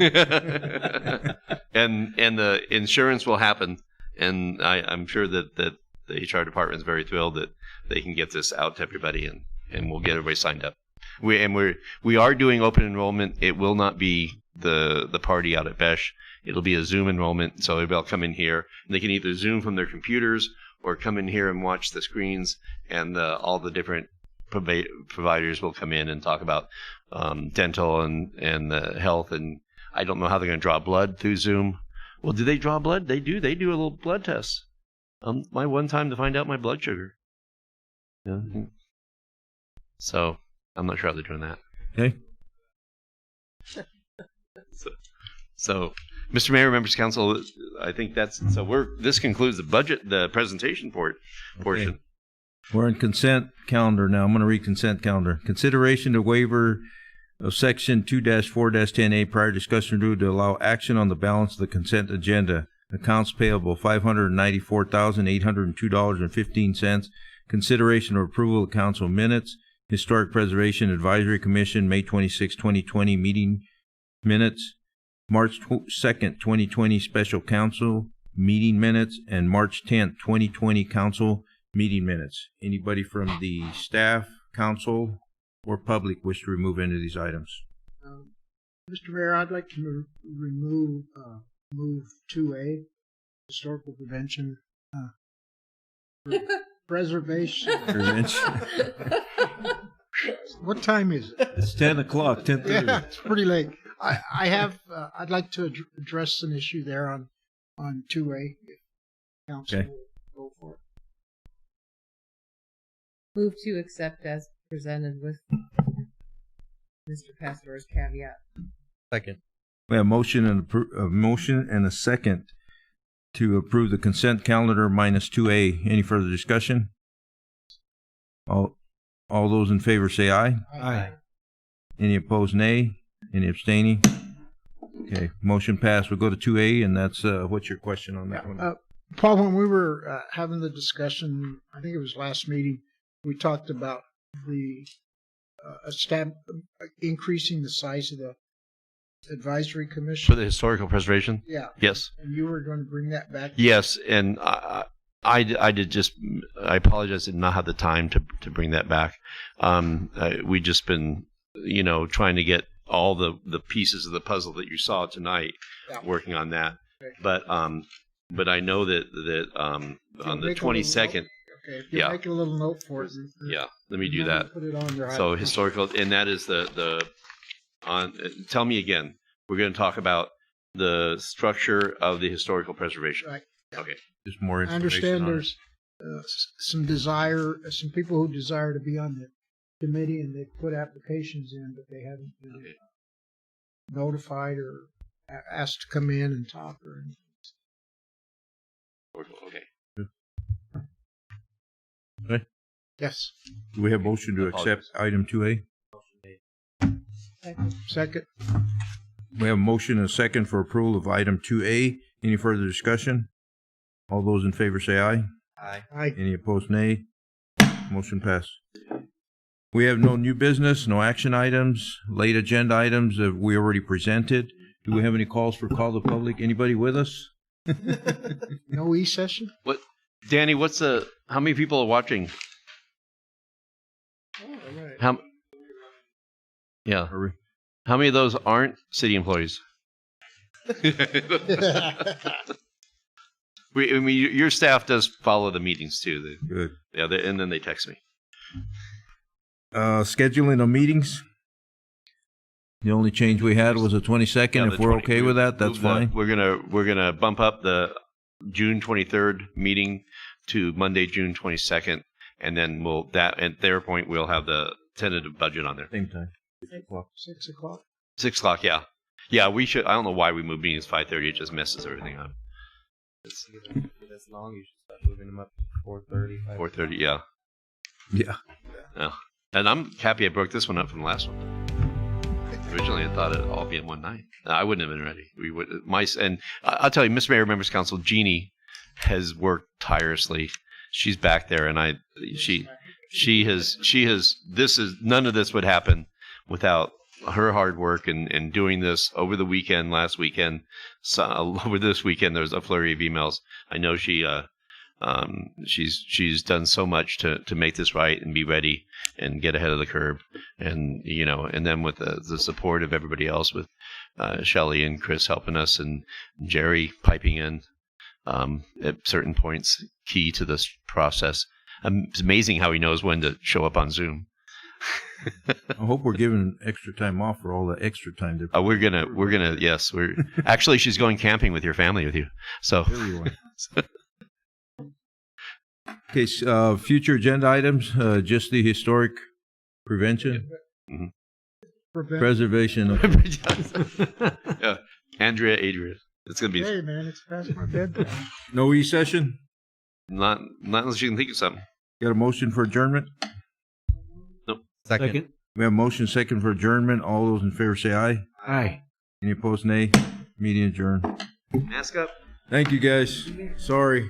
Speaker 11: and the insurance will happen, and I'm sure that the HR department is very thrilled that they can get this out to everybody, and we'll get everybody signed up. We are doing open enrollment. It will not be the party out at Besh. It'll be a Zoom enrollment, so everybody will come in here. And they can either Zoom from their computers or come in here and watch the screens, and all the different providers will come in and talk about dental and health. And I don't know how they're going to draw blood through Zoom. Well, do they draw blood? They do. They do a little blood test. My one time to find out my blood sugar. Yeah. So I'm not sure how they're doing that.
Speaker 1: Okay.
Speaker 11: So, Mr. Mayor, members of council, I think this concludes the presentation portion.
Speaker 1: Okay. We're in consent calendar now. I'm going to read consent calendar. Consideration to waiver of section 2-4-10A prior discussion rule to allow action on the balance of the consent agenda. Accounts payable $594,802.15. Consideration of approval of council minutes. Historic Preservation Advisory Commission, May 26, 2020 meeting minutes. March 2nd, 2020 special council meeting minutes, and March 10th, 2020 council meeting minutes. Anybody from the staff, council, or public wish to remove any of these items?
Speaker 7: Mr. Mayor, I'd like to remove move 2A, historical prevention, preservation. What time is it?
Speaker 1: It's 10 o'clock, 10:30.
Speaker 7: Yeah, it's pretty late. I have. I'd like to address an issue there on 2A. Council
Speaker 1: Okay.
Speaker 7: will go for it.
Speaker 5: Move to accept as presented with Mr. Pastor's caveat.
Speaker 3: Second.
Speaker 1: We have a motion and a second to approve the consent calendar minus 2A. Any further discussion? All those in favor say aye.
Speaker 3: Aye.
Speaker 1: Any opposed, nay. Any abstaining? Okay, motion passed. We'll go to 2A, and that's what's your question on that one?
Speaker 7: Paul, when we were having the discussion, I think it was last meeting, we talked about the increasing the size of the advisory commission.
Speaker 11: For the historical preservation?
Speaker 7: Yeah.
Speaker 11: Yes.
Speaker 7: And you were going to bring that back?
Speaker 11: Yes, and I apologize, did not have the time to bring that back. We just been, trying to get all the pieces of the puzzle that you saw tonight, working on that.
Speaker 7: Okay.
Speaker 11: But I know that on the 22nd.
Speaker 7: Okay, if you make a little note for it.
Speaker 11: Yeah, let me do that.
Speaker 7: Put it on there.
Speaker 11: So historical, and that is tell me again. We're going to talk about the structure of the historical preservation.
Speaker 7: Right.
Speaker 11: Okay.
Speaker 1: Just more
Speaker 7: I
Speaker 1: information.
Speaker 7: understand there's some people who desire to be on the committee, and they've put applications in, but they haven't been notified or asked to come in and talk or anything.
Speaker 11: Okay.
Speaker 1: Okay.
Speaker 7: Yes.
Speaker 1: Do we have motion to accept item 2A?
Speaker 7: Second.
Speaker 1: We have a motion and a second for approval of item 2A. Any further discussion? All those in favor say aye.
Speaker 3: Aye.
Speaker 7: Aye.
Speaker 1: Any opposed, nay. Motion passed. We have no new business, no action items, late agenda items that we already presented. Do we have any calls for call the public? Anybody with us?
Speaker 7: No e-session?
Speaker 11: What, Danny? How many people are watching?
Speaker 7: Oh,
Speaker 11: Yeah. How many of those aren't city employees? Your staff does follow the meetings too.
Speaker 1: Good.
Speaker 11: Yeah, and then they text me.
Speaker 1: Scheduling of meetings. The only change we had was the 22nd.
Speaker 11: Yeah,
Speaker 1: if we're okay with that, that's fine.
Speaker 11: We're gonna bump up the June 23rd meeting to Monday, June 22nd, and then at their point we'll have the tentative budget on there.
Speaker 1: Same time.
Speaker 7: 6 o'clock.
Speaker 11: 6 o'clock. Yeah. Yeah. We should. I don't know why we move meetings 5:30. It just messes everything up.
Speaker 3: It's that's long. You should start moving them up to 4:30.
Speaker 11: 4:30. Yeah.
Speaker 1: Yeah.
Speaker 11: Yeah. And I'm happy I broke this one up from the last one. Originally, I thought it'd all be in one night. I wouldn't have been ready. I'll tell you, Mr. Mayor, Members Council, Jeannie has worked tirelessly. She's back there, and She has, none of this would happen without her hard work and doing this over the weekend, last weekend. So, over this weekend, there was a flurry of emails. I know she's done so much to make this right and be ready and get ahead of the curve. And, and then with the support of everybody else, with Shelley and Chris helping us and Jerry piping in at certain points, key to this process. It's amazing how he knows when to show up on Zoom.
Speaker 1: I hope we're giving extra time off for all the extra time.
Speaker 11: We're gonna, yes. We're actually, she's going camping with your family with you. So.
Speaker 1: There you are. Okay, future agenda items, just the historic prevention, preservation.
Speaker 11: Yeah, Adria. It's gonna be.
Speaker 7: Hey man, it's past my bedtime.
Speaker 1: No e-session?
Speaker 11: Not unless you can think of something.
Speaker 1: Got a motion for adjournment?
Speaker 11: Nope.
Speaker 3: Second.
Speaker 1: We have a motion second for adjournment. All those in favor say aye.
Speaker 6: Aye.
Speaker 1: Any opposed, nay. Meeting adjourned.
Speaker 11: Mask up.
Speaker 1: Thank you, guys. Sorry.